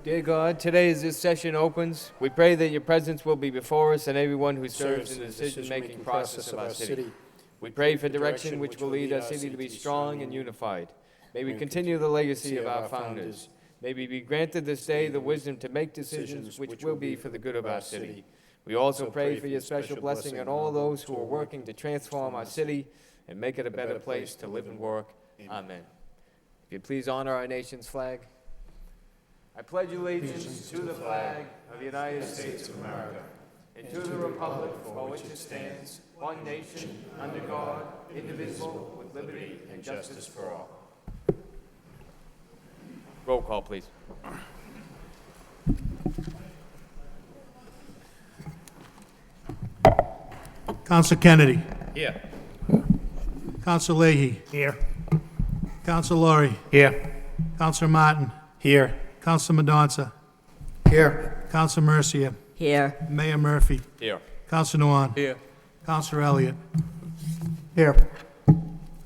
Dear God, today as this session opens, we pray that your presence will be before us and everyone who serves in the decision-making process of our city. We pray for direction which will lead our city to be strong and unified. May we continue the legacy of our founders. May we be granted this day the wisdom to make decisions which will be for the good of our city. We also pray for your special blessing on all those who are working to transform our city and make it a better place to live and work. Amen. If you please honor our nation's flag. I pledge allegiance to the flag of the United States of America and to the republic for which it stands, one nation, under God, indivisible, with liberty and justice for all. Roll call, please. Counsel Kennedy. Here. Counsel Leahy. Here. Counsel Laurie. Here. Counsel Martin. Here. Counsel Mendonça. Here. Counsel Mercia. Here. Mayor Murphy. Here. Counsel Nguyen. Here. Counsel Elliott. Here.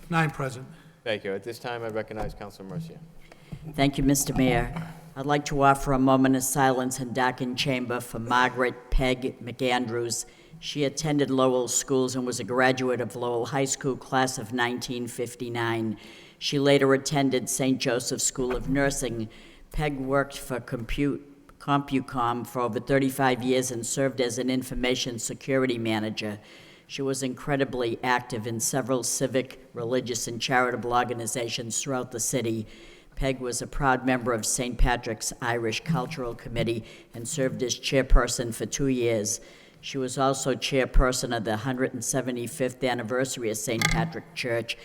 9 present. Thank you. At this time, I recognize Councilor Mercia. Thank you, Mr. Mayor. I'd like to offer a moment of silence and darkened chamber for Margaret Peg McAndrews. She attended Lowell schools and was a graduate of Lowell High School class of 1959. She later attended St. Joseph's School of Nursing. Peg worked for CompuCom for over 35 years and served as an information security manager. She was incredibly active in several civic, religious, and charitable organizations throughout the city. Peg was a proud member of St. Patrick's Irish Cultural Committee and served as chairperson for 2 years. She was also chairperson of the 175th anniversary of St. Patrick Church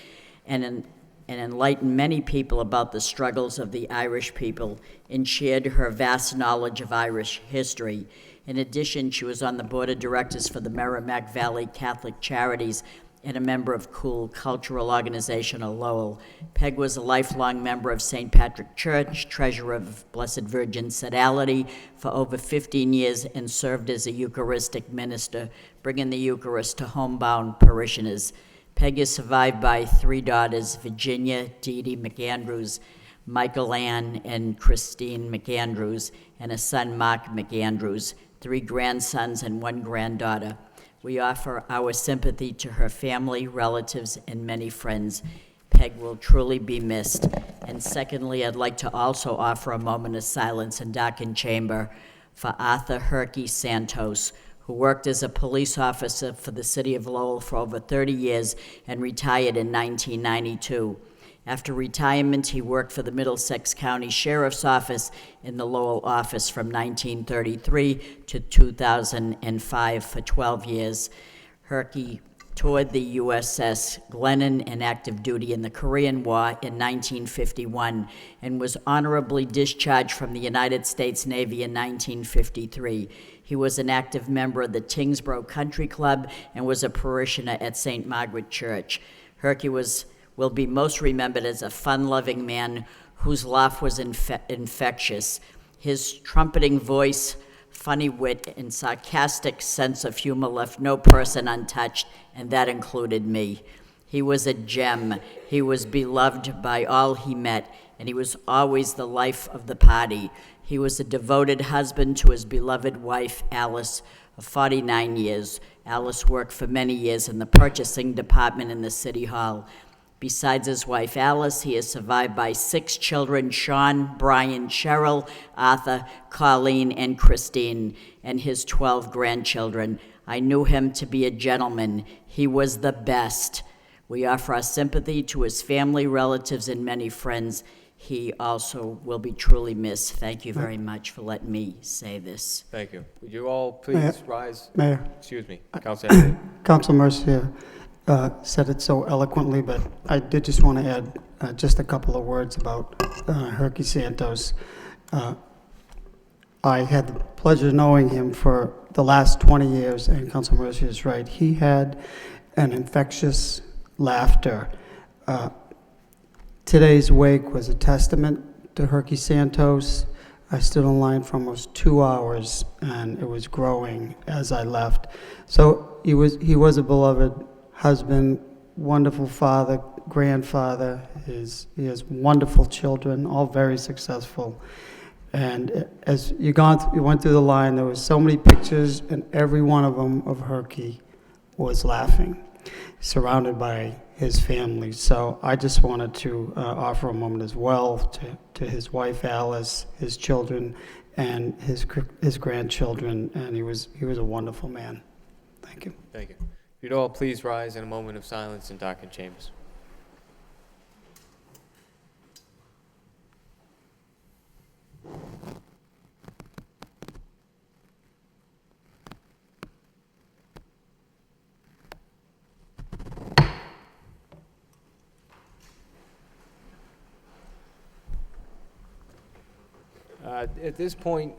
and enlightened many people about the struggles of the Irish people and shared her vast knowledge of Irish history. In addition, she was on the board of directors for the Merrimack Valley Catholic Charities and a member of Cool Cultural Organization of Lowell. Peg was a lifelong member of St. Patrick Church, treasurer of Blessed Virgin Sodality for over 15 years, and served as a Eucharistic minister, bringing the Eucharist to homebound parishioners. Peg is survived by 3 daughters, Virginia, Dee Dee McAndrews, Michael Ann, and Christine McAndrews, and a son, Mark McAndrews, 3 grandsons and 1 granddaughter. We offer our sympathy to her family, relatives, and many friends. Peg will truly be missed. And secondly, I'd like to also offer a moment of silence and darkened chamber for Arthur Herky Santos, who worked as a police officer for the city of Lowell for over 30 years and retired in 1992. After retirement, he worked for the Middlesex County Sheriff's Office in the Lowell office from 1933 to 2005 for 12 years. Herky toured the USS Glennon in active duty in the Korean War in 1951 and was honorably discharged from the United States Navy in 1953. He was an active member of the Tingsboro Country Club and was a parishioner at St. Margaret Church. Herky will be most remembered as a fun-loving man whose laugh was infectious. His trumpeting voice, funny wit, and sarcastic sense of humor left no person untouched, and that included me. He was a gem. He was beloved by all he met, and he was always the life of the party. He was a devoted husband to his beloved wife, Alice, of 49 years. Alice worked for many years in the purchasing department in the City Hall. Besides his wife, Alice, he is survived by 6 children, Sean, Brian, Cheryl, Arthur, Colleen, and Christine, and his 12 grandchildren. I knew him to be a gentleman. He was the best. We offer our sympathy to his family, relatives, and many friends. He also will be truly missed. Thank you very much for letting me say this. Thank you. Would you all please rise? Mayor. Excuse me, Councilor Elliott. Council Mercia said it so eloquently, but I did just want to add just a couple of words about Herky Santos. I had the pleasure of knowing him for the last 20 years, and Council Mercia is right. He had an infectious laughter. Today's wake was a testament to Herky Santos. I stood in line for almost 2 hours, and it was growing as I left. So he was a beloved husband, wonderful father, grandfather. He has wonderful children, all very successful. And as you went through the line, there was so many pictures, and every one of them of Herky was laughing, surrounded by his family. So I just wanted to offer a moment as well to his wife Alice, his children, and his grandchildren. And he was a wonderful man. Thank you. Thank you. If you'd all please rise in a moment of silence and darken chambers. At this point,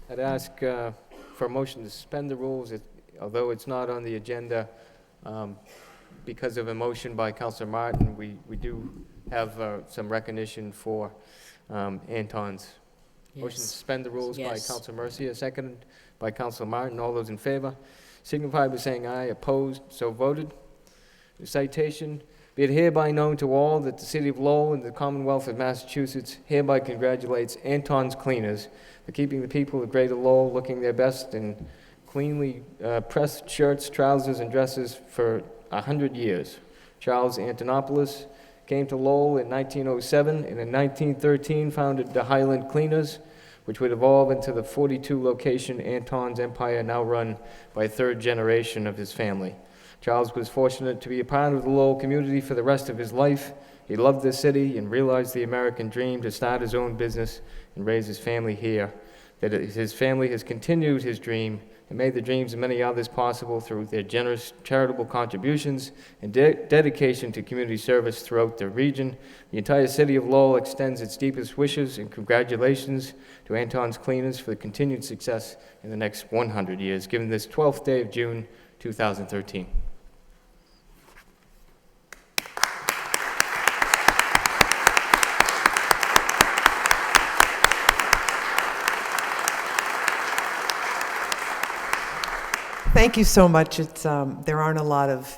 I'd ask for a motion to suspend the rules, although it's not on the agenda. Because of a motion by Councilor Martin, we do have some recognition for Anton's. Motion to Yes. suspend the rules by Yes. Councilor Mercia, seconded by Councilor Martin. All those in favor signify by saying aye. Opposed, so voted. The citation: be it hereby known to all that the City of Lowell and the Commonwealth of Massachusetts hereby congratulates Anton's Cleaners for keeping the people of Greater Lowell looking their best in cleanly pressed shirts, trousers, and dresses for 100 years. Charles Antonopoulos came to Lowell in 1907 and in 1913 founded the Highland Cleaners, which would evolve into the 42-location Anton's Empire, now run by a third generation of his family. Charles was fortunate to be a part of the Lowell community for the rest of his life. He loved the city and realized the American dream to start his own business and raise his family here. That his family has continued his dream and made the dreams of many others possible through their generous charitable contributions and dedication to community service throughout the region. The entire city of Lowell extends its deepest wishes and congratulations to Anton's Cleaners for the continued success in the next 100 years, given this 12th day of June, 2013. Thank you so much. There aren't a lot of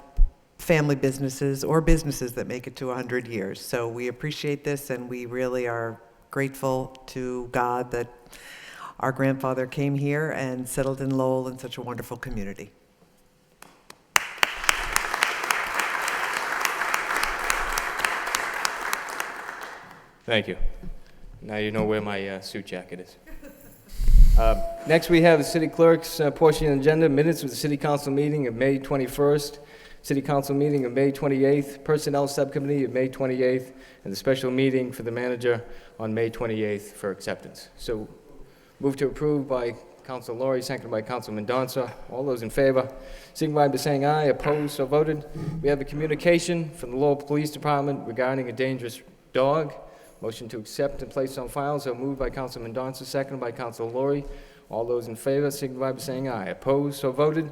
family businesses or businesses that make it to 100 years. So we appreciate this, and we really are grateful to God that our grandfather came here and settled in Lowell in such a wonderful community. Thank you. Now you know where my suit jacket is. Next, we have the city clerk's portion of the agenda, minutes of the city council meeting of May 21st, city council meeting of May 28th, personnel subcommittee of May 28th, and the special meeting for the manager on May 28th for acceptance. So, move to approve by Councilor Laurie, seconded by Councilor Mendonça. All those in favor signify by saying aye. Opposed, so voted. We have a communication from the Lowell Police Department regarding a dangerous dog. Motion to accept and place on file, so moved by Councilor Mendonça, seconded by Councilor Laurie. All those in favor signify by saying aye. Opposed, so voted.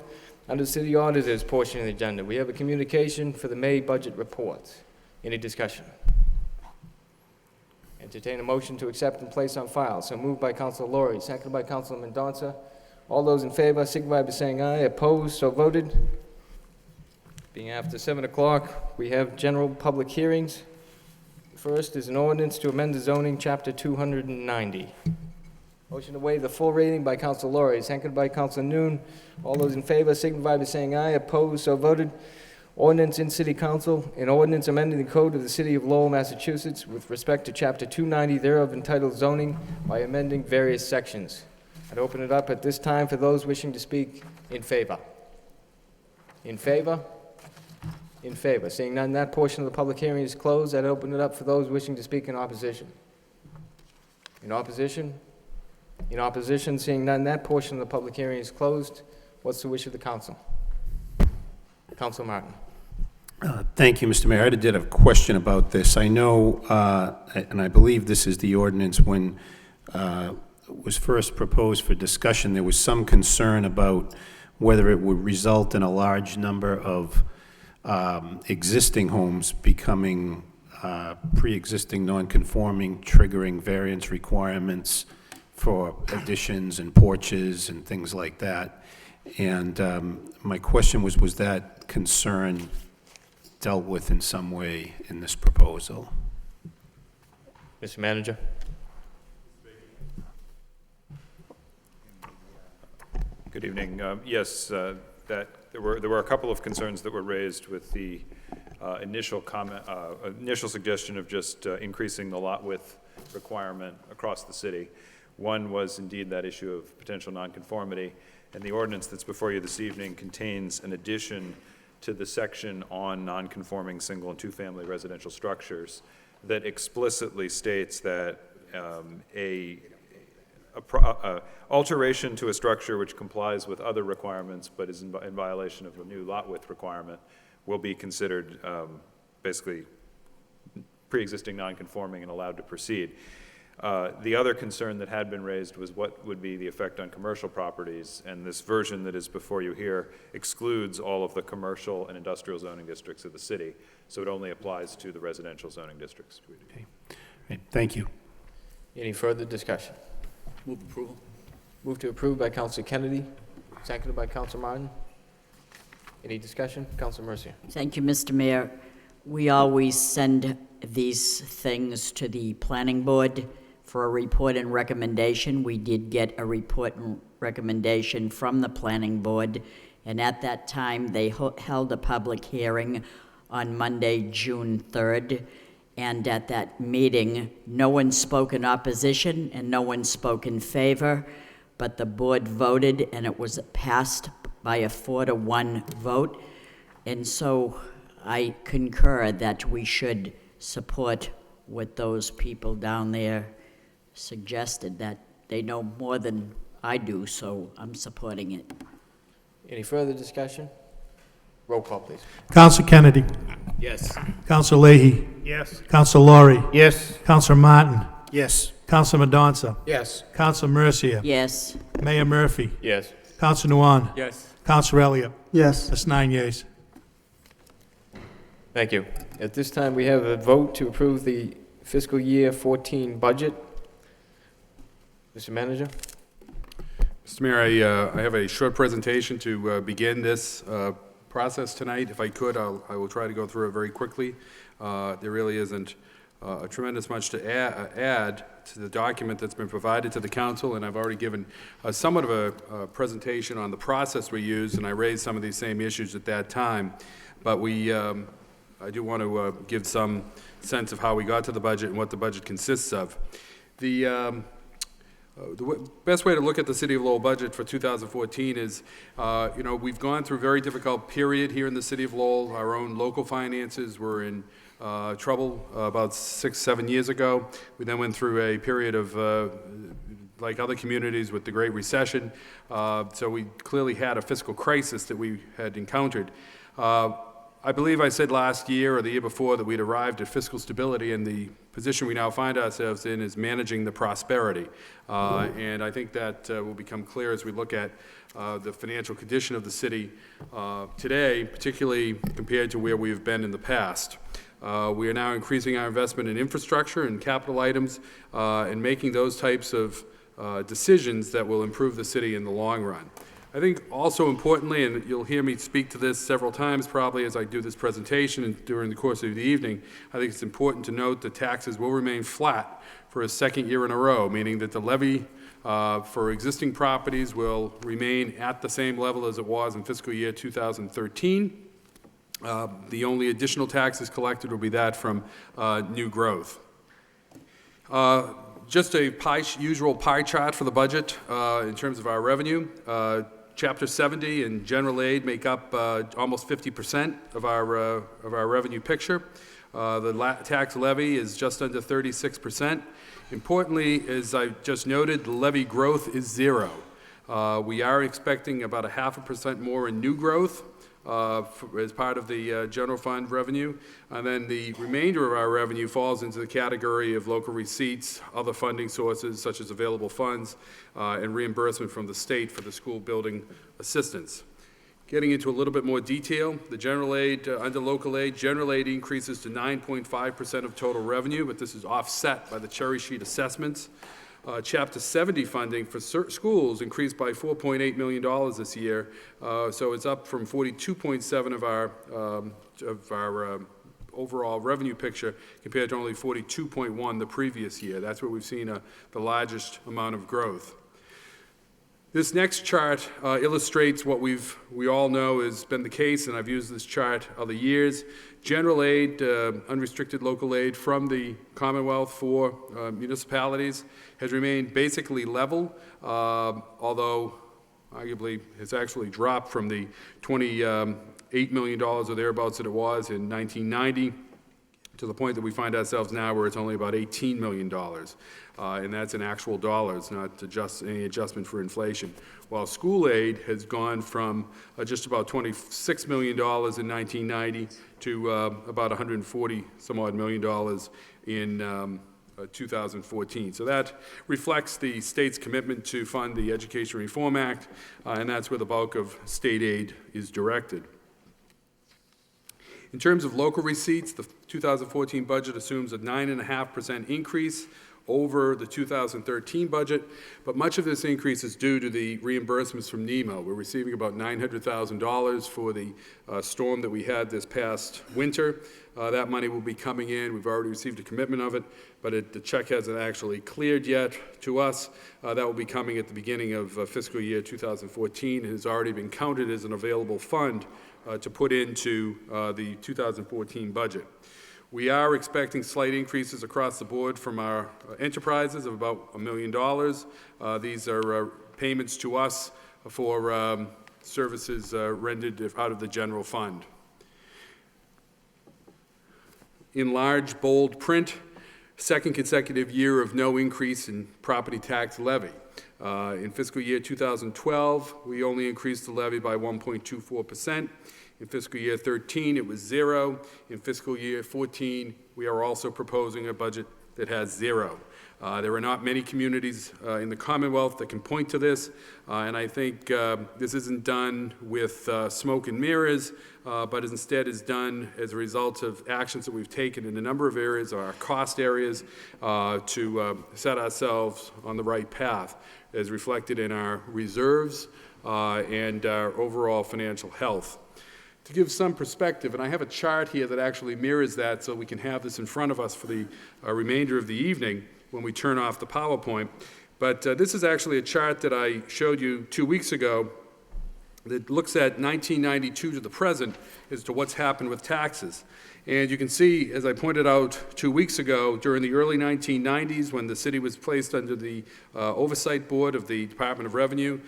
Under the city auditor's portion of the agenda, we have a communication for the May budget reports. Any discussion? Entertain a motion to accept and place on file, so moved by Councilor Laurie, seconded by Councilor Mendonça. All those in favor signify by saying aye. Opposed, so voted. Being after 7 o'clock, we have general public hearings. First is an ordinance to amend the zoning, Chapter 290. Motion to waive the full reading by Councilor Laurie, seconded by Councilor Noon. All those in favor signify by saying aye. Opposed, so voted. Ordinance in City Council, an ordinance amending the code of the City of Lowell, Massachusetts with respect to Chapter 290 thereof entitled Zoning by amending various sections. I'd open it up at this time for those wishing to speak in favor. In favor? In favor. Seeing none, that portion of the public hearing is closed. I'd open it up for those wishing to speak in opposition. In opposition? In opposition, seeing none, that portion of the public hearing is closed. What's the wish of the council? Councilor Martin. Thank you, Mr. Mayor. I did have a question about this. I know, and I believe this is the ordinance when it was first proposed for discussion, there was some concern about whether it would result in a large number of existing homes becoming pre-existing non-conforming, triggering variance requirements for additions and porches and things like that. And my question was that concern dealt with in some way in this proposal? Mr. Manager. Good evening. Yes, that there were a couple of concerns that were raised with the initial suggestion of just increasing the lot width requirement across the city. One was indeed that issue of potential nonconformity, and the ordinance that's before you this evening contains an addition to the section on nonconforming single and two-family residential structures that explicitly states that alteration to a structure which complies with other requirements but is in violation of a new lot width requirement will be considered basically pre-existing non-conforming and allowed to proceed. The other concern that had been raised was what would be the effect on commercial properties, and this version that is before you here excludes all of the commercial and industrial zoning districts of the city, so it only applies to the residential zoning districts. Okay. Right. Thank you. Any further discussion? Move approval. Move to approve by Councilor Kennedy, seconded by Councilor Martin. Any discussion? Councilor Mercier. Thank you, Mr. Mayor. We always send these things to the planning board for a report and recommendation. We did get a report and recommendation from the planning board, and at that time, they held a public hearing on Monday, June 3rd. And at that meeting, no one spoke in opposition and no one spoke in favor, but the board voted and it was passed by a 4-to-1 vote. And so I concur that we should support what those people down there suggested, that they know more than I do, so I'm supporting it. Any further discussion? Roll call, please. Counsel Kennedy. Yes. Counsel Leahy. Yes. Counsel Laurie. Yes. Counsel Martin. Yes. Counsel Mendonça. Yes. Counsel Mercier. Yes. Mayor Murphy. Yes. Counsel Nguyen. Yes. Counsel Elliott. Yes. That's 9 yeas. Thank you. At this time, we have a vote to approve the fiscal year 14 budget. Mr. Manager? Mr. Mayor, I have a short presentation to begin this process tonight. If I could, I will try to go through it very quickly. There really isn't a tremendous much to add to the document that's been provided to the council, and I've already given somewhat of a presentation on the process we used, and I raised some of these same issues at that time. But I do want to give some sense of how we got to the budget and what the budget consists of. The best way to look at the City of Lowell budget for 2014 is, we've gone through a very difficult period here in the City of Lowell. Our own local finances were in trouble about 6-7 years ago. We then went through a period of, like other communities, with the Great Recession. So we clearly had a fiscal crisis that we had encountered. I believe I said last year or the year before that we'd arrived at fiscal stability, and the position we now find ourselves in is managing the prosperity. And I think that will become clear as we look at the financial condition of the city today, particularly compared to where we've been in the past. We are now increasing our investment in infrastructure and capital items and making those types of decisions that will improve the city in the long run. I think also importantly, and you'll hear me speak to this several times probably as I do this presentation and during the course of the evening, I think it's important to note that taxes will remain flat for a second year in a row, meaning that the levy for existing properties will remain at the same level as it was in fiscal year 2013. The only additional taxes collected will be that from new growth. Just a usual pie chart for the budget in terms of our revenue. Chapter 70 and general aid make up almost 50% of our revenue picture. The tax levy is just under 36%. Importantly, as I just noted, the levy growth is 0. We are expecting about 0.5% more in new growth as part of the general fund revenue, and then the remainder of our revenue falls into the category of local receipts, other funding sources such as available funds, and reimbursement from the state for the school building assistance. Getting into a little bit more detail, the general aid, under local aid, general aid increases to 9.5% of total revenue, but this is offset by the cherry sheet assessments. Chapter 70 funding for schools increased by $4.8 million this year, so it's up from 42.7 of our overall revenue picture compared to only 42.1 the previous year. That's where we've seen the largest amount of growth. This next chart illustrates what we all know has been the case, and I've used this chart other years. General aid, unrestricted local aid from the Commonwealth for municipalities has remained basically level, although arguably has actually dropped from the $28 million or thereabouts that it was in 1990 to the point that we find ourselves now where it's only about $18 million. And that's in actual dollars, not any adjustment for inflation. While school aid has gone from just about $26 million in 1990 to about $140 some odd million in 2014. So that reflects the state's commitment to fund the Education Reform Act, and that's where the bulk of state aid is directed. In terms of local receipts, the 2014 budget assumes a 9.5% increase over the 2013 budget, but much of this increase is due to the reimbursements from NEMO. We're receiving about $900,000 for the storm that we had this past winter. That money will be coming in. We've already received a commitment of it, but the check hasn't actually cleared yet to us. That will be coming at the beginning of fiscal year 2014. It has already been counted as an available fund to put into the 2014 budget. We are expecting slight increases across the board from our enterprises of about $1 million. These are payments to us for services rendered out of the general fund. In large, bold print, second consecutive year of no increase in property tax levy. In fiscal year 2012, we only increased the levy by 1.24%. In fiscal year 13, it was 0. In fiscal year 14, we are also proposing a budget that has 0. There are not many communities in the Commonwealth that can point to this, and I think this isn't done with smoke and mirrors, but instead is done as a result of actions that we've taken in a number of areas, our cost areas, to set ourselves on the right path, as reflected in our reserves and our overall financial health. To give some perspective, and I have a chart here that actually mirrors that so we can have this in front of us for the remainder of the evening when we turn off the PowerPoint. But this is actually a chart that I showed you 2 weeks ago that looks at 1992 to the present as to what's happened with taxes. And you can see, as I pointed out 2 weeks ago, during the early 1990s, when the city was placed under the oversight board of the Department of Revenue,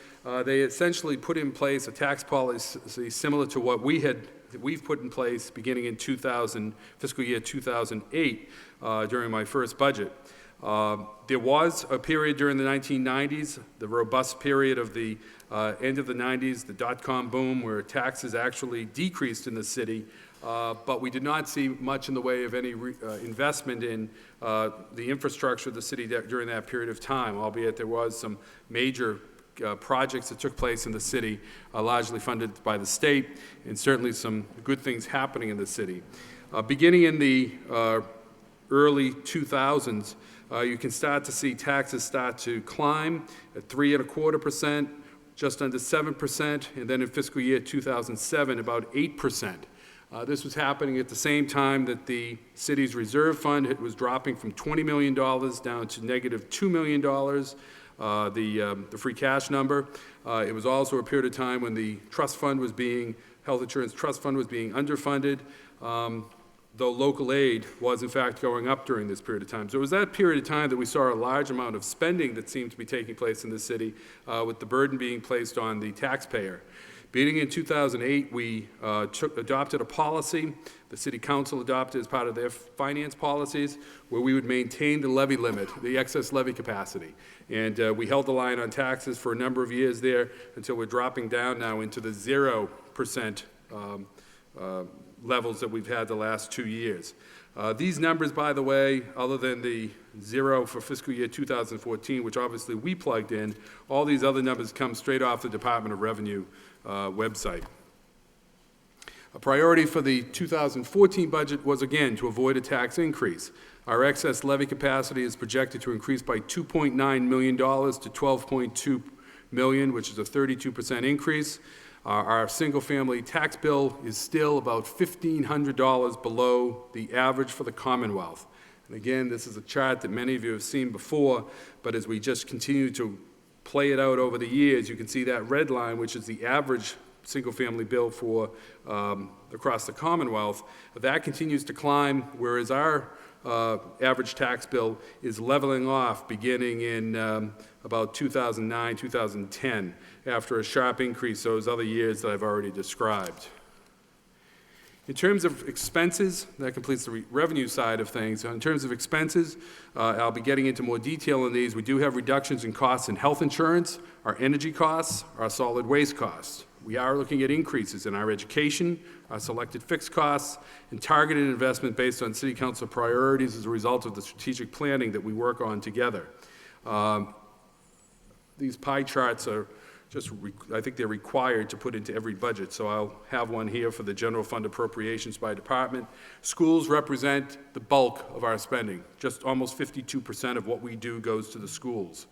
they essentially put in place a tax policy similar to what we've put in place beginning in fiscal year 2008 during my first budget. There was a period during the 1990s, the robust period of the end of the 90s, the dot-com boom, where taxes actually decreased in the city, but we did not see much in the way of any investment in the infrastructure of the city during that period of time, albeit there was some major projects that took place in the city, largely funded by the state, and certainly some good things happening in the city. Beginning in the early 2000s, you can start to see taxes start to climb at 3.25%, just under 7%, and then in fiscal year 2007, about 8%. This was happening at the same time that the city's reserve fund was dropping from $20 million down to negative $2 million, the free cash number. It was also a period of time when the health insurance trust fund was being underfunded, though local aid was in fact going up during this period of time. So it was that period of time that we saw a large amount of spending that seemed to be taking place in the city, with the burden being placed on the taxpayer. Beginning in 2008, we adopted a policy, the City Council adopted as part of their finance policies, where we would maintain the levy limit, the excess levy capacity. And we held the line on taxes for a number of years there until we're dropping down now into the 0% levels that we've had the last 2 years. These numbers, by the way, other than the 0 for fiscal year 2014, which obviously we plugged in, all these other numbers come straight off the Department of Revenue website. A priority for the 2014 budget was, again, to avoid a tax increase. Our excess levy capacity is projected to increase by $2.9 million to $12.2 million, which is a 32% increase. Our single-family tax bill is still about $1,500 below the average for the Commonwealth. And again, this is a chart that many of you have seen before, but as we just continue to play it out over the years, you can see that red line, which is the average single-family bill for across the Commonwealth, that continues to climb, whereas our average tax bill is leveling off beginning in about 2009, 2010, after a sharp increase those other years that I've already described. In terms of expenses, that completes the revenue side of things. In terms of expenses, I'll be getting into more detail on these. We do have reductions in costs in health insurance, our energy costs, our solid waste costs. We are looking at increases in our education, our selected fixed costs, and targeted investment based on City Council priorities as a result of the strategic planning that we work on together. These pie charts are just, I think they're required to put into every budget, so I'll have one here for the general fund appropriations by department. Schools represent the bulk of our spending. Just almost 52% of what we do goes to the schools.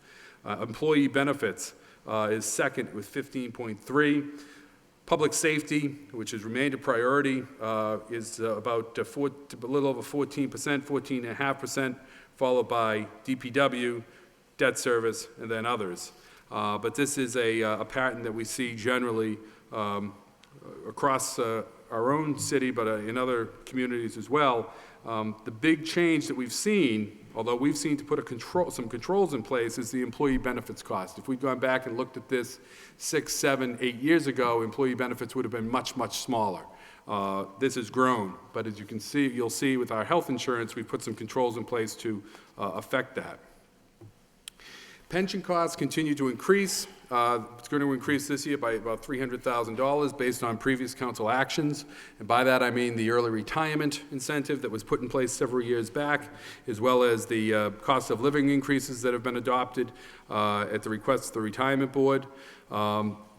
Employee benefits is second with 15.3. Public safety, which has remained a priority, is about a little over 14%, 14.5%, followed by DPW, debt service, and then others. But this is a pattern that we see generally across our own city, but in other communities as well. The big change that we've seen, although we've seen to put some controls in place, is the employee benefits cost. If we'd gone back and looked at this 6, 7, 8 years ago, employee benefits would have been much, much smaller. This has grown, but as you can see, you'll see with our health insurance, we put some controls in place to affect that. Pension costs continue to increase. It's going to increase this year by about $300,000 based on previous council actions. And by that I mean the early retirement incentive that was put in place several years back, as well as the cost of living increases that have been adopted at the request of the Retirement Board.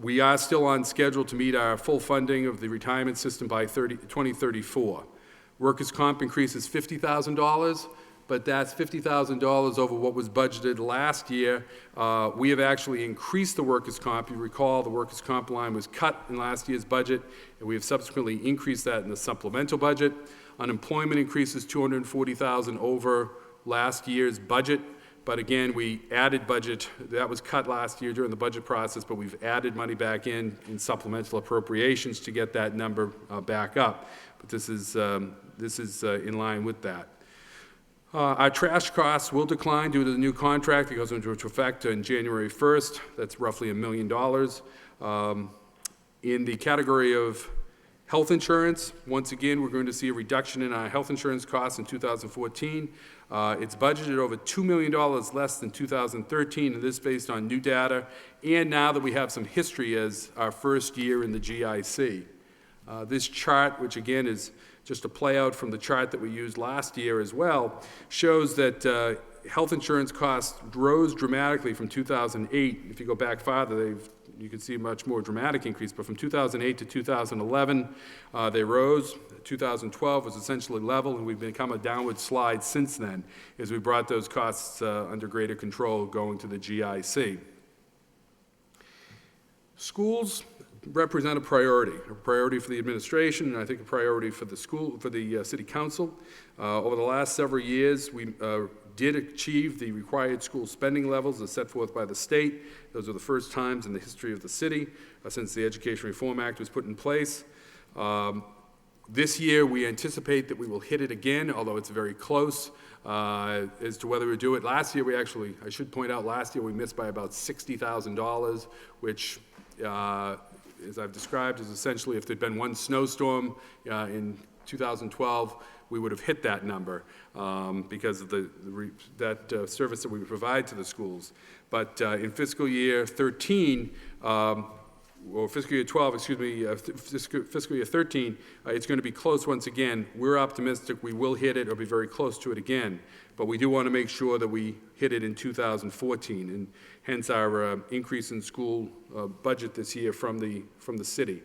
We are still on schedule to meet our full funding of the retirement system by 2034. Workers' comp increases $50,000. But that's $50,000 over what was budgeted last year. We have actually increased the workers' comp. You recall the workers' comp line was cut in last year's budget, and we have subsequently increased that in the supplemental budget. Unemployment increases $240,000 over last year's budget. But again, we added budget. That was cut last year during the budget process, but we've added money back in supplemental appropriations to get that number back up. But this is in line with that. Our trash costs will decline due to the new contract that goes into effect on January 1st. That's roughly $1 million. In the category of health insurance, once again, we're going to see a reduction in our health insurance costs in 2014. It's budgeted over $2 million less than 2013, and this based on new data, and now that we have some history as our first year in the GIC. This chart, which again is just a play out from the chart that we used last year as well, shows that health insurance costs rose dramatically from 2008. If you go back farther, you can see a much more dramatic increase, but from 2008 to 2011, they rose. 2012 was essentially level, and we've become a downward slide since then as we brought those costs under greater control going to the GIC. Schools represent a priority for the administration, and I think a priority for the city council. Over the last several years, we did achieve the required school spending levels as set forth by the state. Those are the first times in the history of the city since the Education Reform Act was put in place. This year, we anticipate that we will hit it again, although it's very close as to whether we do it. Last year, I should point out, last year we missed by about $60,000, which as I've described, is essentially if there'd been one snowstorm in 2012, we would have hit that number because of that service that we would provide to the schools. But in fiscal year 13, or fiscal year 12, excuse me, fiscal year 13, it's going to be close once again. We're optimistic we will hit it or be very close to it again, but we do want to make sure that we hit it in 2014, and hence our increase in school budget this year from the city.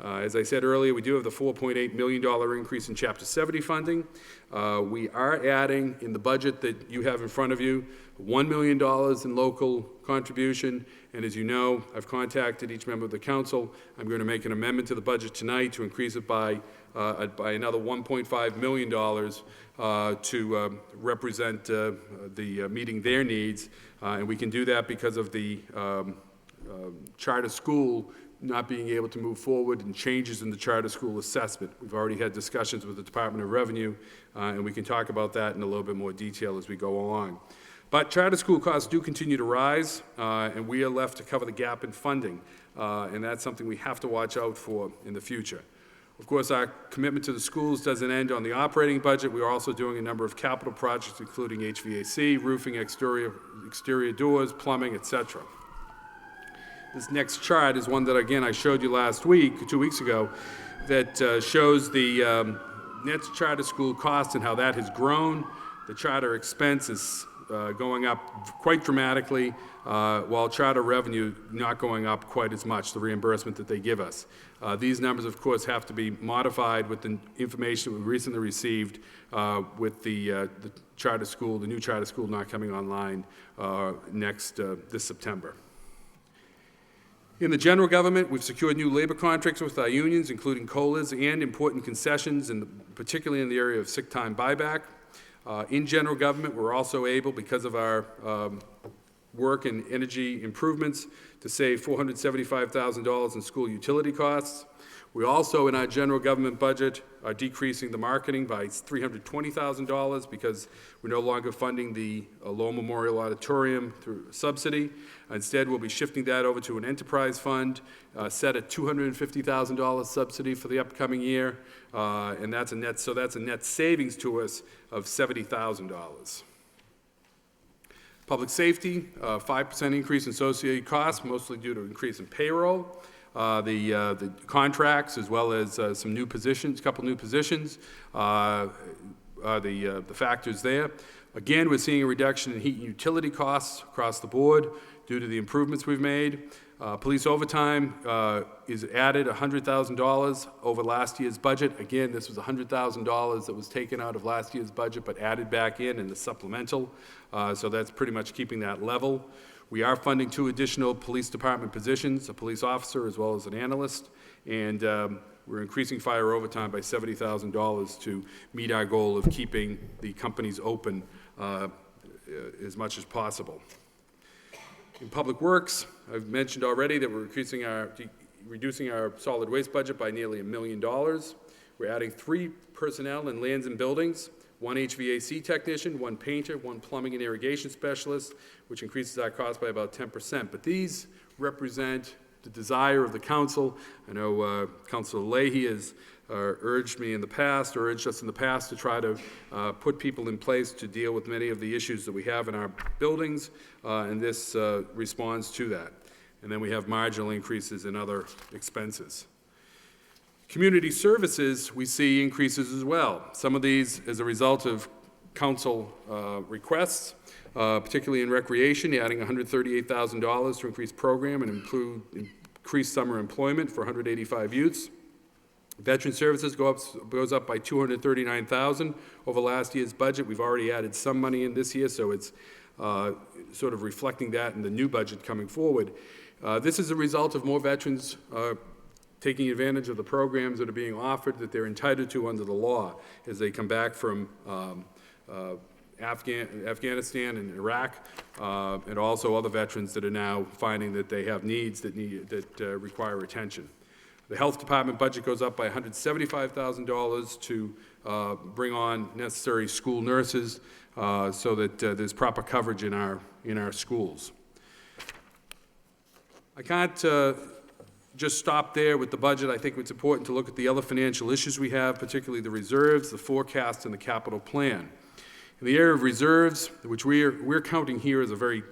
As I said earlier, we do have the $4.8 million increase in Chapter 70 funding. We are adding in the budget that you have in front of you $1 million in local contribution. And as you know, I've contacted each member of the council. I'm going to make an amendment to the budget tonight to increase it by another $1.5 million to represent meeting their needs. And we can do that because of the charter school not being able to move forward and changes in the charter school assessment. We've already had discussions with the Department of Revenue, and we can talk about that in a little bit more detail as we go along. But charter school costs do continue to rise, and we are left to cover the gap in funding, and that's something we have to watch out for in the future. Of course, our commitment to the schools doesn't end on the operating budget. We are also doing a number of capital projects, including HVAC, roofing, exterior doors, plumbing, etc. This next chart is one that, again, I showed you last week, 2 weeks ago, that shows the net charter school cost and how that has grown. The charter expense is going up quite dramatically, while charter revenue not going up quite as much, the reimbursement that they give us. These numbers, of course, have to be modified with the information we recently received with the charter school, the new charter school not coming online this September. In the general government, we've secured new labor contracts with our unions, including COLAs and important concessions, particularly in the area of sick time buyback. In general government, we're also able, because of our work in energy improvements, to save $475,000 in school utility costs. We also, in our general government budget, are decreasing the marketing by $320,000 because we're no longer funding the Lowell Memorial Auditorium through subsidy. Instead, we'll be shifting that over to an enterprise fund set at $250,000 subsidy for the upcoming year, and that's a net savings to us of $70,000. Public safety, 5% increase in associated costs, mostly due to increase in payroll. The contracts, as well as some new positions, a couple new positions, are the factors there. Again, we're seeing a reduction in heat and utility costs across the board due to the improvements we've made. Police overtime is added $100,000 over last year's budget. Again, this was $100,000 that was taken out of last year's budget but added back in the supplemental. So that's pretty much keeping that level. We are funding 2 additional police department positions, a police officer as well as an analyst, and we're increasing fire overtime by $70,000 to meet our goal of keeping the companies open as much as possible. In Public Works, I've mentioned already that we're reducing our solid waste budget by nearly $1 million. We're adding 3 personnel in lands and buildings, 1 HVAC technician, 1 painter, 1 plumbing and irrigation specialist, which increases our cost by about 10%. But these represent the desire of the council. I know Councilor Leahy has urged us in the past to try to put people in place to deal with many of the issues that we have in our buildings, and this responds to that. And then we have marginal increases in other expenses. Community services, we see increases as well. Some of these as a result of council requests, particularly in recreation, adding $138,000 to increase program and increase summer employment for 185 youths. Veteran services goes up by $239,000 over last year's budget. We've already added some money in this year, so it's sort of reflecting that in the new budget coming forward. This is a result of more veterans taking advantage of the programs that are being offered that they're entitled to under the law as they come back from Afghanistan and Iraq, and also other veterans that are now finding that they have needs that require attention. The health department budget goes up by $175,000 to bring on necessary school nurses so that there's proper coverage in our schools. I can't just stop there with the budget. I think it's important to look at the other financial issues we have, particularly the reserves, the forecast, and the capital plan. In the area of reserves, which we're counting here as a very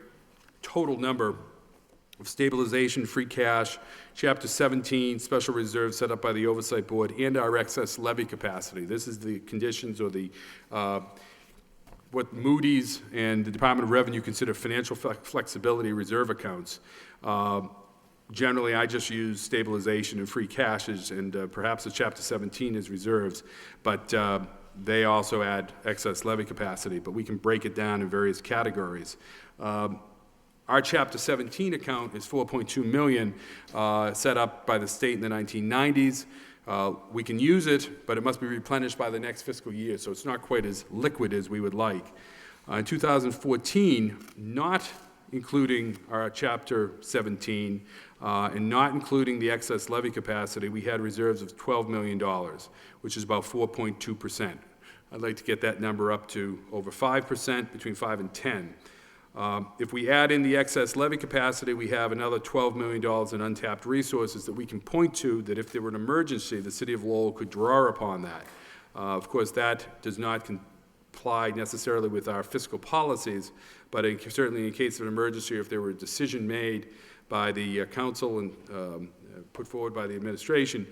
total number of stabilization, free cash, Chapter 17, special reserves set up by the Oversight Board, and our excess levy capacity. This is the conditions or the what Moody's and the Department of Revenue consider financial flexibility reserve accounts. Generally, I just use stabilization and free cashes, and perhaps the Chapter 17 is reserves, but they also add excess levy capacity, but we can break it down in various categories. Our Chapter 17 account is $4.2 million, set up by the state in the 1990s. We can use it, but it must be replenished by the next fiscal year, so it's not quite as liquid as we would like. In 2014, not including our Chapter 17, and not including the excess levy capacity, we had reserves of $12 million, which is about 4.2%. I'd like to get that number up to over 5%, between 5 and 10. If we add in the excess levy capacity, we have another $12 million in untapped resources that we can point to, that if there were an emergency, the city of Lowell could draw upon that. Of course, that does not comply necessarily with our fiscal policies, but certainly in case of an emergency, if there were a decision made by the council and put forward by the administration,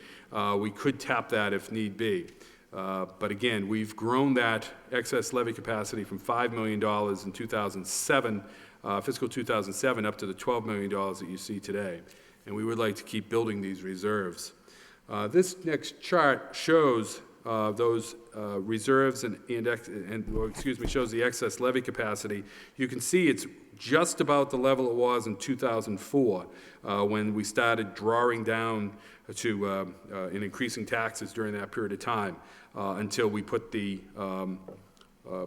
we could tap that if need be. But again, we've grown that excess levy capacity from $5 million in 2007, fiscal 2007, up to the $12 million that you see today. And we would like to keep building these reserves. This next chart shows those reserves shows the excess levy capacity. You can see it's just about the level it was in 2004 when we started drawing down to and increasing taxes during that period of time until we put the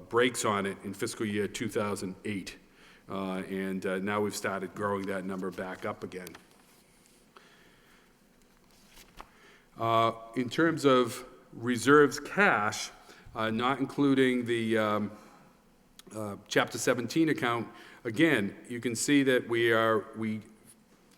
brakes on it in fiscal year 2008. And now we've started growing that number back up again. In terms of reserves cash, not including the Chapter 17 account, again, you can see that we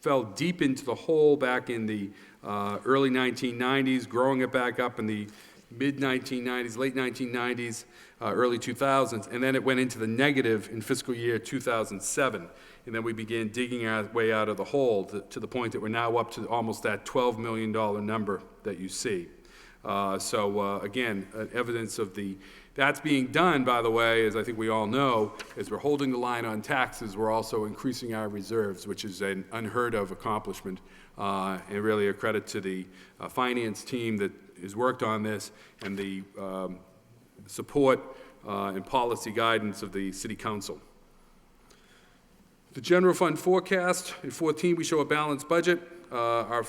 fell deep into the hole back in the early 1990s, growing it back up in the mid-1990s, late 1990s, early 2000s, and then it went into the negative in fiscal year 2007. And then we began digging our way out of the hole to the point that we're now up to almost that $12 million number that you see. Again, evidence of that's being done, by the way, as I think we all know, as we're holding the line on taxes, we're also increasing our reserves, which is an unheard of accomplishment, and really a credit to the finance team that has worked on this and the support and policy guidance of the City Council. The general fund forecast, in 14 we show a balanced budget. Our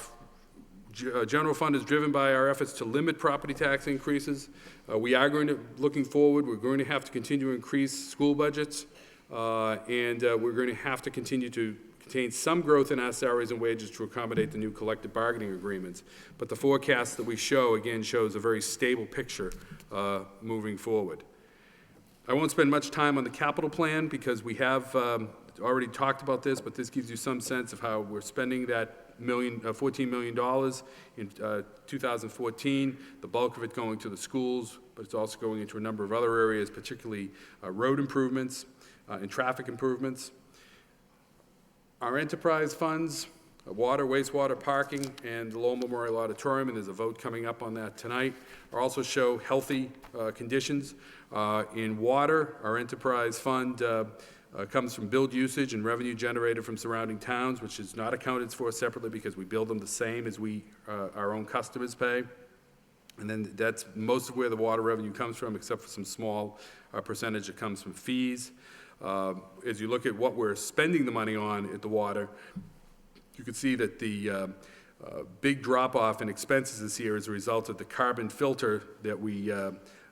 general fund is driven by our efforts to limit property tax increases. We are looking forward, we're going to have to continue to increase school budgets, and we're going to have to continue to contain some growth in our salaries and wages to accommodate the new collective bargaining agreements. But the forecast that we show, again, shows a very stable picture moving forward. I won't spend much time on the capital plan because we have already talked about this, but this gives you some sense of how we're spending that $14 million in 2014, the bulk of it going to the schools, but it's also going into a number of other areas, particularly road improvements and traffic improvements. Our enterprise funds, water, wastewater, parking, and the Lowell Memorial Auditorium, and there's a vote coming up on that tonight, also show healthy conditions. In water, our enterprise fund comes from billed usage and revenue generated from surrounding towns, which is not accounted for separately because we bill them the same as our own customers pay. And then that's most of where the water revenue comes from, except for some small percentage that comes from fees. As you look at what we're spending the money on at the water, you can see that the big drop-off in expenses this year as a result of the carbon filter that we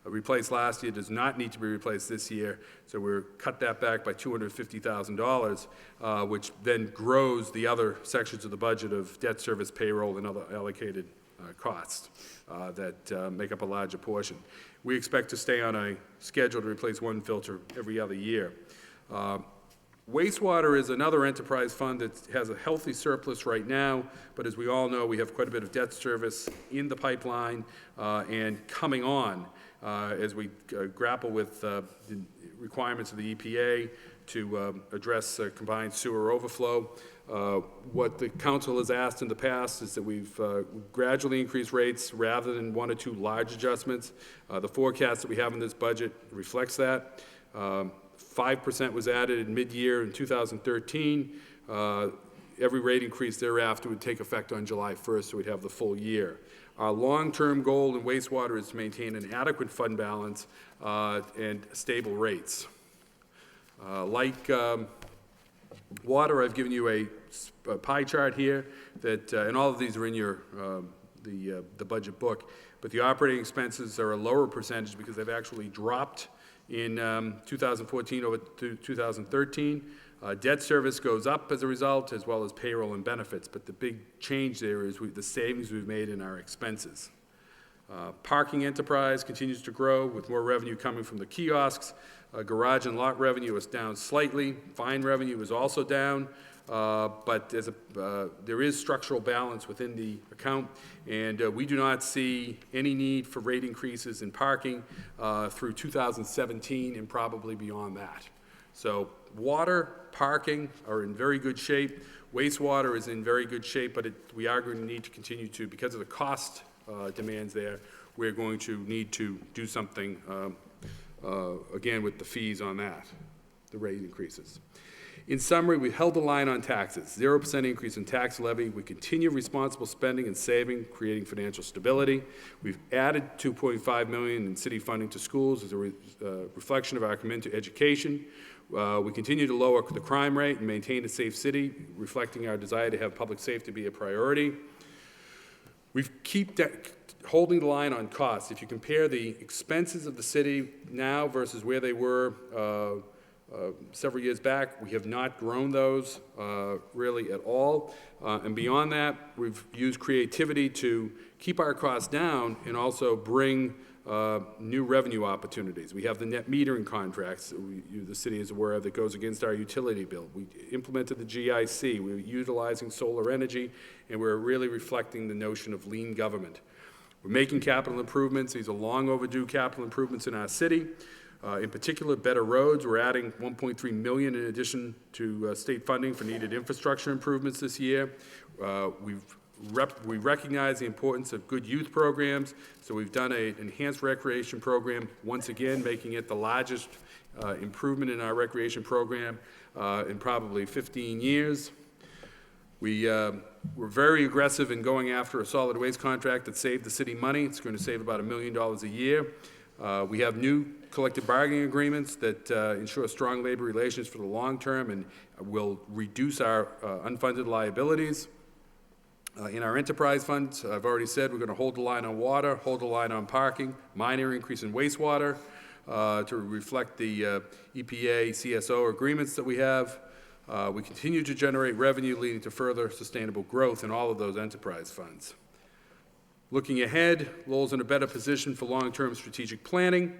replaced last year does not need to be replaced this year, so we're cut that back by $250,000, which then grows the other sections of the budget of debt service, payroll, and other allocated costs that make up a larger portion. We expect to stay on a schedule to replace one filter every other year. Wastewater is another enterprise fund that has a healthy surplus right now, but as we all know, we have quite a bit of debt service in the pipeline and coming on as we grapple with the requirements of the EPA to address combined sewer overflow. What the council has asked in the past is that we've gradually increased rates rather than one or two large adjustments. The forecast that we have in this budget reflects that. 5% was added in mid-year in 2013. every rate increase thereafter would take effect on July 1st, so we'd have the full year. Our long-term goal in wastewater is to maintain an adequate fund balance and stable rates. Like water, I've given you a pie chart here that, and all of these are in your the budget book, but the operating expenses are a lower percentage because they've actually dropped in 2014 over 2013. Debt service goes up as a result, as well as payroll and benefits, but the big change there is the savings we've made in our expenses. Parking enterprise continues to grow with more revenue coming from the kiosks. Garage and lot revenue is down slightly. Fine revenue is also down, but there is structural balance within the account, and we do not see any need for rate increases in parking through 2017 and probably beyond that. So water, parking are in very good shape. Wastewater is in very good shape, but we are going to need to continue to, because of the cost demands there, we're going to need to do something, again, with the fees on that, the rate increases. In summary, we held the line on taxes, 0% increase in tax levy. We continue responsible spending and saving, creating financial stability. We've added $2.5 million in city funding to schools as a reflection of our commitment to education. We continue to lower the crime rate and maintain a safe city, reflecting our desire to have public safety be a priority. We keep holding the line on costs. If you compare the expenses of the city now versus where they were several years back, we have not grown those really at all. And beyond that, we've used creativity to keep our costs down and also bring new revenue opportunities. We have the net metering contracts that the city is aware of that goes against our utility bill. We implemented the GIC. We're utilizing solar energy, and we're really reflecting the notion of lean government. We're making capital improvements. These are long overdue capital improvements in our city. In particular, better roads. We're adding $1.3 million in addition to state funding for needed infrastructure improvements this year. We recognize the importance of good youth programs, so we've done an enhanced recreation program, once again making it the largest improvement in our recreation program in probably 15 years. We're very aggressive in going after a solid waste contract that saved the city money. It's going to save about $1 million a year. We have new collective bargaining agreements that ensure strong labor relations for the long term and will reduce our unfunded liabilities. In our enterprise funds, I've already said we're going to hold the line on water, hold the line on parking, minor increase in wastewater to reflect the EPA CSO agreements that we have. We continue to generate revenue leading to further sustainable growth in all of those enterprise funds. Looking ahead, Lowell's in a better position for long-term strategic planning,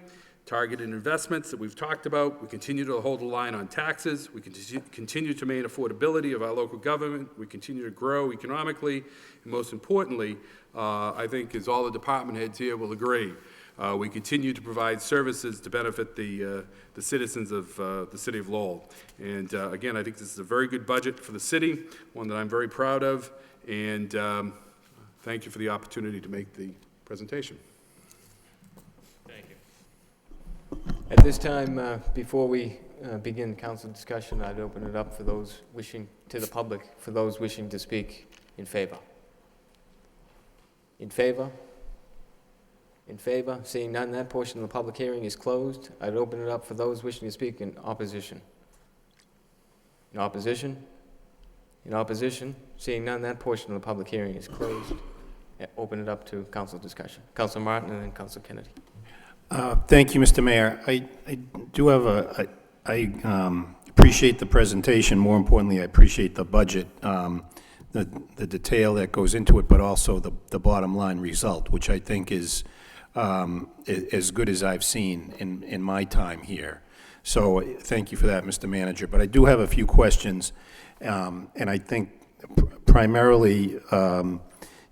targeted investments that we've talked about. We continue to hold the line on taxes. We continue to maintain affordability of our local government. We continue to grow economically. And most importantly, I think, as all the department heads here will agree, we continue to provide services to benefit the citizens of the city of Lowell. And again, I think this is a very good budget for the city, one that I'm very proud of. And thank you for the opportunity to make the presentation. Thank you. At this time, before we begin council discussion, I'd open it up for those wishing, to the public, for those wishing to speak in favor. In favor? In favor? Seeing none, that portion of the public hearing is closed. I'd open it up for those wishing to speak in opposition. In opposition? In opposition? Seeing none, that portion of the public hearing is closed. Open it up to council discussion. Council Martin and then Council Kennedy. Thank you, Mr. Mayor. I do have I appreciate the presentation. More importantly, I appreciate the budget, the detail that goes into it, but also the bottom line result, which I think is as good as I've seen in my time here. So thank you for that, Mr. Manager. But I do have a few questions, and I think primarily,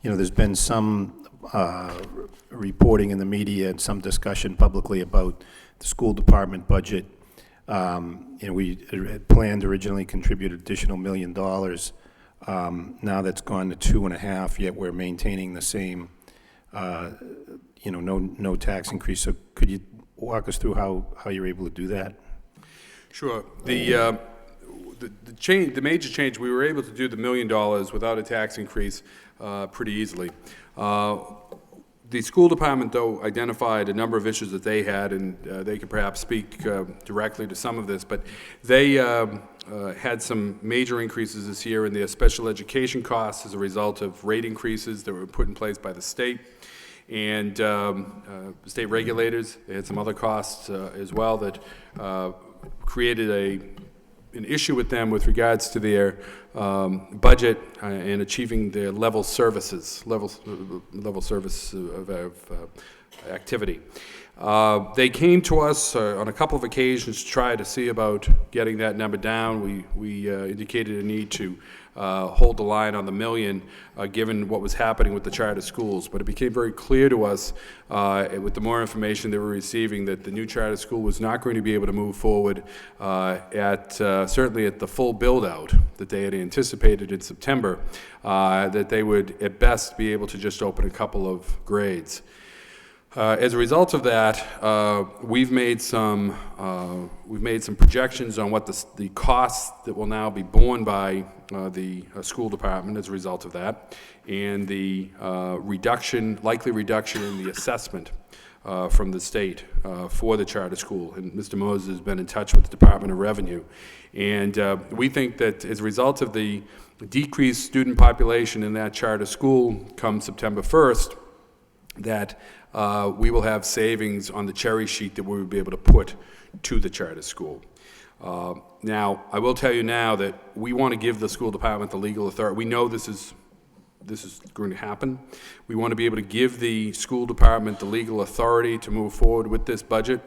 there's been some reporting in the media and some discussion publicly about the school department budget. We had planned to originally contribute additional $1 million. Now that's gone to 2.5, yet we're maintaining the same, no tax increase. So could you walk us through how you're able to do that? Sure. The the major change, we were able to do the $1 million without a tax increase pretty easily. The school department, though, identified a number of issues that they had, and they could perhaps speak directly to some of this, but they had some major increases this year in their special education costs as a result of rate increases that were put in place by the state and state regulators. They had some other costs as well that created an issue with them with regards to their budget and achieving their level service of activity. They came to us on a couple of occasions to try to see about getting that number down. We indicated a need to hold the line on the million, given what was happening with the charter schools. But it became very clear to us, with the more information that we're receiving, that the new charter school was not going to be able to move forward certainly at the full build-out that they had anticipated in September, that they would at best be able to just open a couple of grades. As a result of that, we've made some projections on what the costs that will now be borne by the school department as a result of that, and the likely reduction in the assessment from the state for the charter school. And Mr. Moses has been in touch with the Department of Revenue, and we think that as a result of the decreased student population in that charter school come September 1st, that we will have savings on the cherry sheet that we will be able to put to the charter school. Now, I will tell you now that we want to give the school department the legal authority. We know this is going to happen. We want to be able to give the school department the legal authority to move forward with this budget.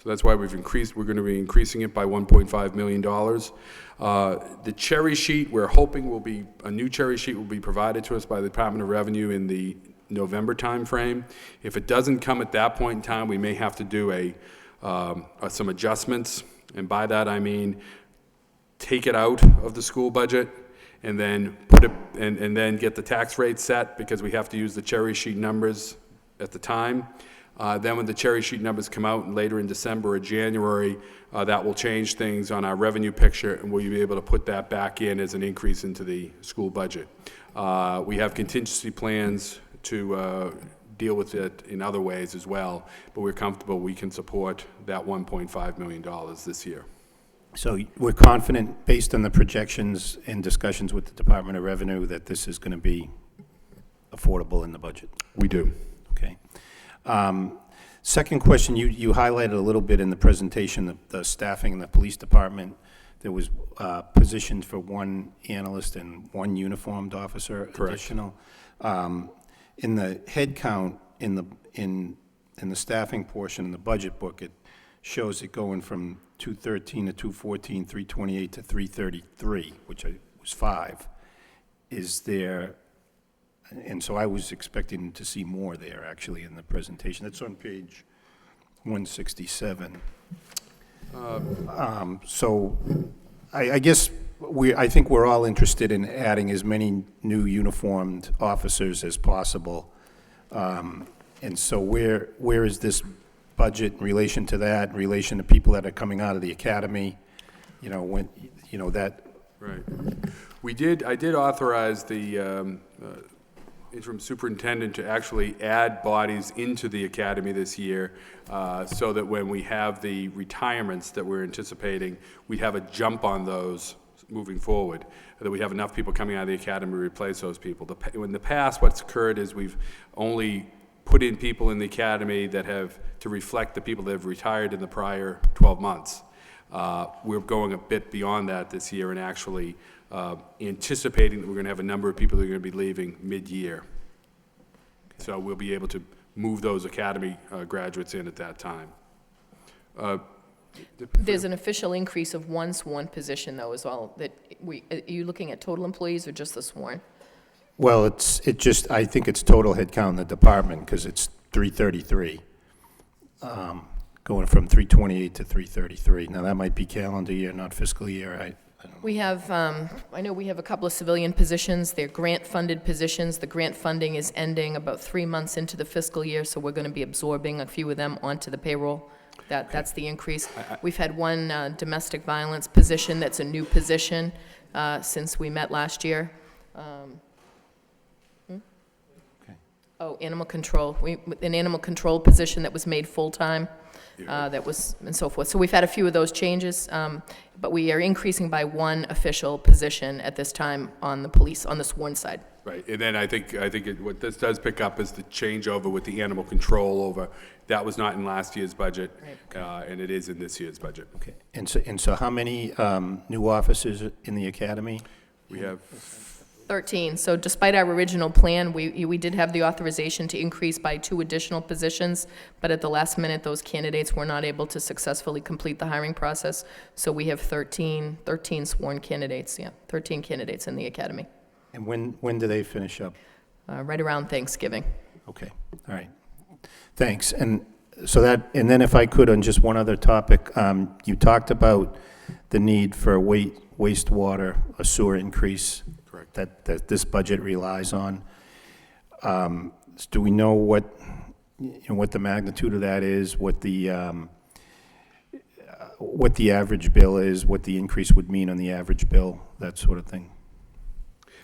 So that's why we're going to be increasing it by $1.5 million. The cherry sheet, we're hoping a new cherry sheet will be provided to us by the Department of Revenue in the November timeframe. If it doesn't come at that point in time, we may have to do some adjustments, and by that I mean take it out of the school budget and then put it and then get the tax rate set, because we have to use the cherry sheet numbers at the time. Then when the cherry sheet numbers come out later in December or January, that will change things on our revenue picture, and we'll be able to put that back in as an increase into the school budget. We have contingency plans to deal with it in other ways as well, but we're comfortable we can support that $1.5 million this year. So we're confident, based on the projections and discussions with the Department of Revenue, that this is going to be affordable in the budget? We do. Okay. Second question, you highlighted a little bit in the presentation, the staffing in the police department. There was positions for one analyst and one uniformed officer. Correct. Additional. In the head count, in the staffing portion in the budget book, it shows it going from 213 to 214, 328 to 333, which was 5. Is there, and so I was expecting to see more there actually in the presentation. That's on page 167. So I guess I think we're all interested in adding as many new uniformed officers as possible. And so where is this budget in relation to that, in relation to people that are coming out of the academy? That. Right. I did authorize the interim superintendent to actually add bodies into the academy this year, so that when we have the retirements that we're anticipating, we'd have a jump on those moving forward, that we have enough people coming out of the academy to replace those people. In the past, what's occurred is we've only put in people in the academy that have to reflect the people that have retired in the prior 12 months. We're going a bit beyond that this year and actually anticipating that we're going to have a number of people that are going to be leaving mid-year. So we'll be able to move those academy graduates in at that time. There's an official increase of one sworn position, though, is all that are you looking at total employees or just the sworn? Well, I think it's total headcount in the department, because it's 333, going from 328 to 333. Now, that might be calendar year, not fiscal year. I don't know. We have, I know we have a couple of civilian positions. They're grant-funded positions. The grant funding is ending about 3 months into the fiscal year, so we're going to be absorbing a few of them onto the payroll That's the increase. We've had one domestic violence position that's a new position since we met last year. Oh, animal control. An animal control position that was made full-time, that was, and so forth. So we've had a few of those changes, but we are increasing by one official position at this time on the police, on the sworn side. Right, and then I think what this does pick up is the changeover with the animal control over. That was not in last year's budget, and it is in this year's budget. Okay. And so how many new officers in the academy? We have 13. So despite our original plan, we did have the authorization to increase by 2 additional positions, but at the last minute, those candidates were not able to successfully complete the hiring process. So we have 13 sworn candidates, 13 candidates in the academy, And when do they finish up? right around Thanksgiving. Okay, all right. Thanks. And so and then if I could, on just one other topic, you talked about the need for wastewater, a sewer increase. Correct. That this budget relies on. Do we know what the magnitude of that is, what the average bill is, what the increase would mean on the average bill, that sort of thing?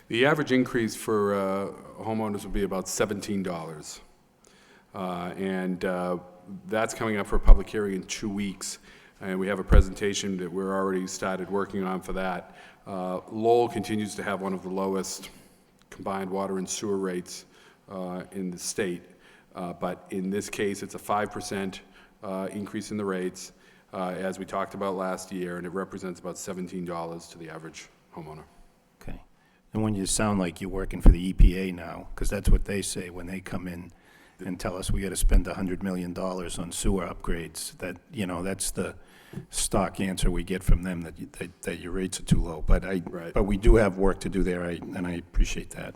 The average increase for homeowners would be about $17. And that's coming up for a public hearing in 2 weeks. And we have a presentation that we're already started working on for that. Lowell continues to have one of the lowest combined water and sewer rates in the state. But in this case, it's a 5% increase in the rates, as we talked about last year, and it represents about $17 to the average homeowner. Okay. And when you sound like you're working for the EPA now, because that's what they say when they come in and tell us we got to spend $100 million on sewer upgrades, that's the stock answer we get from them, that your rates are too low. But but we do have work to do there, and I appreciate that.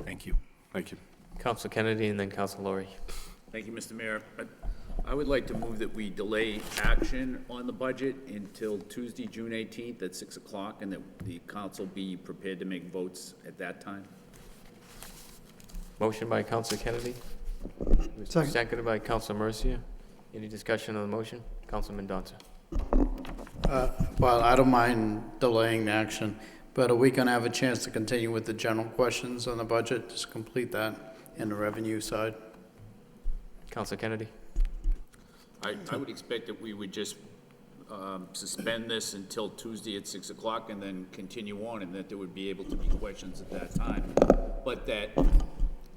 Thank you. Thank you. Council Kennedy and then Council Laurie. Thank you, Mr. Mayor. I would like to move that we delay action on the budget until Tuesday, June 18th at 6 o'clock, and that the council be prepared to make votes at that time. Motion by Council Kennedy. Second. Seconded by Council Mercia. Any discussion on the motion? Councilman Donta. Well, I don't mind delaying the action, but are we going to have a chance to continue with the general questions on the budget, just complete that in the revenue side? Council Kennedy. I would expect that we would just suspend this until Tuesday at 6 o'clock and then continue on, and that there would be able to be questions at that time. But that,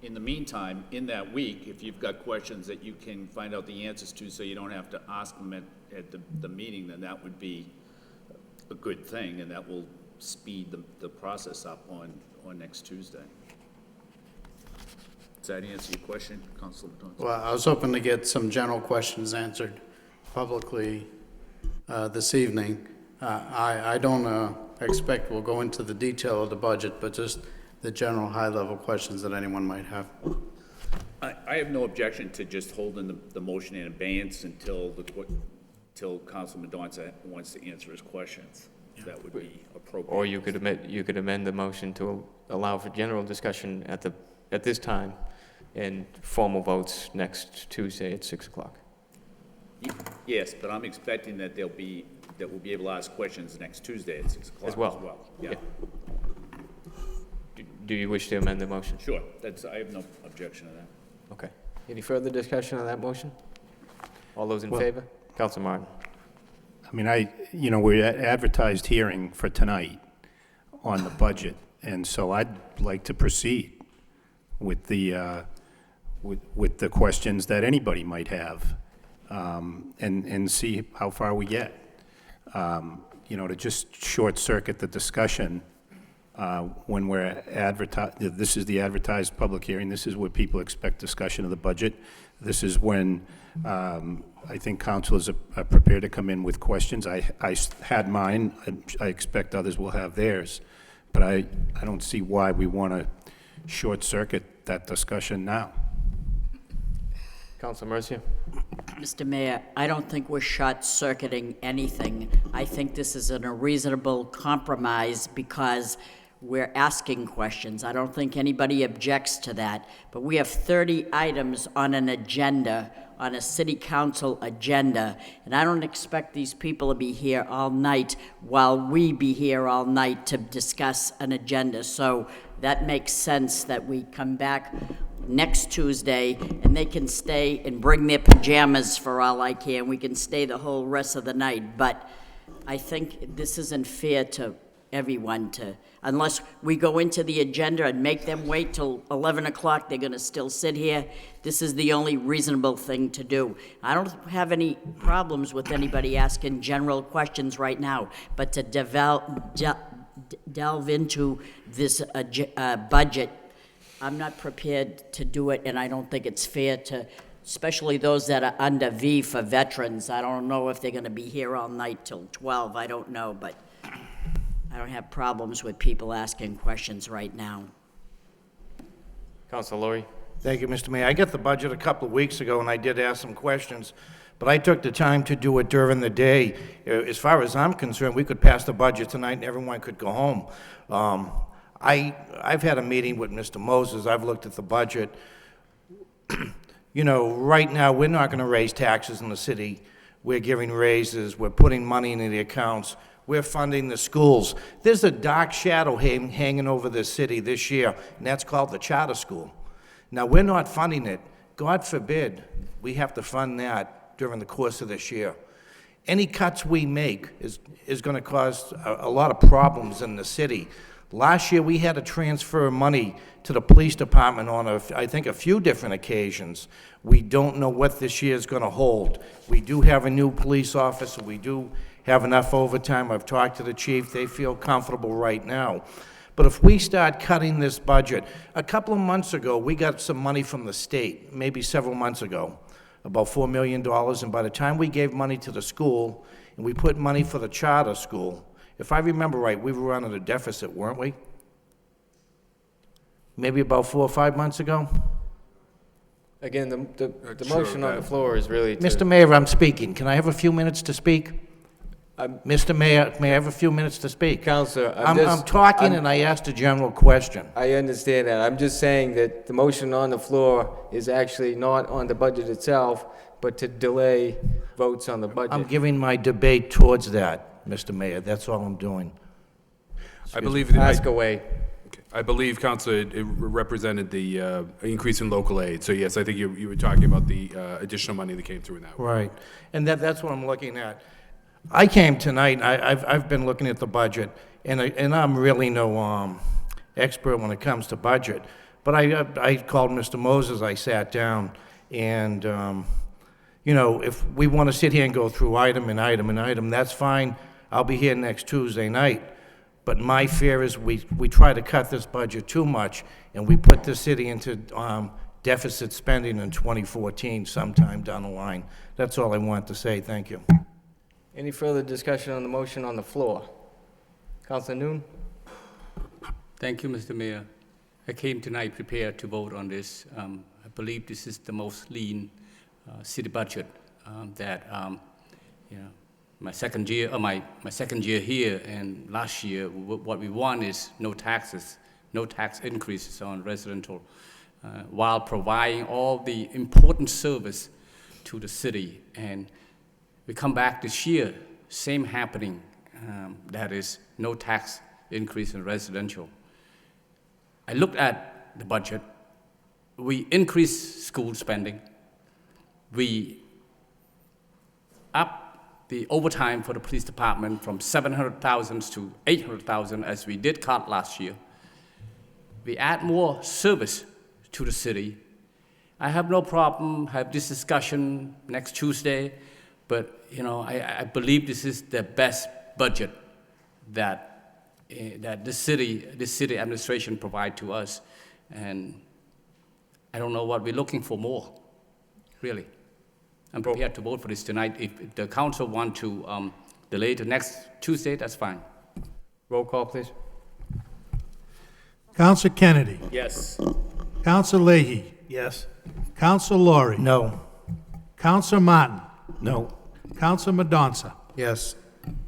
in the meantime, in that week, if you've got questions that you can find out the answers to so you don't have to ask them at the meeting, then that would be a good thing, and that will speed the process up on next Tuesday. Does that answer your question, Councilor Johnson? Well, I was hoping to get some general questions answered publicly this evening. I don't expect we'll go into the detail of the budget, but just the general high-level questions that anyone might have. I have no objection to just holding the motion in abeyance until Councilman Donza wants to answer his questions. That would be appropriate. Or you could amend the motion to allow for general discussion at this time and formal votes next Tuesday at 6 o'clock. Yes, but I'm expecting that we'll be able to ask questions next Tuesday at 6 o'clock As well. Yeah, Do you wish to amend the motion? sure. I have no objection to that. Okay. Any further discussion on that motion? All those in favor? Council Martin. I mean, we're at advertised hearing for tonight on the budget, and so I'd like to proceed with the questions that anybody might have, and see how far we get. To just short-circuit the discussion when we're this is the advertised public hearing, this is where people expect discussion of the budget. This is when I think councilors are prepared to come in with questions. I had mine. I expect others will have theirs. But I don't see why we want to short-circuit that discussion now. Council Mercia. Mr. Mayor, I don't think we're short-circuiting anything. I think this is a reasonable compromise because we're asking questions. I don't think anybody objects to that. But we have 30 items on an agenda on a city council agenda, and I don't expect these people to be here all night while we be here all night to discuss an agenda. So that makes sense that we come back next Tuesday, and they can stay and bring their pajamas for all I care. We can stay the whole rest of the night, but I think this isn't fair to everyone unless we go into the agenda and make them wait till 11 o'clock, they're gonna still sit here. This is the only reasonable thing to do. I don't have any problems with anybody asking general questions right now, but to delve into this budget, I'm not prepared to do it, and I don't think it's fair to, especially those that are under V for veterans. I don't know if they're gonna be here all night till 12, I don't know, but I don't have problems with people asking questions right now. Councilor Laurie. Thank you, Mr. Mayor. I got the budget a couple of weeks ago, and I did ask some questions, but I took the time to do it during the day. As far as I'm concerned, we could pass the budget tonight, and everyone could go home. I've had a meeting with Mr. Moses. I've looked at the budget. You know, right now, we're not going to raise taxes in the city. We're giving raises. We're putting money into the accounts. We're funding the schools. There's a dark shadow hanging over this city this year, and that's called the charter school. Now, we're not funding it. God forbid we have to fund that during the course of this year. Any cuts we make is going to cause a lot of problems in the city. Last year, we had to transfer money to the police department on, I think, a few different occasions. We don't know what this year is going to hold. We do have a new police officer. We do have enough overtime. I've talked to the chief. They feel comfortable right now. But if we start cutting this budget, a couple of months ago, we got some money from the state, maybe several months ago, about $4 million. And by the time we gave money to the school and we put money for the charter school, if I remember right, we were running a deficit, weren't we? Maybe about 4 or 5 months ago? Again, the motion on the floor is really to... Mr. Mayor, I'm speaking. Can I have a few minutes to speak? Mr. Mayor, may I have a few minutes to speak? Counselor, I'm talking and I asked a general question. I understand that. I'm just saying that the motion on the floor is actually not on the budget itself, but to delay votes on the budget. I'm giving my debate towards that, Mr. Mayor. That's all I'm doing. I believe, Ask away. I believe, Councilor, it represented the increase in local aid. So yes, I think you were talking about the additional money that came through in that way. Right. And that's what I'm looking at. I came tonight, and I've been looking at the budget, and I'm really no expert when it comes to budget. But I called Mr. Moses, I sat down, and, you know, if we want to sit here and go through item and item and item, that's fine. I'll be here next Tuesday night. But my fear is we try to cut this budget too much, and we put the city into deficit spending in 2014 sometime down the line. That's all I want to say. Thank you. Any further discussion on the motion on the floor? Councilor Noon? Thank you, Mr. Mayor. I came tonight prepared to vote on this. I believe this is the most lean city budget that, you know, my second year here, and last year, what we want is no taxes, no tax increases on residential, while providing all the important service to the city. And we come back this year, same happening, that is no tax increase in residential. I looked at the budget. We increased school spending. We up the overtime for the police department from 700,000 to 800,000 as we did cut last year. We add more service to the city. I have no problem have this discussion next Tuesday, but you know, I believe this is the best budget that the city administration provide to us, and I don't know what we're looking for more, really. I'm prepared to vote for this tonight. If the council want to delay to next Tuesday, that's fine. Roll call, please. Counsel Kennedy. Yes. Counsel Leahy. Yes. Counsel Laurie. No. Counsel Martin. No. Counsel Madonza. Yes.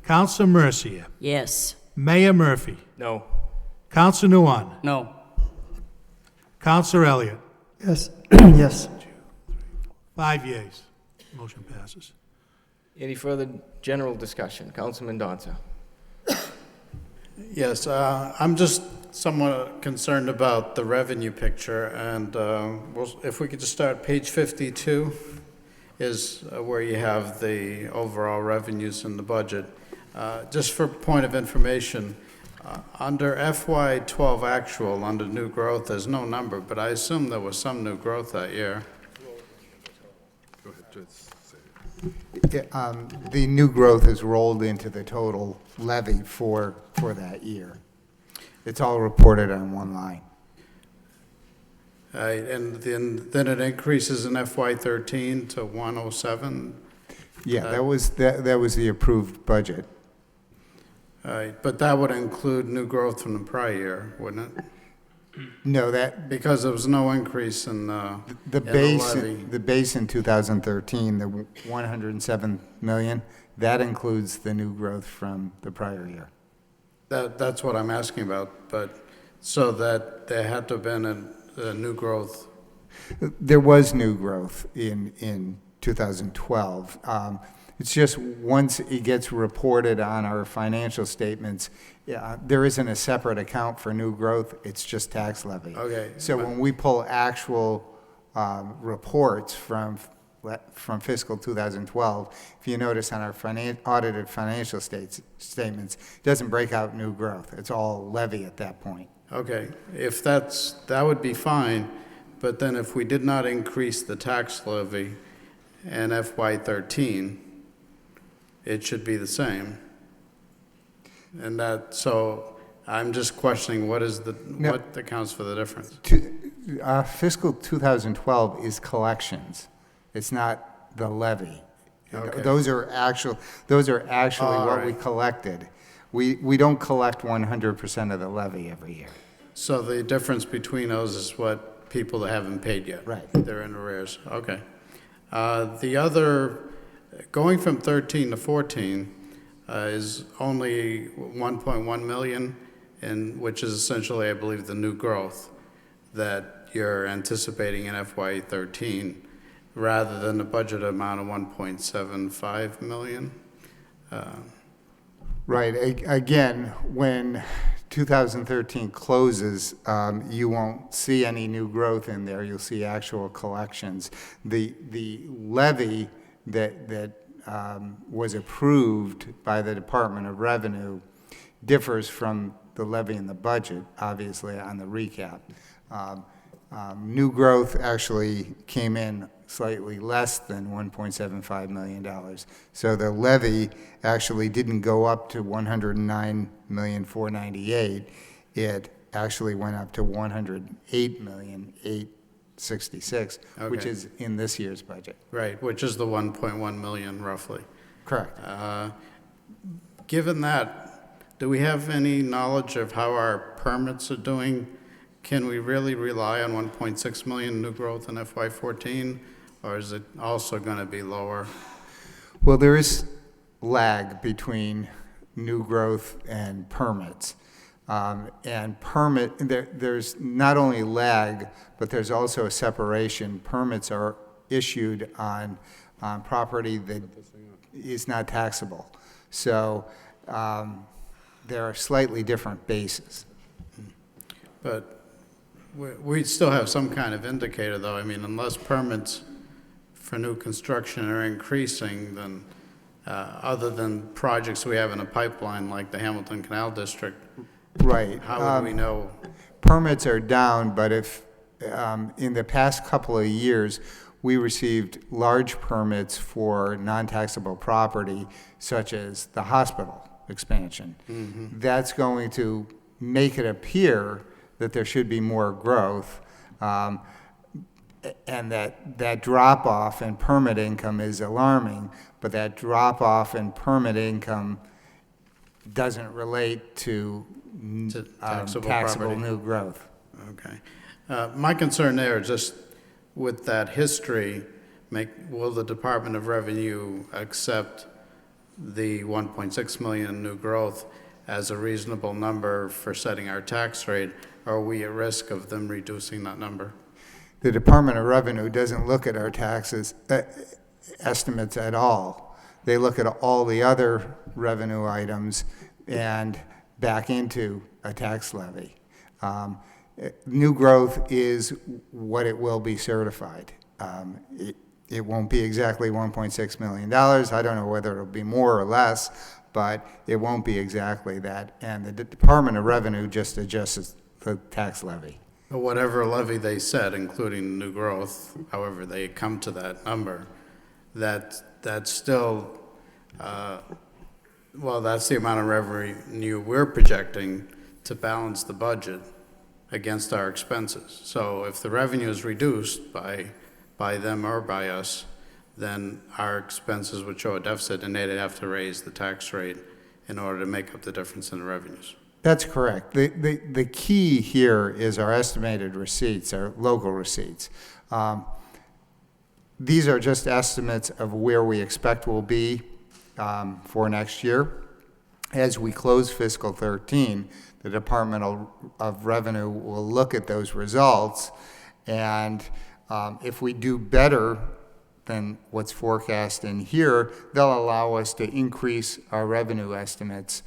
Counsel Mercia. Yes. Mayor Murphy. No. Counsel Nuwan. No. Counsel Elliott. Yes, yes. 5 yeas. Motion passes. Any further general discussion? Councilman Donza. Yes, I'm just somewhat concerned about the revenue picture, and if we could just start, page 52 is where you have the overall revenues in the budget. Just for point of information, under FY12 actual, under new growth, there's no number, but I assume there was some new growth that year. Go ahead, just say it. The new growth is rolled into the total levy for that year. It's all reported on one line. And then it increases in FY13 to 107. Yeah, that was the approved budget. But that would include new growth from the prior year, wouldn't it? No, that, Because there was no increase in the in base, levy. the base in 2013, the 107 million, that includes the new growth from the prior year. That's what I'm asking about, but so that there had to have been a new growth. There was new growth in 2012. It's just once it gets reported on our financial statements, there isn't a separate account for new growth, it's just tax levy. Okay. So when we pull actual reports from fiscal 2012, if you notice on our audited financial statements, it doesn't break out new growth. It's all levy at that point. Okay, if that would be fine, but then if we did not increase the tax levy in FY13, it should be the same. And so I'm just questioning what accounts for the difference? Fiscal 2012 is collections. It's not the levy. Okay. Those are actually what we collected. We don't collect 100% of the levy every year. So the difference between those is what people that haven't paid yet? Right. They're in arrears, okay. The other, going from 13 to 14 is only 1.1 million, which is essentially, I believe, the new growth that you're anticipating in FY13, rather than the budget amount of 1.75 million. Right. Again, when 2013 closes, you won't see any new growth in there. You'll see actual collections. The levy that was approved by the Department of Revenue differs from the levy in the budget, obviously, on the recap. New growth actually came in slightly less than $1.75 million. So the levy actually didn't go up to $109,498,000. It actually went up to $108,866,000, which is in this year's budget. Right, which is the 1.1 million roughly. Correct. Given that, do we have any knowledge of how our permits are doing? Can we really rely on 1.6 million new growth in FY14, or is it also going to be lower? Well, there is lag between new growth and permits. There's not only lag, but there's also a separation. Permits are issued on property that is not taxable. So there are slightly different bases. But we still have some kind of indicator, though. I mean, unless permits for new construction are increasing, then other than projects we have in a pipeline like the Hamilton Canal District, right? How would we know? Permits are down, but if in the past couple of years we received large permits for non-taxable property, such as the hospital expansion, that's going to make it appear that there should be more growth, and that drop-off in permit income is alarming, but that drop-off in permit income doesn't relate to taxable new growth. Okay. My concern there is just with that history, will the Department of Revenue accept the 1.6 million new growth as a reasonable number for setting our tax rate? Or are we at risk of them reducing that number? the Department of Revenue doesn't look at our taxes estimates at all. They look at all the other revenue items and back into a tax levy. New growth is what it will be certified. It won't be exactly $1.6 million. I don't know whether it'll be more or less, but it won't be exactly that. And the Department of Revenue just adjusts the tax levy. But whatever levy they set, including new growth, however they come to that number, that's still, well, that's the amount of revenue we're projecting to balance the budget against our expenses. So if the revenue is reduced by them or by us, then our expenses would show a deficit, and they'd have to raise the tax rate in order to make up the difference in the revenues. That's correct. The key here is our estimated receipts, our local receipts. These are just estimates of where we expect we'll be for next year. As we close fiscal 13, the Department of Revenue will look at those results, and if we do better than what's forecast in here, they'll allow us to increase our revenue estimates.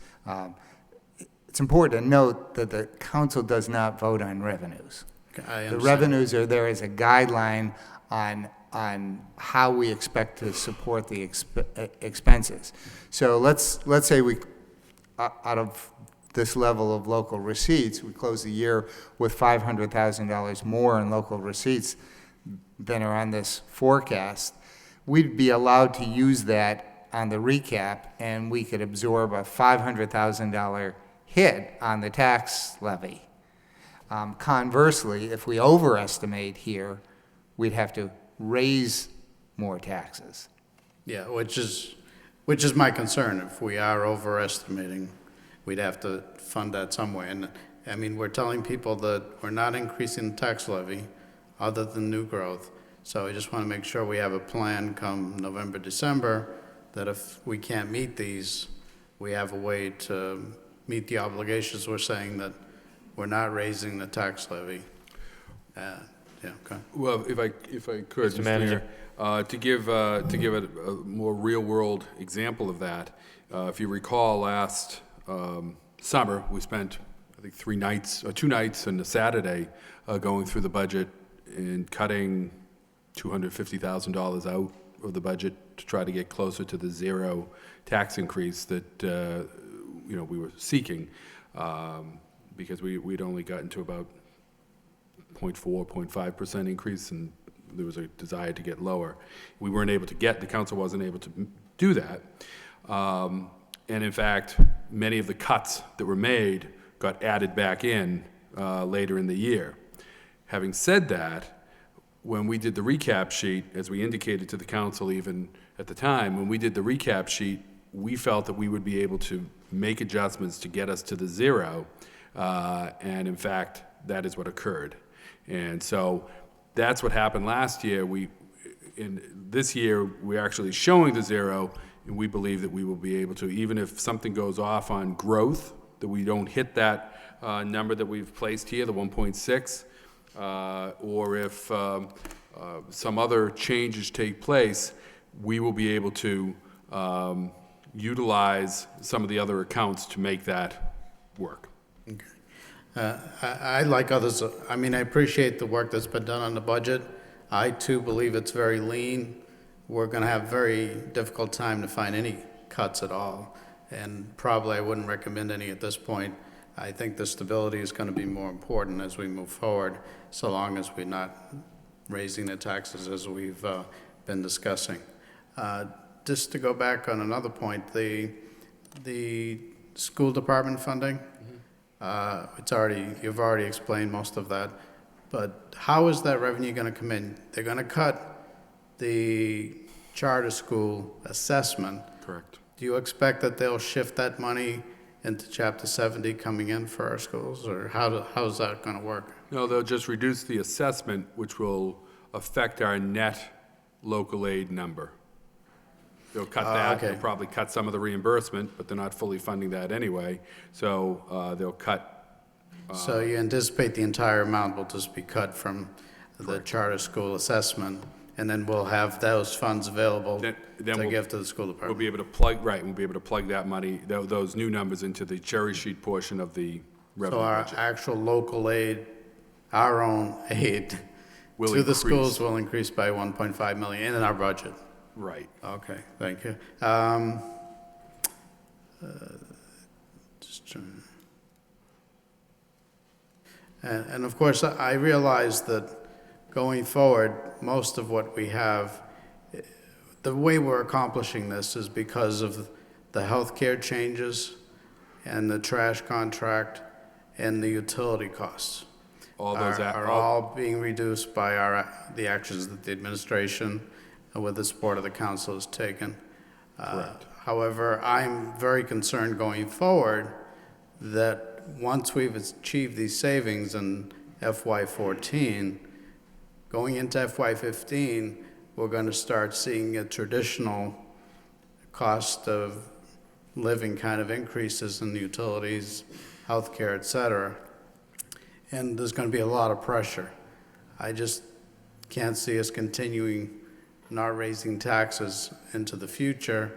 It's important to note that the council does not vote on revenues. The revenues are there as a guideline on how we expect to support the expenses. So let's say we, out of this level of local receipts, we close the year with $500,000 more in local receipts than are on this forecast. We'd be allowed to use that on the recap, and we could absorb a $500,000 hit on the tax levy. Conversely, if we overestimate here, we'd have to raise more taxes. Yeah, which is my concern. If we are overestimating, we'd have to fund that some way. And I mean, we're telling people that we're not increasing the tax levy other than new growth. So we just want to make sure we have a plan come November, December, that if we can't meet these, we have a way to meet the obligations. We're saying that we're not raising the tax levy. Yeah, okay. Well, if I could, Mr. Manager. to give it a more real-world example of that, if you recall last summer, we spent, I think, 2 nights and a Saturday going through the budget and cutting $250,000 out of the budget to try to get closer to the zero tax increase that we were seeking, because we'd only gotten to about 0.4, 0.5% increase, and there was a desire to get lower. We weren't able to the council wasn't able to do that. And in fact, many of the cuts that were made got added back in later in the year. Having said that, when we did the recap sheet, as we indicated to the council even at the time, when we did the recap sheet, we felt that we would be able to make adjustments to get us to the zero, and in fact, that is what occurred. And so that's what happened last year. In this year, we're actually showing the zero, and we believe that we will be able to, even if something goes off on growth, that we don't hit that number that we've placed here, the 1.6, or if some other changes take place, we will be able to utilize some of the other accounts to make that work. Okay. I like others, I mean, I appreciate the work that's been done on the budget. I too believe it's very lean. We're going to have very difficult time to find any cuts at all, and probably I wouldn't recommend any at this point. I think the stability is going to be more important as we move forward, so long as we're not raising the taxes as we've been discussing. Just to go back on another point, the school department funding, you've already explained most of that, but how is that revenue going to come in? They're going to cut the charter school assessment. Correct. Do you expect that they'll shift that money into Chapter 70 coming in for our schools, or how's that going to work? No, they'll just reduce the assessment, which will affect our net local aid number. They'll cut that. Okay. They'll probably cut some of the reimbursement, but they're not fully funding that anyway. So they'll cut. So you anticipate the entire amount will just be cut from the charter school assessment, and then we'll have those funds available Then to we'll- give to the school We'll department. be able to plug, right, we'll be able to plug that money, those new numbers into the cherry sheet portion of the So revenue our budget. actual local aid, our own aid Will to the increase. schools will increase by 1.5 million in our budget. Right. Okay, thank you. Just trying- And of course, I realize that going forward, most of what we have, the way we're accomplishing this is because of the healthcare changes and the trash contract and the utility costs. All those, Are all being reduced by the actions that the administration, with the support of the council, has taken. Correct. However, I'm very concerned going forward that once we've achieved these savings in FY14, going into FY15, we're going to start seeing a traditional cost of living kind of increases in utilities, healthcare, et cetera. And there's going to be a lot of pressure. I just can't see us continuing not raising taxes into the future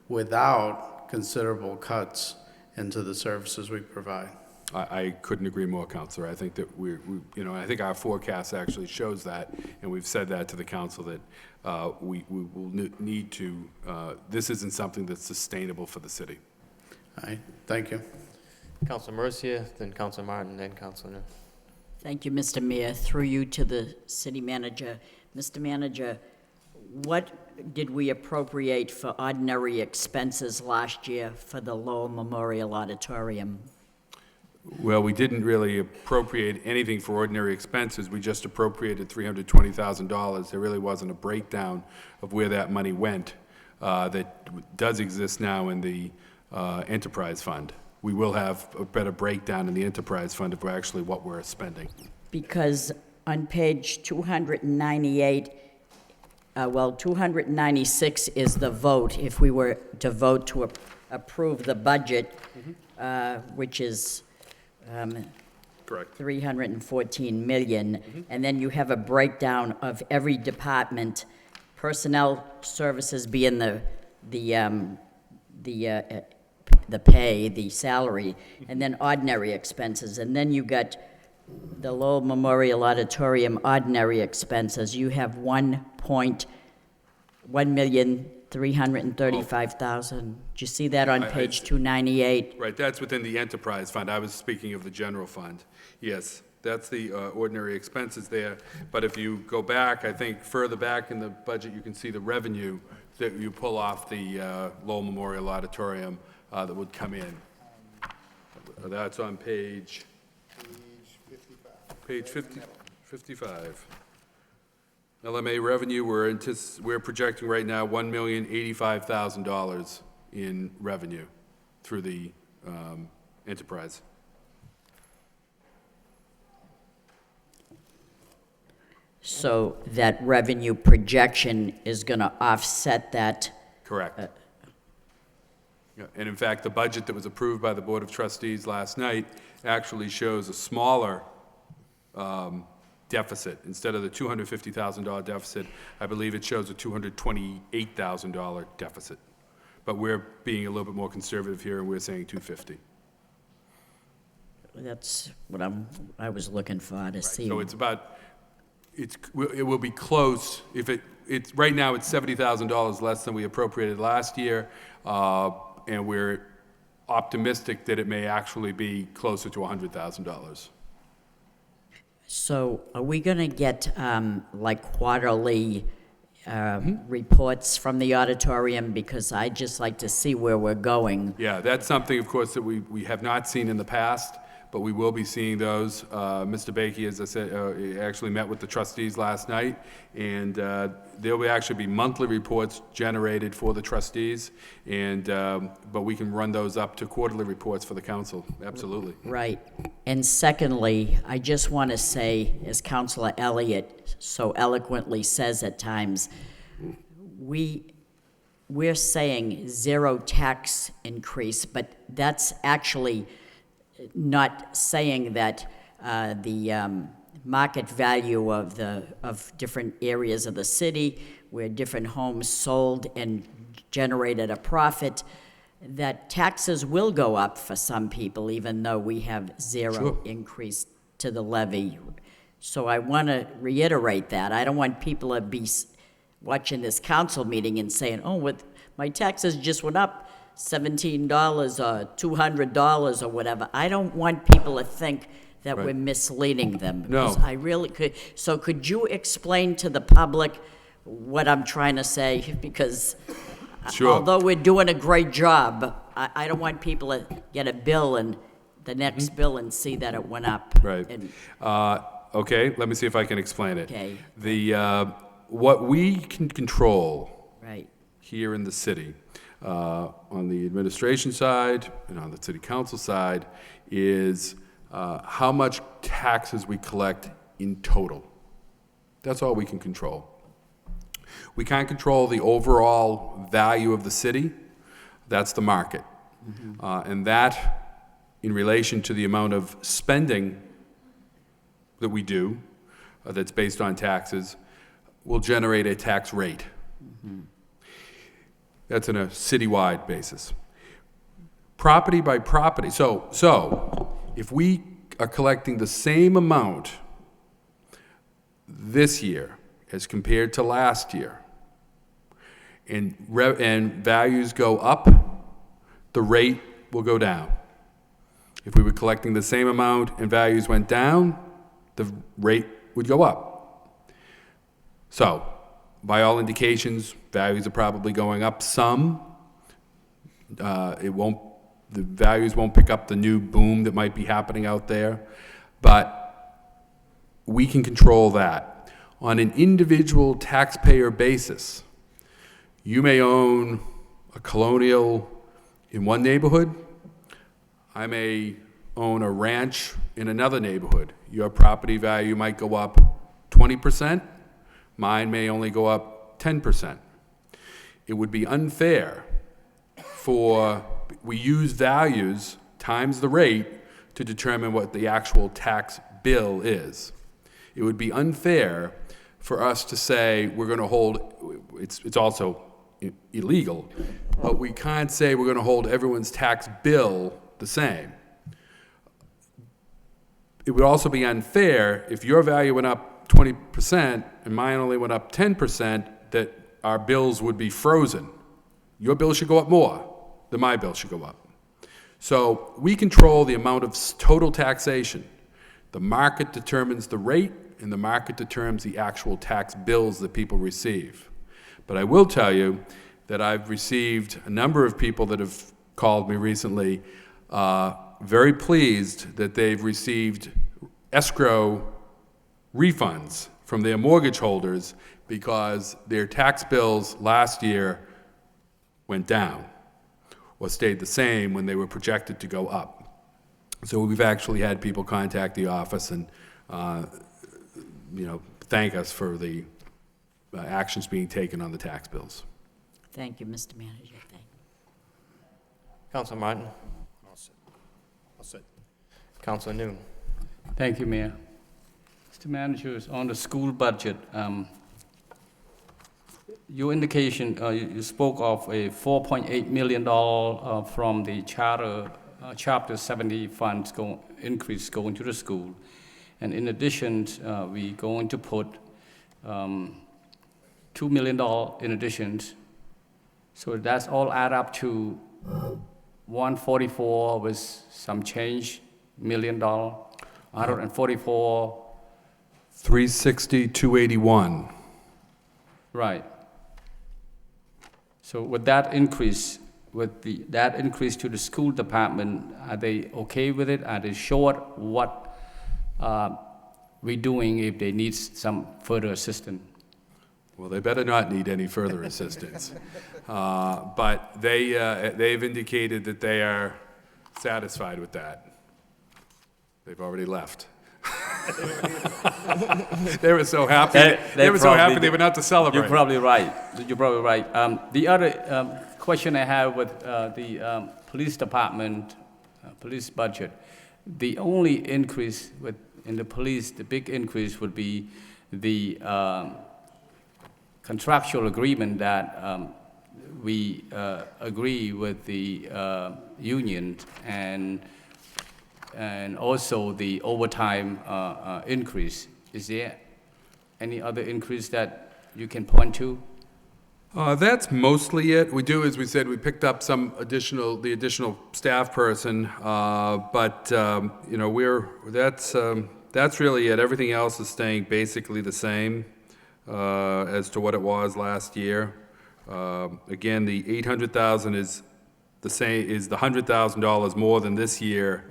without considerable cuts into the services we provide. I couldn't agree more, Counselor. I think that I think our forecast actually shows that, and we've said that to the council, that we will need to, this isn't something that's sustainable for the city. All right, thank you. Councilor Mercia, then Councilor Martin, then Councilor New. Thank you, Mr. Mayor. Through you to the city manager. Mr. Manager, what did we appropriate for ordinary expenses last year for the Lowell Memorial Auditorium? Well, we didn't really appropriate anything for ordinary expenses. We just appropriated $320,000. There really wasn't a breakdown of where that money went that does exist now in the enterprise fund. We will have a better breakdown in the enterprise fund of actually what we're spending. Because on page 298, 296 is the vote, if we were to vote to approve the budget, which is Correct. 314 million, and then you have a breakdown of every department, personnel services being the pay, the salary, and then ordinary expenses, and then you got the Lowell Memorial Auditorium ordinary expenses. You have 1,335,000. Do you see that on page 298? Right, that's within the enterprise fund. I was speaking of the general fund. Yes, that's the ordinary expenses there. But if you go back, I think further back in the budget, you can see the revenue that you pull off the Lowell Memorial Auditorium that would come in. That's on page 55. LMA revenue, we're projecting right now $1,085,000 in revenue through the enterprise. So that revenue projection is going to offset that? Correct. Yeah, and in fact, the budget that was approved by the Board of Trustees last night actually shows a smaller deficit. Instead of the $250,000 deficit, I believe it shows a $228,000 deficit. But we're being a little bit more conservative here, and we're saying 250. That's what I was looking for to see. So it's about, it will be close. If it's right now it's $70,000 less than we appropriated last year, and we're optimistic that it may actually be closer to $100,000. So are we going to get like quarterly reports from the auditorium? Because I'd just like to see where we're going. Yeah, that's something, of course, that we have not seen in the past, but we will be seeing those. Mr. Bakey, as I said, actually met with the trustees last night, and there will actually be monthly reports generated for the trustees, and but we can run those up to quarterly reports for the council, absolutely. Right. And secondly, I just want to say, as Councilor Elliott so eloquently says at times, we're saying zero tax increase, but that's actually not saying that the market value of different areas of the city, where different homes sold and generated a profit, that taxes will go up for some people, even though we have zero increase to the levy. So I want to reiterate that. I don't want people to be watching this council meeting and saying, oh, my taxes just went up $17 or $200 or whatever. I don't want people to think that we're misleading them. No. Because I really could. So could you explain to the public what I'm trying to say? Because Sure. although we're doing a great job, I don't want people to get a bill and the next bill and see that it went up. Right. And- Okay, let me see if I can explain it. Okay. What we can control Right. here in the city, on the administration side and on the city council side, is how much taxes we collect in total. That's all we can control. We can't control the overall value of the city. That's the market. And that, in relation to the amount of spending that we do, that's based on taxes, will generate a tax rate. That's on a citywide basis. Property by property. So if we are collecting the same amount this year as compared to last year, and values go up, the rate will go down. If we were collecting the same amount and values went down, the rate would go up. So, by all indications, values are probably going up some. The values won't pick up the new boom that might be happening out there, but we can control that. On an individual taxpayer basis, you may own a Colonial in one neighborhood. I may own a ranch in another neighborhood. Your property value might go up 20%. Mine may only go up 10%. It would be unfair we use values times the rate to determine what the actual tax bill is. It would be unfair for us to say we're going to hold, it's also illegal, but we can't say we're going to hold everyone's tax bill the same. It would also be unfair if your value went up 20% and mine only went up 10%, that our bills would be frozen. Your bill should go up more than my bill should go up. So we control the amount of total taxation. The market determines the rate, and the market determines the actual tax bills that people receive. But I will tell you that I've received a number of people that have called me recently, very pleased that they've received escrow refunds from their mortgage holders because their tax bills last year went down or stayed the same when they were projected to go up. So we've actually had people contact the office and thank us for the actions being taken on the tax bills. Thank you, Mr. Manager. Thank you. Councilor Martin. I'll sit. Councilor Noon. Thank you, Mayor. Mr. Manager, on the school budget, your indication, you spoke of a $4.8 million from the Chapter 70 funds increase going to the school. And in addition, we're going to put $2 million in addition. So that's all add up to 144 with some change, $1 million, 144. 360, 281. Right. So with that increase, that increase to the school department, are they okay with it? Are they short what we're doing if they need some further assistance? Well, they better not need any further assistance. But they've indicated that they are satisfied with that. They've already left. They were so happy. They were so happy they went out to celebrate. You're probably right. You're probably right. The other question I have with the police department, police budget, the only increase with in the police, the big increase would be the contractual agreement that we agree with the union, and also the overtime increase. Is there any other increase that you can point to? That's mostly it. We do, as we said, we picked up the additional staff person, but, you know, that's really it. Everything else is staying basically the same as to what it was last year. Again, the 800,000 is the same, is the $100,000 more than this year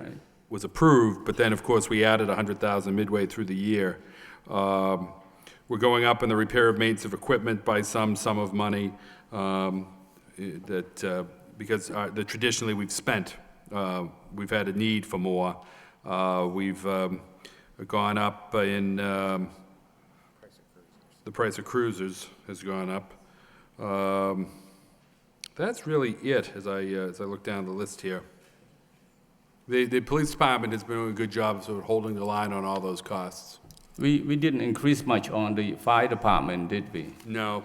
was approved, but then, of course, we added 100,000 midway through the year. We're going up in the repair of maintenance of equipment by some sum of money because traditionally we've spent. We've had a need for more. We've gone up in the price of cruisers has gone up. That's really it as I look down the list here. The police department has been doing a good job of sort of holding the line on all those costs. We didn't increase much on the fire department, did we? No,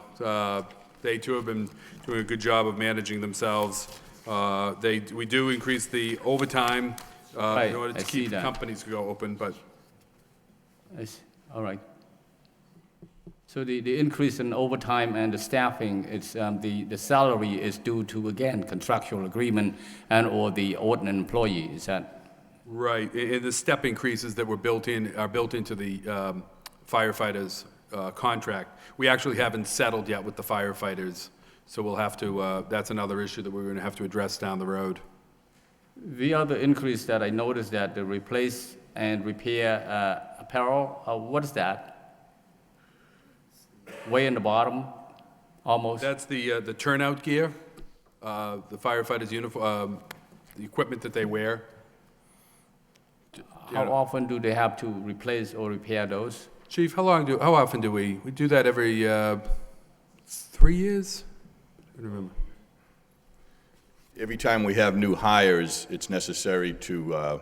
they too have been doing a good job of managing themselves. We do increase the overtime in order to keep the companies go open, but. All right. So the increase in overtime and the staffing, it's the salary is due to, again, contractual agreement and or the ordinary employee, is that? Right, and the step increases that were built into the firefighters' contract. We actually haven't settled yet with the firefighters, so we'll have to, that's another issue that we're going to have to address down the road. The other increase that I noticed that the replace and repair apparel, what is that? Way in the bottom, almost? That's the turnout gear, the firefighters' uniform, the equipment that they wear. How often do they have to replace or repair those? Chief, how often do we do that every 3 years? I don't remember. Every time we have new hires, it's necessary to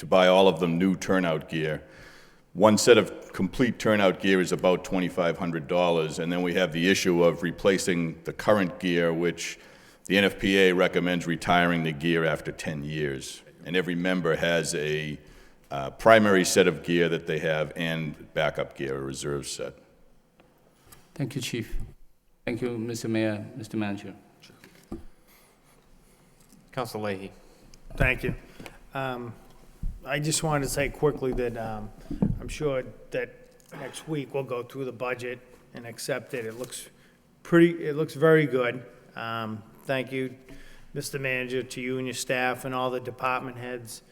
buy all of them new turnout gear. One set of complete turnout gear is about $2,500, and then we have the issue of replacing the current gear, which the NFPA recommends retiring the gear after 10 years. And every member has a primary set of gear that they have and backup gear, a reserve set. Thank you, Chief. Thank you, Mr. Mayor, Mr. Manager. Councilor Leahy. Thank you. I just wanted to say quickly that I'm sure that next week we'll go through the budget and accept it. It looks very good. Thank you, Mr. Manager, to you and your staff and all the department heads.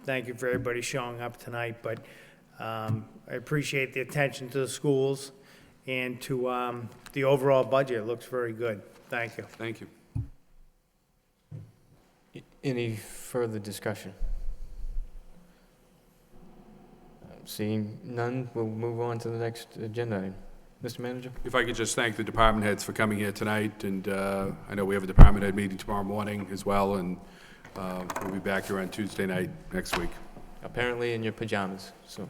Thank you for everybody showing up tonight, but I appreciate the attention to the schools and to the overall budget. It looks very good. Thank you. Thank you. Any further discussion? Seeing none, we'll move on to the next agenda item. Mr. Manager? If I could just thank the department heads for coming here tonight, and I know we have a department head meeting tomorrow morning as well, and we'll be back here on Tuesday night next week. Apparently in your pajamas, so.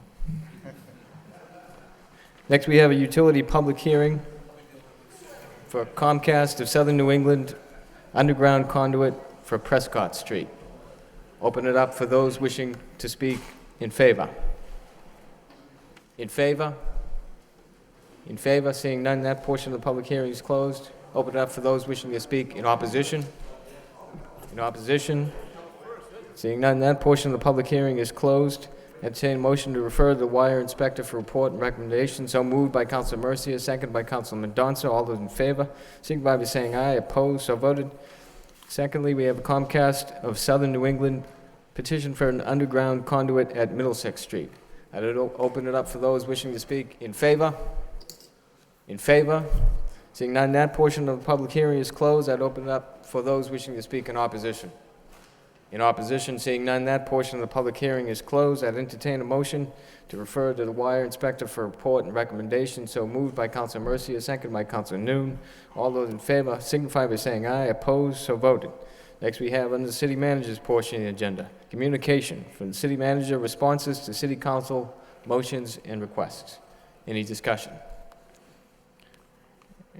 Next, we have a utility public hearing for Comcast of Southern New England underground conduit for Prescott Street. Open it up for those wishing to speak in favor. In favor? In favor? Seeing none, that portion of the public hearing is closed. Open it up for those wishing to speak in opposition. In opposition? Seeing none, that portion of the public hearing is closed. Entertain a motion to refer to the wire inspector for report and recommendation. So moved by Councilor Mercia, second by Councilor Mendonça. All those in favor, signify by saying aye. Opposed? So voted. Secondly, we have a Comcast of Southern New England petition for an underground conduit at Middlesex Street. I'd open it up for those wishing to speak in favor. In favor? Seeing none, that portion of the public hearing is closed. I'd open it up for those wishing to speak in opposition. In opposition, seeing none, that portion of the public hearing is closed. I'd entertain a motion to refer to the wire inspector for report and recommendation. So moved by Councilor Mercia, second by Councilor Noon. All those in favor signify by saying aye. Opposed? So voted. Next, we have under the city manager's portion of the agenda, communication from the city manager, responses to city council motions and requests. Any discussion?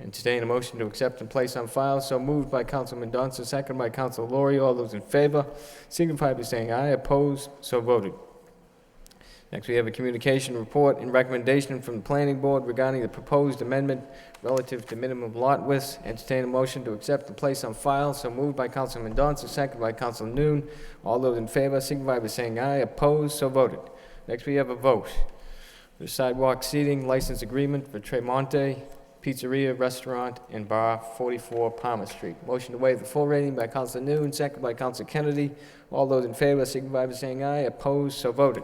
Entertain a motion to accept and place on file. So moved by Councilman Mendonça, second by Council Laurie. All those in favor signify by saying aye. Opposed? So voted. Next, we have a communication report and recommendation from the planning board regarding the proposed amendment relative to minimum lot widths. Entertain a motion to accept and place on file. So moved by Councilman Mendonça, second by Council Noon. All those in favor signify by saying aye. Opposed? So voted. Next, we have a vote. The sidewalk seating license agreement for Tremonte Pizzeria, Restaurant, and Bar, 44 Palmer Street. Motion to waive the full reading by Council Noon, second by Council Kennedy. All those in favor signify by saying aye. Opposed? So voted.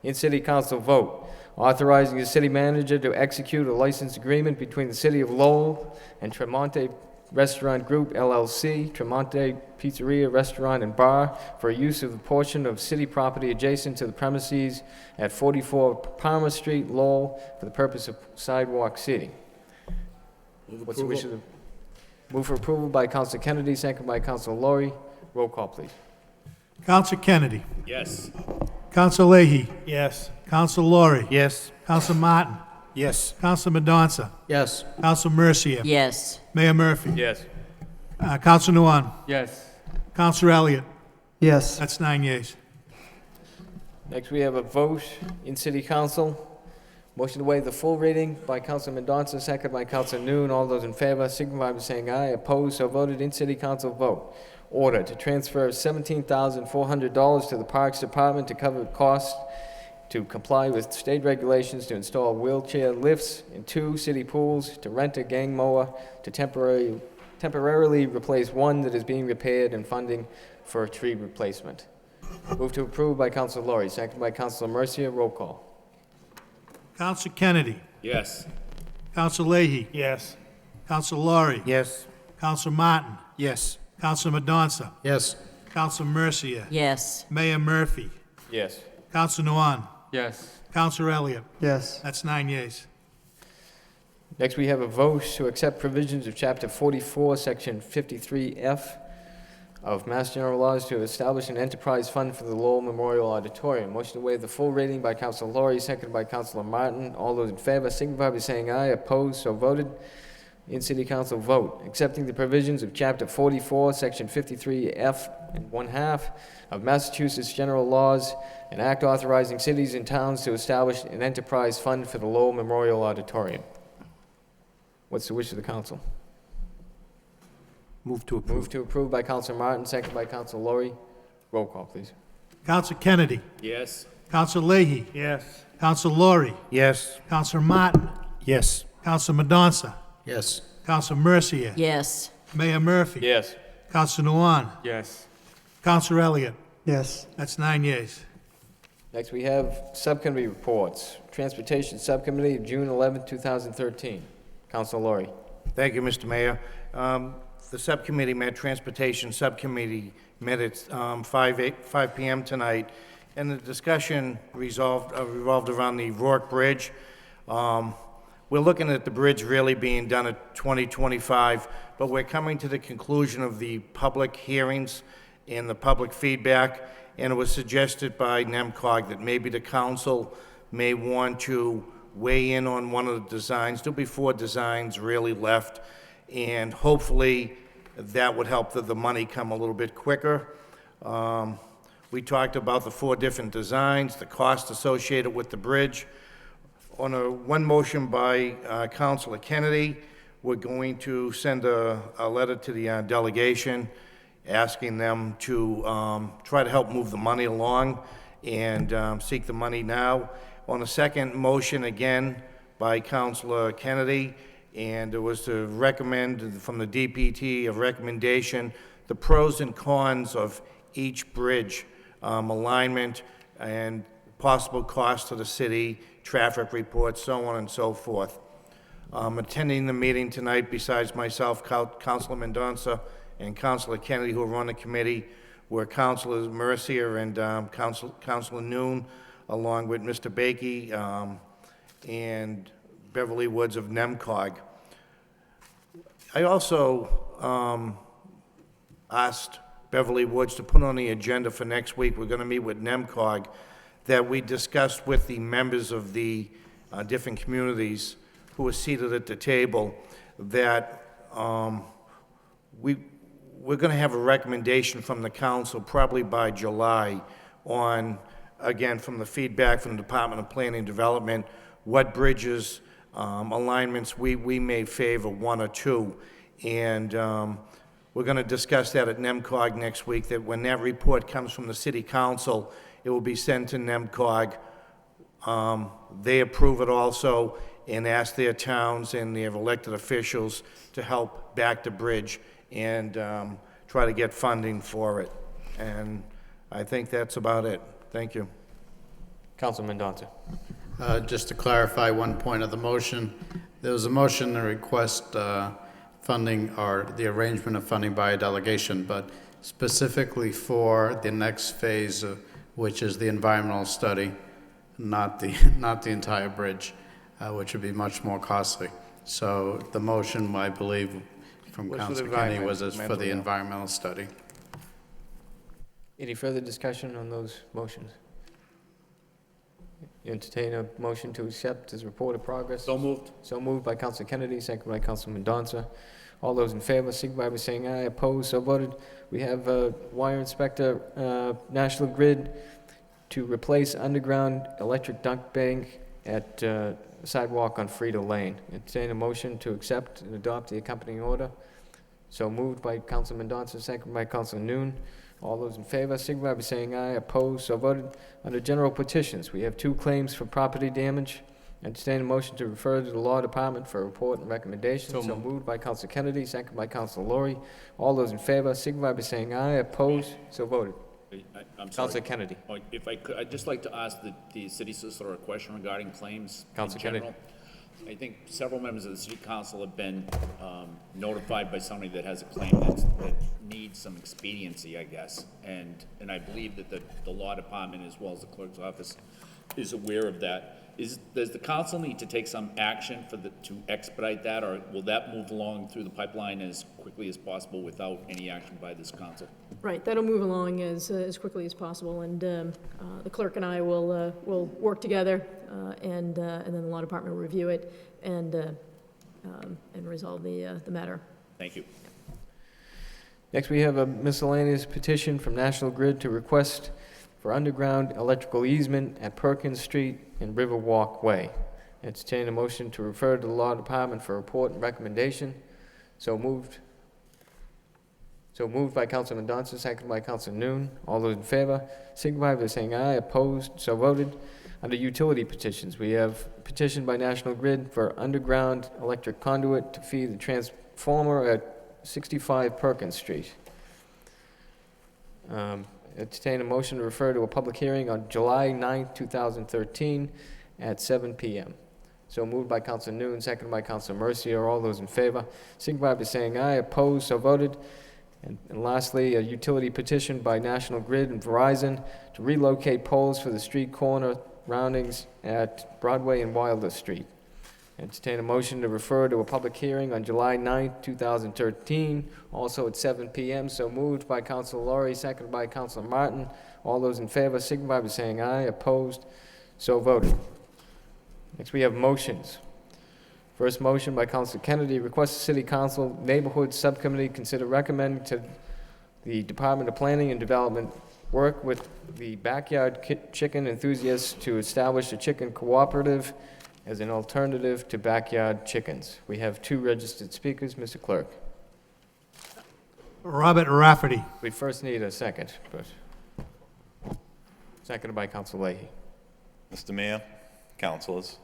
In City Council vote, authorizing the city manager to execute a license agreement between the City of Lowell and Tremonte Restaurant Group, LLC, Tremonte Pizzeria, Restaurant, and Bar for use of the portion of city property adjacent to the premises at 44 Palmer Street, Lowell, for the purpose of sidewalk seating. What's the wish of the... Move for approval by Council Kennedy, second by Council Laurie. Roll call, please. Counsel Kennedy. Yes. Counsel Leahy. Yes. Counsel Laurie. Yes. Counsel Martin. Yes. Counsel Mendonça. Yes. Counsel Mercier. Yes. Mayor Murphy. Yes. Counsel Nguyen. Yes. Counsel Elliott. Yes. That's 9 yeas. Next, we have a vote in City Council. Motion to waive the full reading by Council Mendonça, second by Council Noon. All those in favor signify by saying aye. Opposed? So voted. In City Council vote. Order to transfer $17,400 to the Parks Department to cover costs to comply with state regulations to install wheelchair lifts in 2 city pools, to rent a gang mower, to temporarily replace one that is being repaired, and funding for a tree replacement. Move to approve by Council Laurie, second by Council Mercier. Roll call. Counsel Kennedy. Yes. Counsel Leahy. Yes. Counsel Laurie. Yes. Counsel Martin. Yes. Counsel Mendonça. Yes. Counsel Mercier. Yes. Mayor Murphy. Yes. Counsel Nguyen. Yes. Counsel Elliott. Yes. That's 9 yeas. Next, we have a vote to accept provisions of Chapter 44, Section 53F of Mass General Laws to establish an enterprise fund for the Lowell Memorial Auditorium. Motion to waive the full reading by Council Laurie, seconded by Councilor Martin. All those in favor signify by saying aye. Opposed? So voted. In City Council vote, accepting the provisions of Chapter 44, Section 53F and 1/2 of Massachusetts General Laws, an act authorizing cities and towns to establish an enterprise fund for the Lowell Memorial Auditorium. What's the wish of the council? Move to approve. Move to approve by Councilor Martin, second by Councilor Laurie. Roll call, please. Counsel Kennedy. Yes. Counsel Leahy. Yes. Counsel Laurie. Yes. Counsel Martin. Yes. Counsel Mendonça. Yes. Counsel Mercier. Yes. Mayor Murphy. Yes. Counsel Nguyen. Yes. Counsel Elliott. Yes. That's 9 yeas. Next, we have subcommittee reports. Transportation Subcommittee of June 11, 2013. Councilor Laurie. Thank you, Mr. Mayor. The subcommittee met, Transportation Subcommittee met at 5 p.m. tonight, and the discussion revolved around the Rourke Bridge. We're looking at the bridge really being done at 2025, but we're coming to the conclusion of the public hearings and the public feedback, and it was suggested by NEMCOG that maybe the council may want to weigh in on one of the designs. There'll be 4 designs really left, and hopefully that would help the money come a little bit quicker. We talked about the 4 different designs, the cost associated with the bridge. On one motion by Councilor Kennedy, we're going to send a letter to the delegation asking them to try to help move the money along and seek the money now. On a second motion, again, by Councilor Kennedy, and it was to recommend from the DPT a recommendation, the pros and cons of each bridge, alignment and possible cost to the city, traffic reports, so on and so forth. Attending the meeting tonight, besides myself, Councilor Mendonça and Councilor Kennedy, who are on the committee, were Councilors Mercier and Councilor Noon, along with Mr. Bakey and Beverly Woods of NEMCOG. I also asked Beverly Woods to put on the agenda for next week. We're going to meet with NEMCOG, that we discussed with the members of the different communities who are seated at the table, that we're going to have a recommendation from the council probably by July on, again, from the feedback from the Department of Planning and Development, what bridges, alignments we may favor, one or two. And we're going to discuss that at NEMCOG next week, that when that report comes from the city council, it will be sent to NEMCOG. They approve it also and ask their towns and their elected officials to help back the bridge and try to get funding for it. And I think that's about it. Thank you. Councilman Mendonça. Just to clarify one point of the motion, there was a motion to request funding or the arrangement of funding by a delegation, but specifically for the next phase, which is the environmental study, not the entire bridge, which would be much more costly. So the motion, I believe, from Councilor Kenny was for the environmental study. Any further discussion on those motions? Entertain a motion to accept his report of progress. So moved. So moved by Councilor Kennedy, second by Councilman Mendonça. All those in favor, signify by saying aye. Opposed, so voted. We have wire inspector, National Grid, to replace underground electric duct bank at sidewalk on Frida Lane. Entertain a motion to accept and adopt the accompanying order. So moved by Councilman Mendonça, second by Councilor Noon. All those in favor, signify by saying aye. Opposed, so voted. Under general petitions, we have 2 claims for property damage. Entertain a motion to refer to the Law Department for a report and recommendation. So moved by Councilor Kennedy, second by Councilor Laurie. All those in favor, signify by saying aye. Opposed, so voted. I'm sorry. Councilor Kennedy. If I could, I'd just like to ask the city solicitor a question regarding claims in Councilor general. Kennedy. I think several members of the city council have been notified by somebody that has a claim that needs some expediency, I guess. And I believe that the law department, as well as the clerk's office, is aware of that. Does the council need to take some action to expedite that, or will that move along through the pipeline as quickly as possible without any action by this council? Right, that'll move along as quickly as possible, and the clerk and I will work together, and then the law department will review it and resolve the matter. Thank you. Next, we have a miscellaneous petition from National Grid to request for underground electrical easement at Perkins Street and Riverwalk Way. Entertain a motion to refer to the Law Department for report and recommendation. So moved. So moved by Councilor Mendonça, seconded by Councilor Noon. All those in favor, signify by saying aye. Opposed, so voted. Under utility petitions, we have petition by National Grid for underground electric conduit to feed the transformer at 65 Perkins Street. Entertain a motion to refer to a public hearing on July 9th, 2013 at 7 p.m. So moved by Councilor Noon, seconded by Councilor Mercier. All those in favor, signify by saying aye. Opposed, so voted. And lastly, a utility petition by National Grid and Verizon to relocate poles for the street corner roundings at Broadway and Wilder Street. Entertain a motion to refer to a public hearing on July 9th, 2013, also at 7 p.m. So moved by Councilor Laurie, seconded by Councilor Martin. All those in favor, signify by saying aye. Opposed, so voted. Next, we have motions. First motion by Councilor Kennedy, request the City Council Neighborhood Subcommittee consider recommending to the Department of Planning and Development work with the backyard chicken enthusiasts to establish a chicken cooperative as an alternative to backyard chickens. We have 2 registered speakers. Mr. Clerk. Robert Rafferty. We first need a second, but seconded by Councilor Leahy. Mr. Mayor, councilors,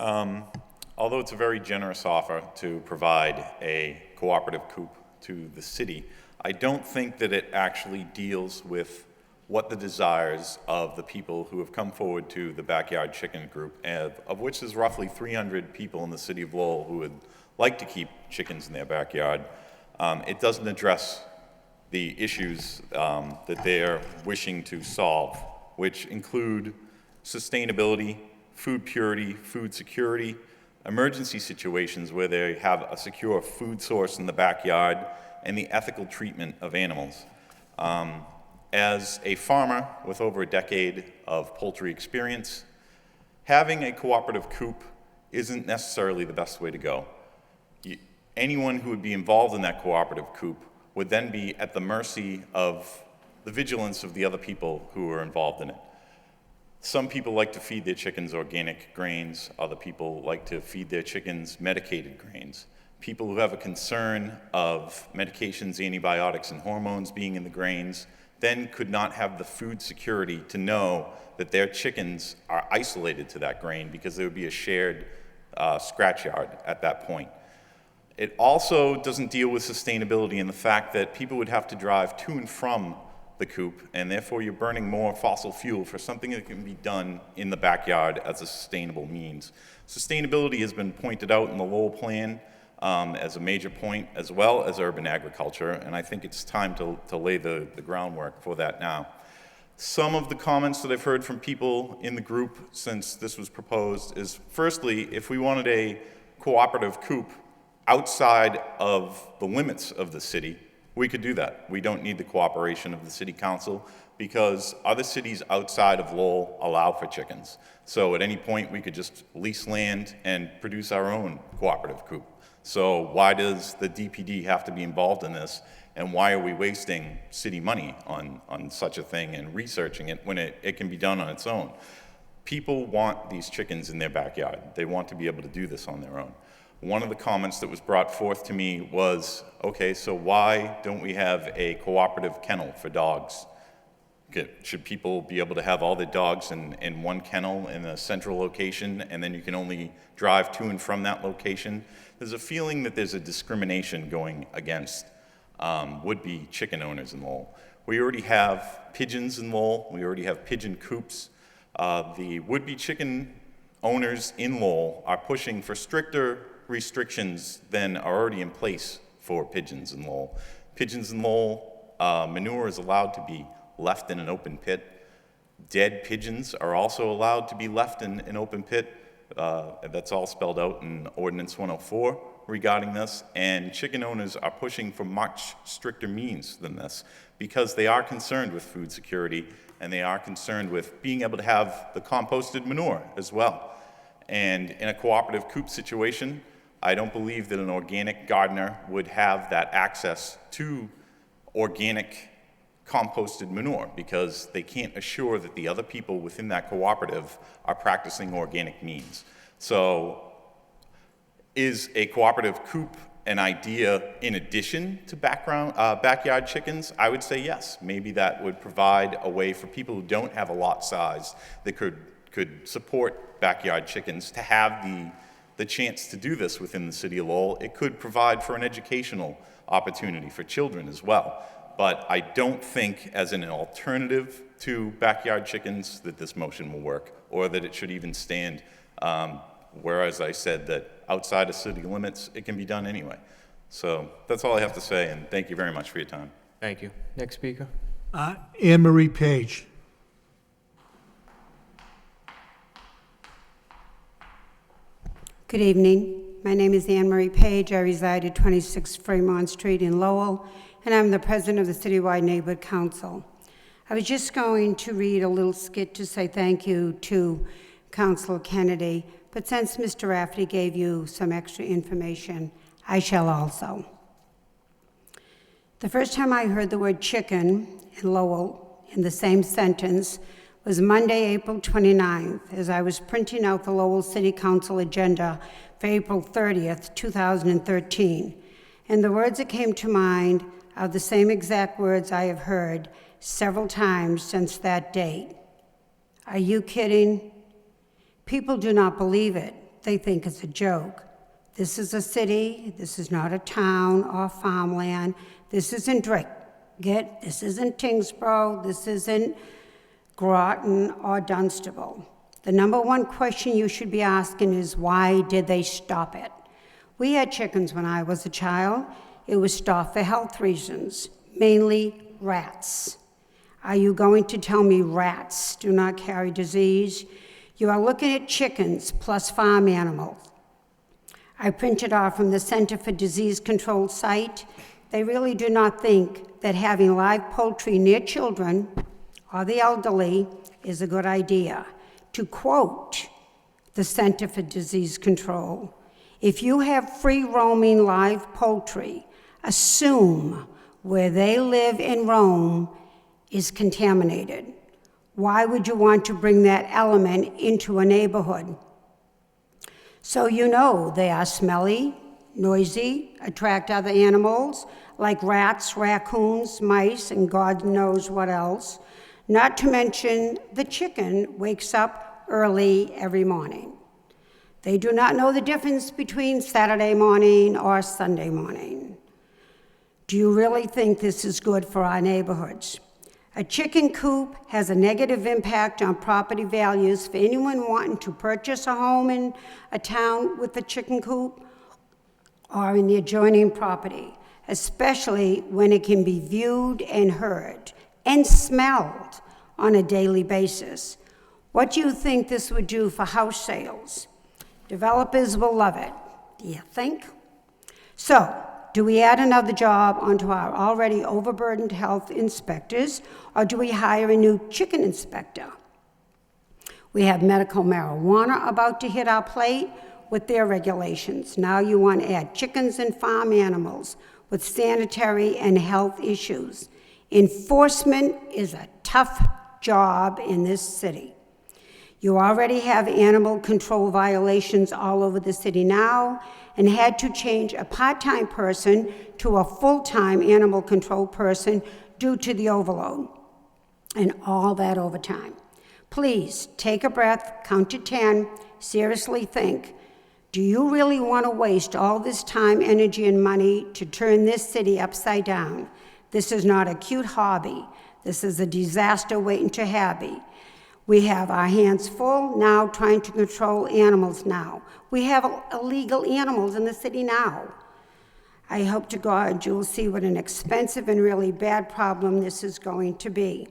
although it's a very generous offer to provide a cooperative coop to the city, I don't think that it actually deals with what the desires of the people who have come forward to the Backyard Chicken Group, of which there's roughly 300 people in the city of Lowell who would like to keep chickens in their backyard. It doesn't address the issues that they're wishing to solve, which include sustainability, food purity, food security, emergency situations where they have a secure food source in the backyard, and the ethical treatment of animals. As a farmer with over a decade of poultry experience, having a cooperative coop isn't necessarily the best way to go. Anyone who would be involved in that cooperative coop would then be at the mercy of the vigilance of the other people who are involved in it. Some people like to feed their chickens organic grains. Other people like to feed their chickens medicated grains. People who have a concern of medications, antibiotics, and hormones being in the grains then could not have the food security to know that their chickens are isolated to that grain because there would be a shared scratchyard at that point. It also doesn't deal with sustainability and the fact that people would have to drive to and from the coop, and therefore you're burning more fossil fuel for something that can be done in the backyard as a sustainable means. Sustainability has been pointed out in the Lowell plan as a major point, as well as urban agriculture, and I think it's time to lay the groundwork for that now. Some of the comments that I've heard from people in the group since this was proposed is, firstly, if we wanted a cooperative coop outside of the limits of the city, we could do that. We don't need the cooperation of the city council because other cities outside of Lowell allow for chickens. So at any point, we could just lease land and produce our own cooperative coop. So why does the DPD have to be involved in this? And why are we wasting city money on such a thing and researching it when it can be done on its own? People want these chickens in their backyard. They want to be able to do this on their own. One of the comments that was brought forth to me was, okay, so why don't we have a cooperative kennel for dogs? Should people be able to have all their dogs in one kennel in a central location, and then you can only drive to and from that location? There's a feeling that there's a discrimination going against would-be chicken owners in Lowell. We already have pigeons in Lowell. We already have pigeon coops. The would-be chicken owners in Lowell are pushing for stricter restrictions than are already in place for pigeons in Lowell. Pigeons in Lowell, manure is allowed to be left in an open pit. Dead pigeons are also allowed to be left in an open pit. That's all spelled out in Ordinance 104 regarding this, and chicken owners are pushing for much stricter means than this because they are concerned with food security and they are concerned with being able to have the composted manure as well. And in a cooperative coop situation, I don't believe that an organic gardener would have that access to organic composted manure because they can't assure that the other people within that cooperative are practicing organic means. So is a cooperative coop an idea in addition to backyard chickens? I would say yes. Maybe that would provide a way for people who don't have a lot size that could support backyard chickens to have the chance to do this within the city of Lowell. It could provide for an educational opportunity for children as well. But I don't think as an alternative to backyard chickens that this motion will work or that it should even stand. Whereas I said that outside of city limits, it can be done anyway. So that's all I have to say, and thank you very much for your time. Thank you. Next speaker. Anne Marie Page. Good evening. My name is Anne Marie Page. I reside at 26 Fremont Street in Lowell, and I'm the president of the Citywide Neighborhood Council. I was just going to read a little skit to say thank you to Councilor Kennedy, but since Mr. Rafferty gave you some extra information, I shall also. The first time I heard the word chicken in Lowell in the same sentence was Monday, April 29th, as I was printing out the Lowell City Council agenda for April 30th, 2013. And the words that came to mind are the same exact words I have heard several times since that date. Are you kidding? People do not believe it. They think it's a joke. This is a city. This is not a town or farmland. This isn't Drake. This isn't Tingsboro. This isn't Groton or Dunstable. The number one question you should be asking is, why did they stop it? We had chickens when I was a child. It was stopped for health reasons, mainly rats. Are you going to tell me rats do not carry disease? You are looking at chickens plus farm animals. I printed off from the Center for Disease Control site they really do not think that having live poultry near children or the elderly is a good idea. To quote the Center for Disease Control, if you have free-roaming live poultry, assume where they live and roam is contaminated. Why would you want to bring that element into a neighborhood? So you know they are smelly, noisy, attract other animals like rats, raccoons, mice, and God knows what else. Not to mention the chicken wakes up early every morning. They do not know the difference between Saturday morning or Sunday morning. Do you really think this is good for our neighborhoods? A chicken coop has a negative impact on property values for anyone wanting to purchase a home in a town with a chicken coop or in the adjoining property, especially when it can be viewed and heard and smelled on a daily basis. What do you think this would do for house sales? Developers will love it. Do you think? So, do we add another job onto our already overburdened health inspectors, or do we hire a new chicken inspector? We have medical marijuana about to hit our plate with their regulations. Now you want to add chickens and farm animals with sanitary and health issues. Enforcement is a tough job in this city. You already have animal control violations all over the city now, and had to change a part-time person to a full-time animal control person due to the overload and all that overtime. Please take a breath, count to 10, seriously think, do you really want to waste all this time, energy, and money to turn this city upside down? This is not a cute hobby. This is a disaster waiting to happen. We have our hands full now trying to control animals now. We have illegal animals in the city now. I hope to God you will see what an expensive and really bad problem this is going to be.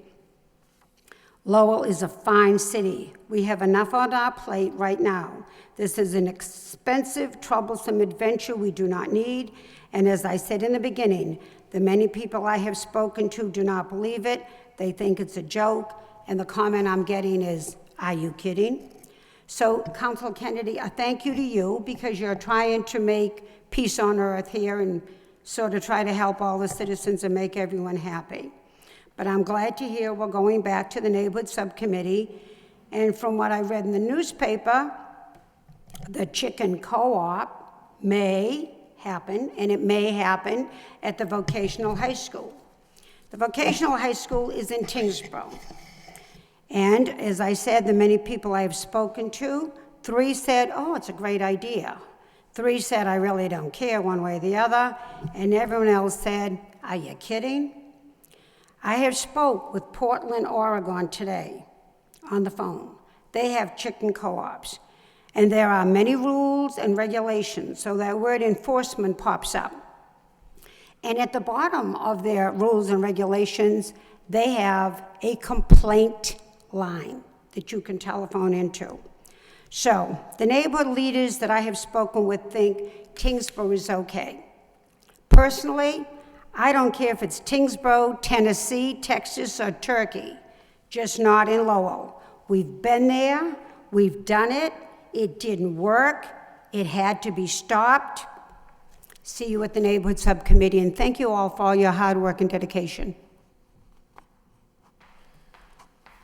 Lowell is a fine city. We have enough on our plate right now. This is an expensive, troublesome adventure we do not need. And as I said in the beginning, the many people I have spoken to do not believe it. They think it's a joke. And the comment I'm getting is, are you kidding? So, Councilor Kennedy, a thank you to you because you're trying to make peace on earth here and sort of try to help all the citizens and make everyone happy. But I'm glad to hear we're going back to the neighborhood subcommittee. And from what I read in the newspaper, the chicken co-op may happen, and it may happen at the vocational high school. The vocational high school is in Tingsboro. And as I said, the many people I have spoken to, 3 said, oh, it's a great idea. 3 said, I really don't care one way or the other. And everyone else said, are you kidding? I have spoke with Portland, Oregon today on the phone. They have chicken co-ops. And there are many rules and regulations, so that word enforcement pops up. And at the bottom of their rules and regulations, they have a complaint line that you can telephone into. So the neighborhood leaders that I have spoken with think Tingsboro is okay. Personally, I don't care if it's Tingsboro, Tennessee, Texas, or Turkey, just not in Lowell. We've been there, we've done it, it didn't work, it had to be stopped. See you at the neighborhood subcommittee, and thank you all for all your hard work and dedication.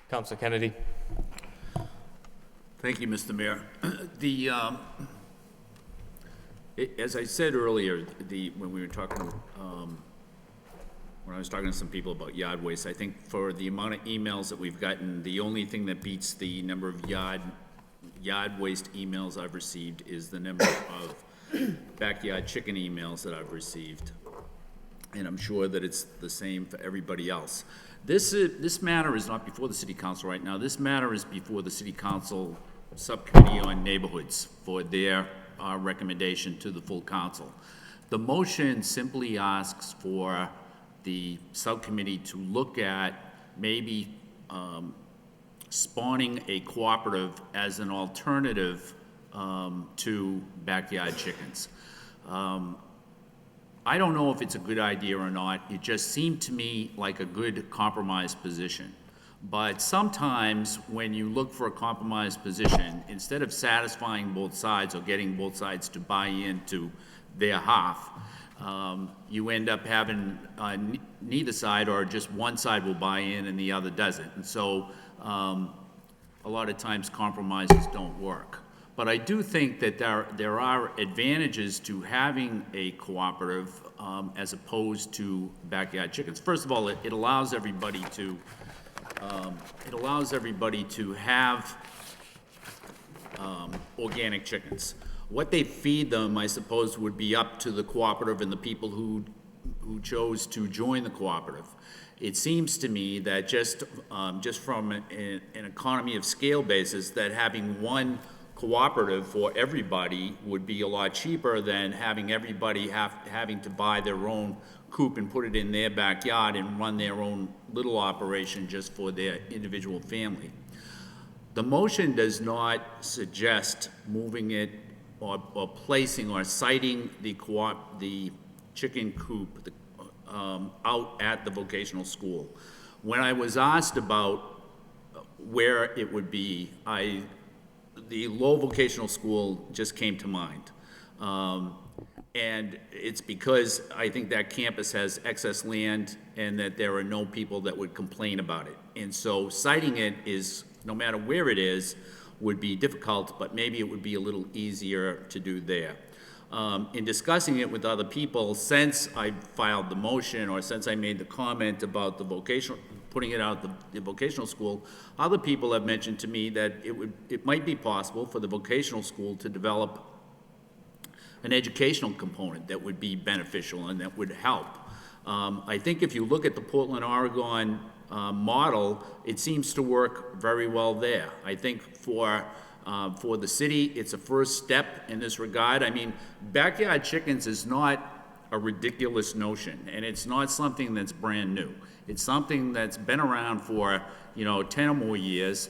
Councilor Kennedy. Thank you, Mr. Mayor. As I said earlier, when we were talking, when I was talking to some people about yard waste, I think for the amount of emails that we've gotten, the only thing that beats the number of yard waste emails I've received is the number of backyard chicken emails that I've received. And I'm sure that it's the same for everybody else. This matter is not before the City Council right now. This matter is before the City Council Subcommittee on Neighborhoods for their recommendation to the full council. The motion simply asks for the subcommittee to look at maybe spawning a cooperative as an alternative to backyard chickens. I don't know if it's a good idea or not. It just seemed to me like a good compromise position. But sometimes when you look for a compromise position, instead of satisfying both sides or getting both sides to buy into their half, you end up having neither side, or just one side will buy in and the other doesn't. And so a lot of times compromises don't work. But I do think that there are advantages to having a cooperative as opposed to backyard chickens. First of all, it allows everybody to have organic chickens. What they feed them, I suppose, would be up to the cooperative and the people who chose to join the cooperative. It seems to me that just from an economy of scale basis, that having one cooperative for everybody would be a lot cheaper than having everybody having to buy their own coop and put it in their backyard and run their own little operation just for their individual family. The motion does not suggest moving it or placing or siting the chicken coop out at the vocational school. When I was asked about where it would be, the Lowell Vocational School just came to mind. And it's because I think that campus has excess land and that there are no people that would complain about it. And so siting it is, no matter where it is, would be difficult, but maybe it would be a little easier to do there. In discussing it with other people, since I filed the motion or since I made the comment about the vocational, putting it out the vocational school, other people have mentioned to me that it might be possible for the vocational school to develop an educational component that would be beneficial and that would help. I think if you look at the Portland, Oregon model, it seems to work very well there. I think for the city, it's a first step in this regard. I mean, backyard chickens is not a ridiculous notion, and it's not something that's brand new. It's something that's been around for, 10 or more years.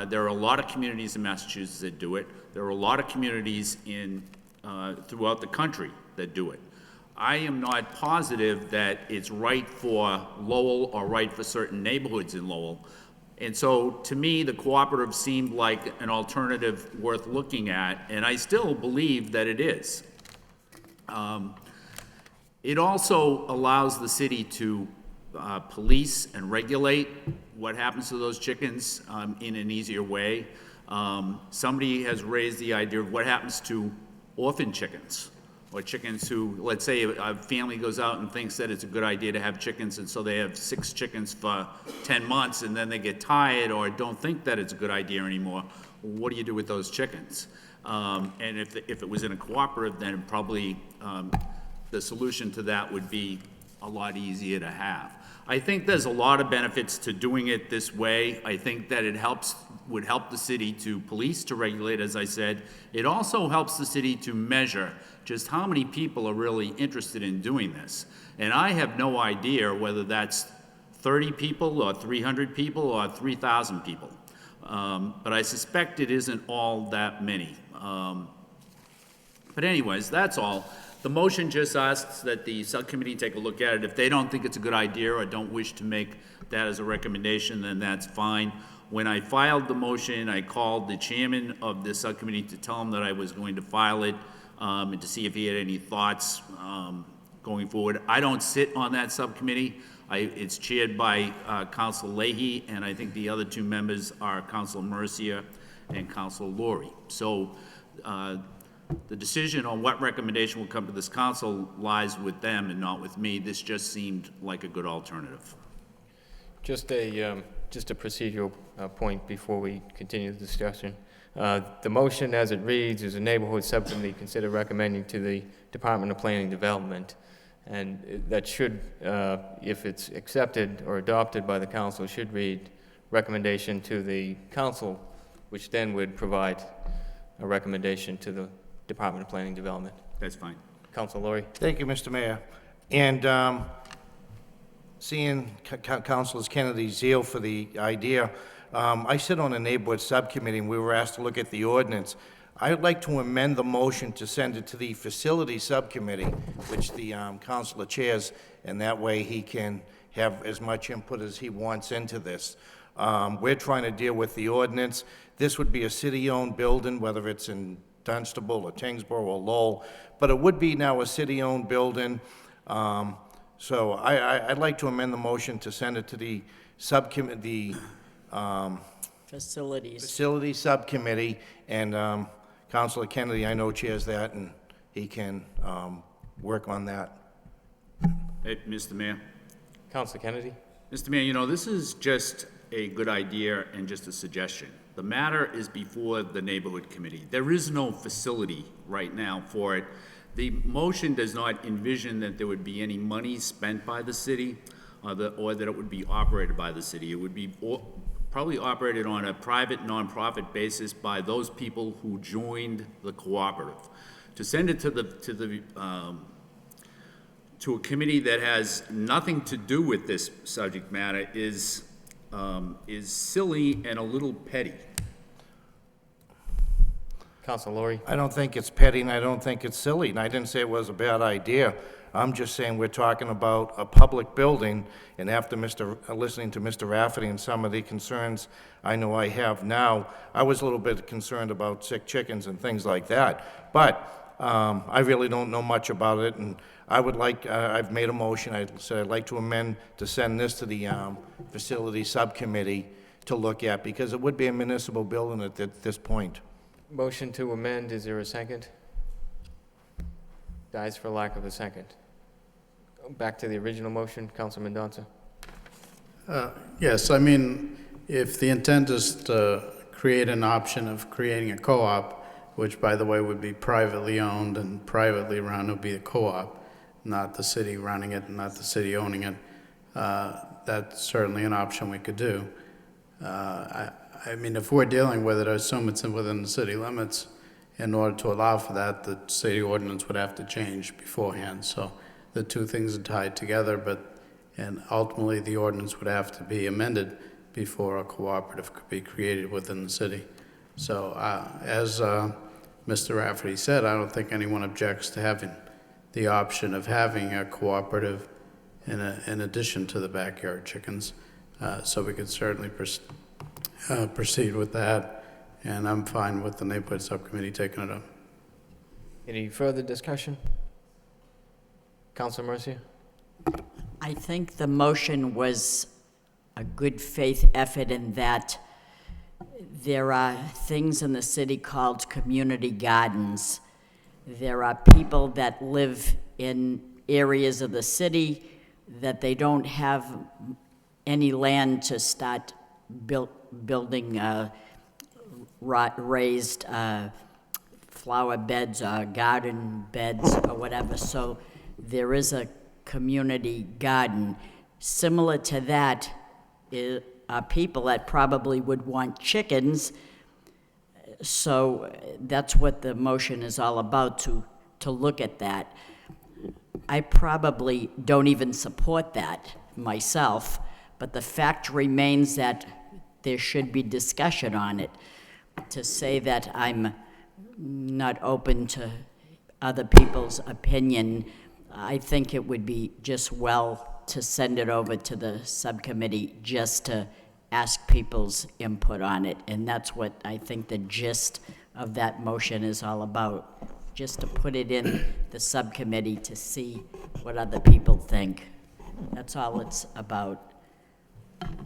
There are a lot of communities in Massachusetts that do it. There are a lot of communities throughout the country that do it. I am not positive that it's right for Lowell or right for certain neighborhoods in Lowell. And so, to me, the cooperative seemed like an alternative worth looking at, and I still believe that it is. It also allows the city to police and regulate what happens to those chickens in an easier way. Somebody has raised the idea of what happens to orphan chickens, or chickens who, let's say a family goes out and thinks that it's a good idea to have chickens, and so they have 6 chickens for 10 months, and then they get tired or don't think that it's a good idea anymore. What do you do with those chickens? And if it was in a cooperative, then probably the solution to that would be a lot easier to have. I think there's a lot of benefits to doing it this way. I think that it would help the city to police, to regulate, as I said. It also helps the city to measure just how many people are really interested in doing this. And I have no idea whether that's 30 people or 300 people or 3,000 people. But I suspect it isn't all that many. But anyways, that's all. The motion just asks that the subcommittee take a look at it. If they don't think it's a good idea or don't wish to make that as a recommendation, then that's fine. When I filed the motion, I called the chairman of the subcommittee to tell him that I was going to file it and to see if he had any thoughts going forward. I don't sit on that subcommittee. It's chaired by Council Leahy, and I think the other 2 members are Council Mercier and Council Laurie. So the decision on what recommendation will come to this council lies with them and not with me. This just seemed like a good alternative. Just a procedural point before we continue the discussion. The motion as it reads is a neighborhood subcommittee consider recommending to the Department of Planning and Development. And that should, if it's accepted or adopted by the council, should read recommendation to the council, which then would provide a recommendation to the Department of Planning and Development. That's fine. Council Laurie. Thank you, Mr. Mayor. And seeing Councilor Kennedy's zeal for the idea, I sit on a neighborhood subcommittee, and we were asked to look at the ordinance. I'd like to amend the motion to send it to the facility subcommittee, which the councilor chairs, and that way he can have as much input as he wants into this. We're trying to deal with the ordinance. This would be a city-owned building, whether it's in Dunstable or Tingsboro or Lowell, but it would be now a city-owned building. So I'd like to amend the motion to send it to the subcommittee, Facility Subcommittee, and Councilor Kennedy, I know, chairs that, and he can work on that. Hey, Mr. Mayor. Councilor Kennedy? Mr. Mayor, you know, this is just a good idea and just a suggestion. The matter is before the neighborhood committee. There is no facility right now for it. The motion does not envision that there would be any money spent by the city or that it would be operated by the city. It would be probably operated on a private nonprofit basis by those people who joined the cooperative. To send it to a committee that has nothing to do with this subject matter is silly and a little petty. Councilor Laurie? I don't think it's petty, and I don't think it's silly, and I didn't say it was a bad idea. I'm just saying we're talking about a public building, and after listening to Mr. Rafferty and some of the concerns I know I have now, I was a little bit concerned about sick chickens and things like that. But I really don't know much about it, and I would like, I've made a motion, I said I'd like to amend to send this to the Facility Subcommittee to look at, because it would be a municipal building at this point. Motion to amend, is there a second? Dies for lack of a second. Back to the original motion, Councilman Mendoza. Yes, I mean, if the intent is to create an option of creating a co-op, which, by the way, would be privately owned and privately run, it would be a co-op, not the city running it, not the city owning it, that's certainly an option we could do. I mean, if we're dealing with it, I assume it's within the city limits. In order to allow for that, the city ordinance would have to change beforehand. So the two things are tied together, and ultimately the ordinance would have to be amended before a cooperative could be created within the city. So as Mr. Rafferty said, I don't think anyone objects to having the option of having a cooperative in addition to the backyard chickens. So we could certainly proceed with that, and I'm fine with the neighborhood subcommittee taking it up. Any further discussion? Councilor Mercier? I think the motion was a good faith effort in that there are things in the city called community gardens. There are people that live in areas of the city that they don't have any land to start building raised flower beds or garden beds or whatever. So there is a community garden. Similar to that are people that probably would want chickens. So that's what the motion is all about, to look at that. I probably don't even support that myself, but the fact remains that there should be discussion on it. To say that I'm not open to other people's opinion, I think it would be just well to send it over to the subcommittee just to ask people's input on it. And that's what I think the gist of that motion is all about, just to put it in the subcommittee to see what other people think. That's all it's about.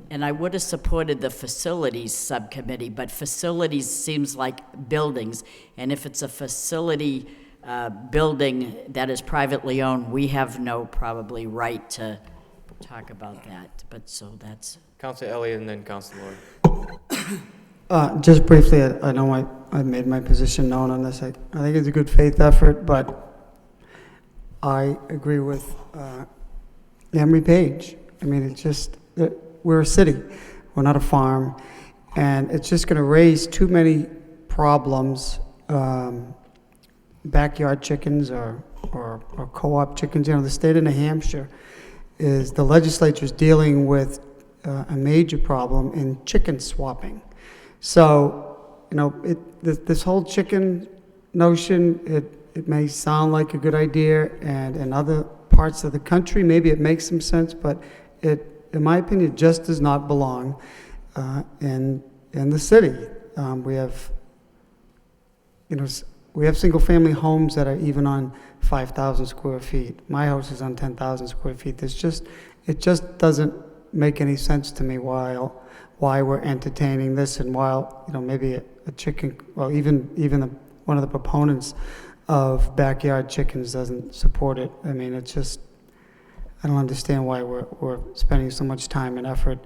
And I would have supported the facilities subcommittee, but facilities seems like buildings. And if it's a facility building that is privately owned, we have no probably right to talk about that. But so that's... Councilor Elliott and then Councilor Lloyd. Just briefly, I know I made my position known on this. I think it's a good faith effort, but I agree with Emery Page. I mean, it's just that we're a city. We're not a farm. And it's just going to raise too many problems. Backyard chickens or co-op chickens. You know, the state of New Hampshire the legislature's dealing with a major problem in chicken swapping. So, this whole chicken notion, it may sound like a good idea, and in other parts of the country, maybe it makes some sense, but in my opinion, it just does not belong in the city. We have, we have single-family homes that are even on 5,000 square feet. My house is on 10,000 square feet. It just doesn't make any sense to me why we're entertaining this, and while, maybe a chicken, well, even one of the proponents of backyard chickens doesn't support it. I mean, it's just, I don't understand why we're spending so much time and effort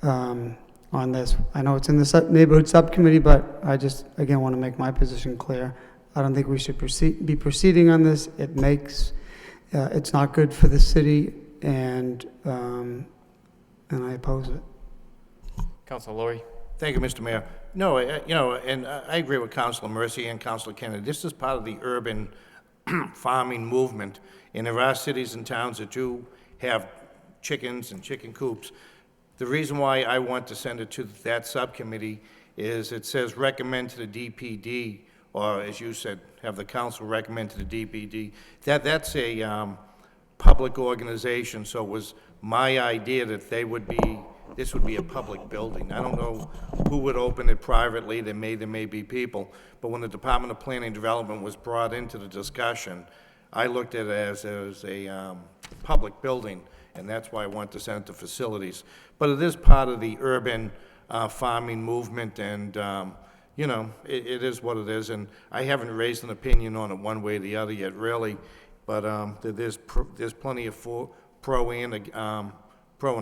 on this. I know it's in the neighborhood subcommittee, but I just, again, want to make my position clear. I don't think we should be proceeding on this. It's not good for the city, and I oppose it. Councilor Laurie. Thank you, Mr. Mayor. No, and I agree with Councilor Mercy and Councilor Kennedy. This is part of the urban farming movement, and there are cities and towns that do have chickens and chicken coops. The reason why I want to send it to that subcommittee is it says recommend to the DPD, or as you said, have the council recommend to the DPD. That's a public organization, so it was my idea that this would be a public building. I don't know who would open it privately. There may be people, but when the Department of Planning and Development was brought into the discussion, I looked at it as a public building, and that's why I want to send it to facilities. But it is part of the urban farming movement, and it is what it is. And I haven't raised an opinion on it one way or the other yet, really. But there's plenty of pro and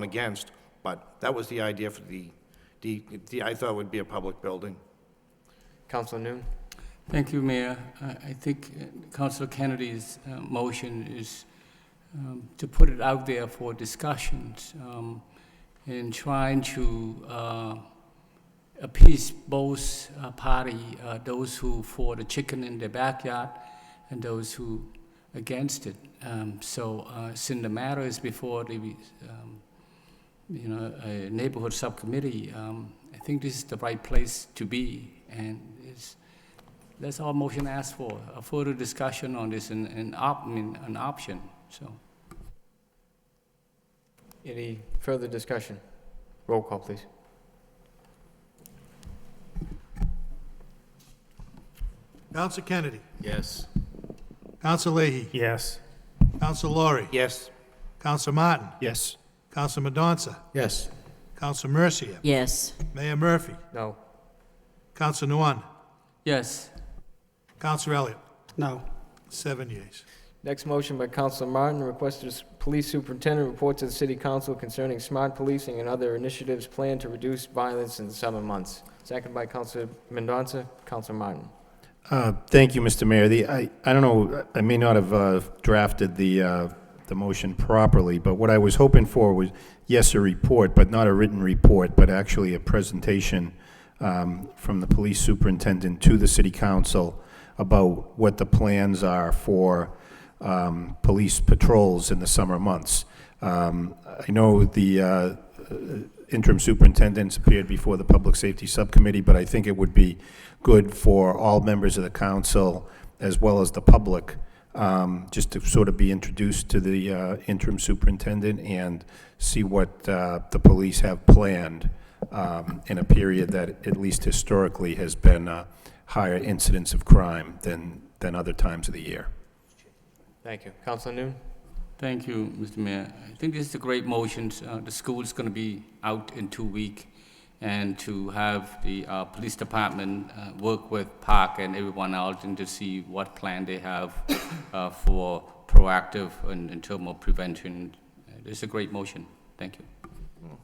against. But that was the idea for I thought it would be a public building. Councilor Noon. Thank you, Mayor. I think Councilor Kennedy's motion is to put it out there for discussions in trying to appease both party, those who for the chicken in their backyard and those who against it. Since the matter is before the a neighborhood subcommittee, I think this is the right place to be, and that's all motion asks for, a further discussion on this and an option. So, any further discussion? Roll call, please. Councilor Kennedy. Yes. Councilor Leahy. Yes. Councilor Laurie. Yes. Councilor Martin. Yes. Councilor Mendonça. Yes. Councilor Mercia. Yes. Mayor Murphy. No. Councilor Nguyen. yes. Councilor Elliott. No. 7 yeas. Next motion by Councilor Martin, request the police superintendent report to the city council concerning smart policing and other initiatives planned to reduce violence in the summer months. Second by Councilor Mendonça. Councilor Martin. Thank you, Mr. Mayor. I don't know, I may not have drafted the motion properly, but what I was hoping for was, yes, a report, but not a written report, but actually a presentation from the police superintendent to the city council about what the plans are for police patrols in the summer months. I know the interim superintendents appeared before the Public Safety Subcommittee, but I think it would be good for all members of the council as well as the public just to sort of be introduced to the interim superintendent and see what the police have planned in a period that, at least historically, has been higher incidence of crime than other times of the year. Thank you. Councilor Noon. Thank you, Mr. Mayor. I think this is a great motion. The school is going to be out in 2 weeks, and to have the police department work with Park and everyone else and to see what plan they have for proactive and in terms of prevention. This is a great motion. Thank you.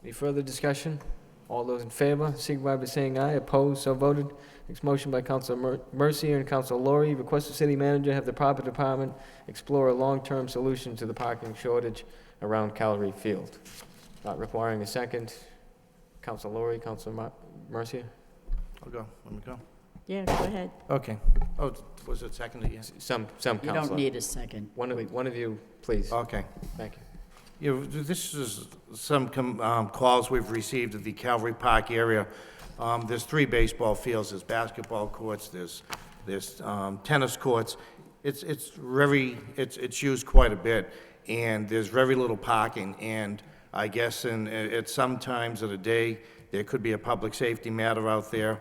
Any further discussion? All those in favor, signify by saying aye. Opposed, so voted. Next motion by Councilor Mercier and Councilor Laurie. Request the city manager have the proper department explore a long-term solution to the parking shortage around Callery Field. Not requiring a second. Councilor Laurie, Councilor Mercier. I'll go. Let me go. Yeah, go ahead. Okay. Oh, was it seconded yet? Some You councilor. don't need a second. One of you, please. Okay. Thank you. This is some calls we've received at the Calvary Park area. There's 3 baseball fields, there's basketball courts, there's tennis courts. It's used quite a bit, and there's very little parking, and I guess at some times of the day, there could be a public safety matter out there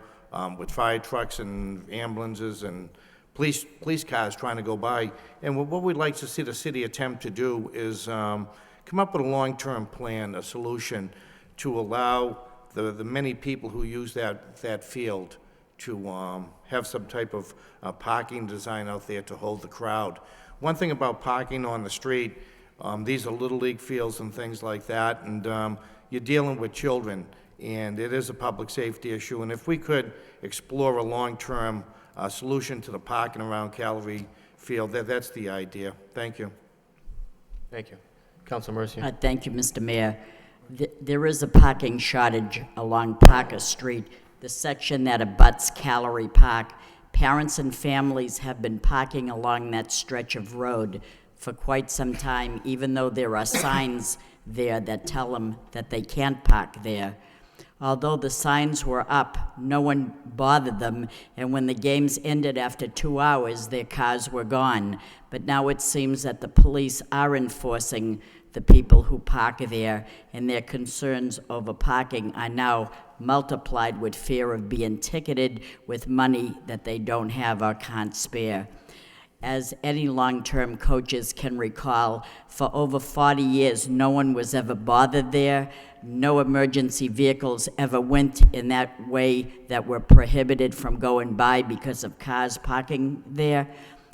with fire trucks and ambulances and police cars trying to go by. And what we'd like to see the city attempt to do is come up with a long-term plan, a solution to allow the many people who use that field to have some type of parking design out there to hold the crowd. One thing about parking on the street, these are Little League fields and things like that, and you're dealing with children, and it is a public safety issue. And if we could explore a long-term solution to the parking around Calvary Field, that's the idea. Thank you. Thank you. Council Mercier. Thank you, Mr. Mayor. There is a parking shortage along Parker Street, the section that abuts Calvary Park. Parents and families have been parking along that stretch of road for quite some time, even though there are signs there that tell them that they can't park there. Although the signs were up, no one bothered them, and when the games ended after 2 hours, their cars were gone. But now it seems that the police are enforcing the people who park there, and their concerns over parking are now multiplied with fear of being ticketed with money that they don't have or can't spare. As any long-term coaches can recall, for over 40 years, no one was ever bothered there. No emergency vehicles ever went in that way that were prohibited from going by because of cars parking there.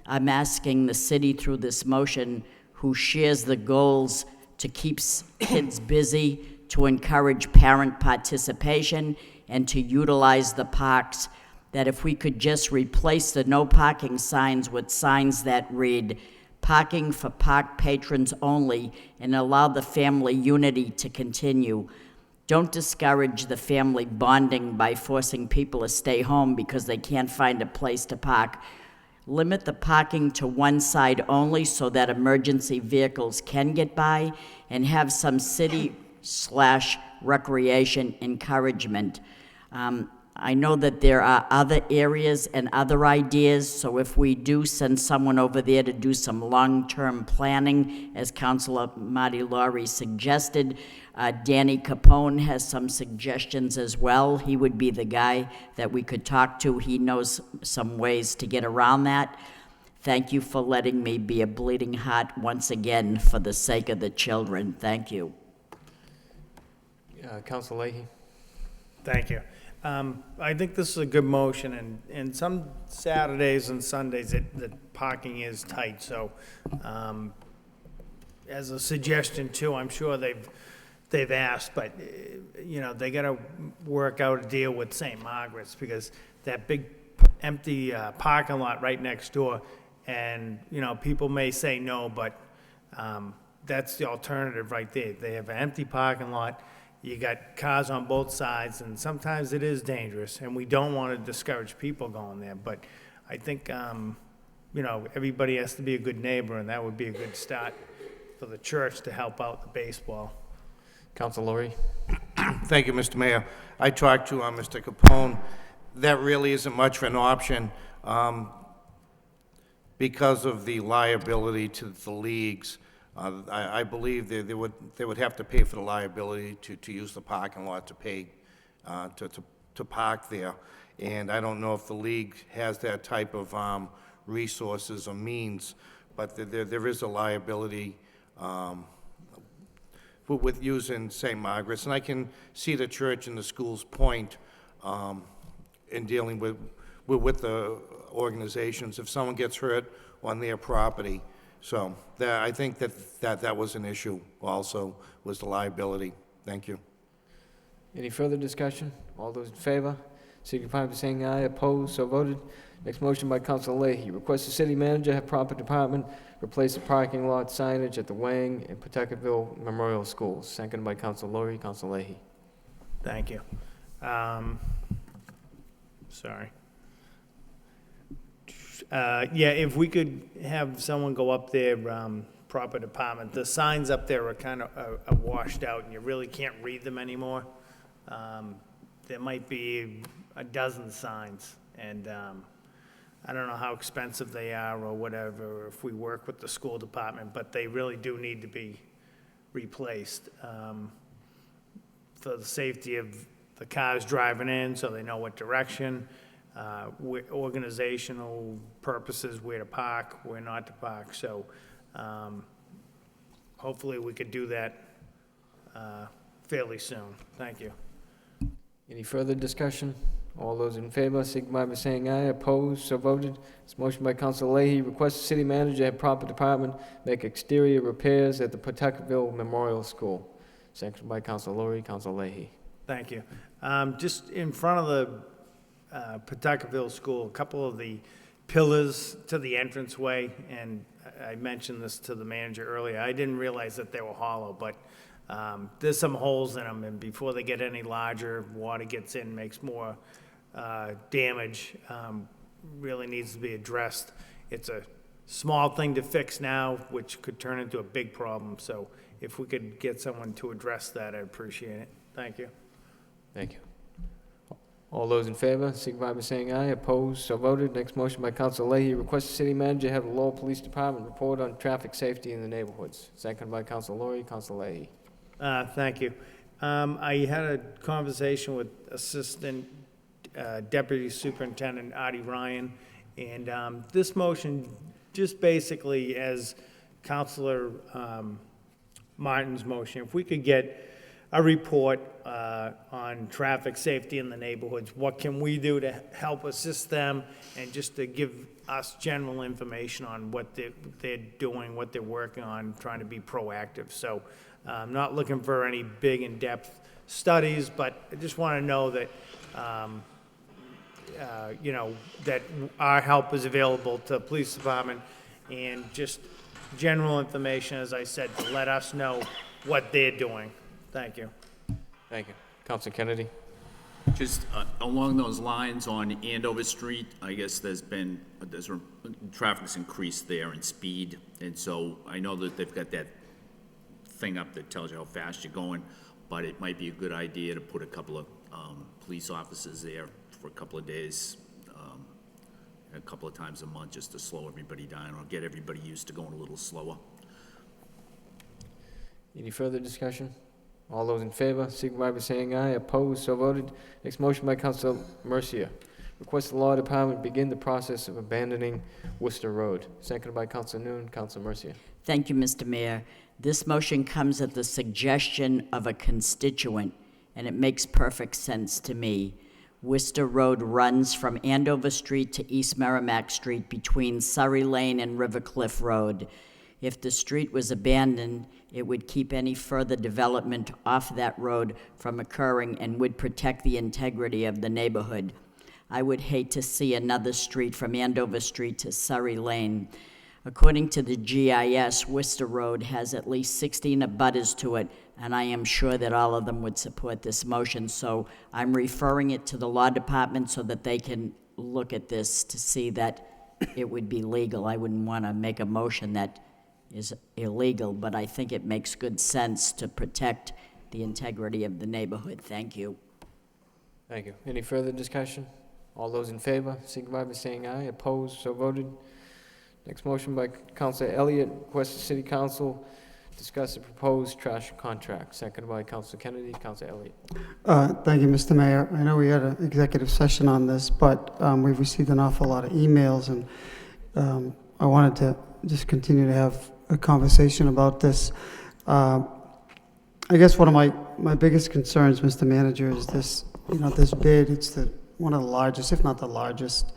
I'm asking the city through this motion, who shares the goals to keep kids busy, to encourage parent participation, and to utilize the parks, that if we could just replace the no parking signs with signs that read, parking for park patrons only, and allow the family unity to continue. Don't discourage the family bonding by forcing people to stay home because they can't find a place to park. Limit the parking to one side only so that emergency vehicles can get by, and have some city/recreation encouragement. I know that there are other areas and other ideas, so if we do send someone over there to do some long-term planning, as Councilor Marty Laurie suggested, Danny Capone has some suggestions as well. He would be the guy that we could talk to. He knows some ways to get around that. Thank you for letting me be a bleeding heart once again for the sake of the children. Thank you. Council Leahy. Thank you. I think this is a good motion, and some Saturdays and Sundays, the parking is tight, so as a suggestion too, I'm sure they've asked, but, you know, they gotta work out a deal with St. Margaret's, because that big empty parking lot right next door, and, you know, people may say no, but that's the alternative right there. They have an empty parking lot, you got cars on both sides, and sometimes it is dangerous, and we don't want to discourage people going there, but I think, you know, everybody has to be a good neighbor, and that would be a good start for the church to help out the baseball. Council Laurie. Thank you, Mr. Mayor. I talked to Mr. Capone. That really isn't much of an option because of the liability to the leagues. I believe they would have to pay for the liability to use the parking lot to pay to park there. And I don't know if the league has that type of resources or means, but there is a liability with using St. Margaret's. And I can see the church and the school's point in dealing with the organizations if someone gets hurt on their property. So I think that was an issue also, was the liability. Thank you. Any further discussion? All those in favor, signify by saying aye. Opposed, so voted. Next motion by Council Leahy. Request the city manager have proper department replace the parking lot signage at the Wang and Pawtuckettville Memorial Schools. Seconded by Council Laurie. Council Leahy. Thank you. Sorry. Yeah, if we could have someone go up there proper department. The signs up there are kind of are washed out, and you really can't read them anymore. There might be a dozen signs, and I don't know how expensive they are or whatever, if we work with the school department, but they really do need to be replaced for the safety of the cars driving in, so they know what direction, organizational purposes, where to park, where not to park. So hopefully we could do that fairly soon. Thank you. Any further discussion? All those in favor, signify by saying aye. Opposed, so voted. It's motion by Council Leahy, request the city manager and proper department make exterior repairs at the Pawtuckville Memorial School. Seconded by Council Lowry, Council Leahy. Thank you. Just in front of the Pawtuckville School, a couple of the pillars to the entranceway, and I mentioned this to the manager earlier, I didn't realize that they were hollow, but there's some holes in them, and before they get any larger, water gets in, makes more damage, really needs to be addressed. It's a small thing to fix now, which could turn into a big problem, so if we could get someone to address that, I'd appreciate it. Thank you. Thank you. All those in favor, signify by saying aye. Opposed, so voted. Next motion by Council Leahy, request the city manager have the Lowell Police Department report on traffic safety in the neighborhoods. Seconded by Council Lowry, Council Leahy. Thank you. I had a conversation with Assistant Deputy Superintendent Artie Ryan, and this motion just basically, as Councilor Martin's motion, if we could get a report on traffic safety in the neighborhoods, what can we do to help assist them, and just to give us general information on what they're doing, what they're working on, trying to be proactive. So I'm not looking for any big in-depth studies, but I just want to know that, you know, that our help is available to the police department, and just general information, as I said, to let us know what they're doing. Thank you. Thank you. Council Kennedy. Just along those lines on Andover Street, I guess traffic's increased there in speed, and so I know that they've got that thing up that tells you how fast you're going, but it might be a good idea to put a couple of police officers there for a couple of days, a couple of times a month, just to slow everybody down or get everybody used to going a little slower. Any further discussion? All those in favor, signify by saying aye. Opposed, so voted. Next motion by Council Mercia. Request the Law Department begin the process of abandoning Worcester Road. Seconded by Council Noon, Council Mercia. Thank you, Mr. Mayor. This motion comes at the suggestion of a constituent, and it makes perfect sense to me. Worcester Road runs from Andover Street to East Merrimack Street between Surrey Lane and River Cliff Road. If the street was abandoned, it would keep any further development off that road from occurring and would protect the integrity of the neighborhood. I would hate to see another street from Andover Street to Surrey Lane. According to the GIS, Worcester Road has at least 16 abutters to it, and I am sure that all of them would support this motion. So I'm referring it to the Law Department so that they can look at this to see that it would be legal. I wouldn't want to make a motion that is illegal, but I think it makes good sense to protect the integrity of the neighborhood. Thank you. Thank you. Any further discussion? All those in favor, signify by saying aye. Opposed, so voted. Next motion by Councilor Elliott, request the City Council discuss the proposed trash contract. Seconded by Councilor Kennedy, Councilor Elliott. Thank you, Mr. Mayor. I know we had an executive session on this, but we've received an awful lot of emails, and I wanted to just continue to have a conversation about this. I guess one of my biggest concerns, Mr. Manager, is this, you know, this bid. It's one of the largest, if not the largest,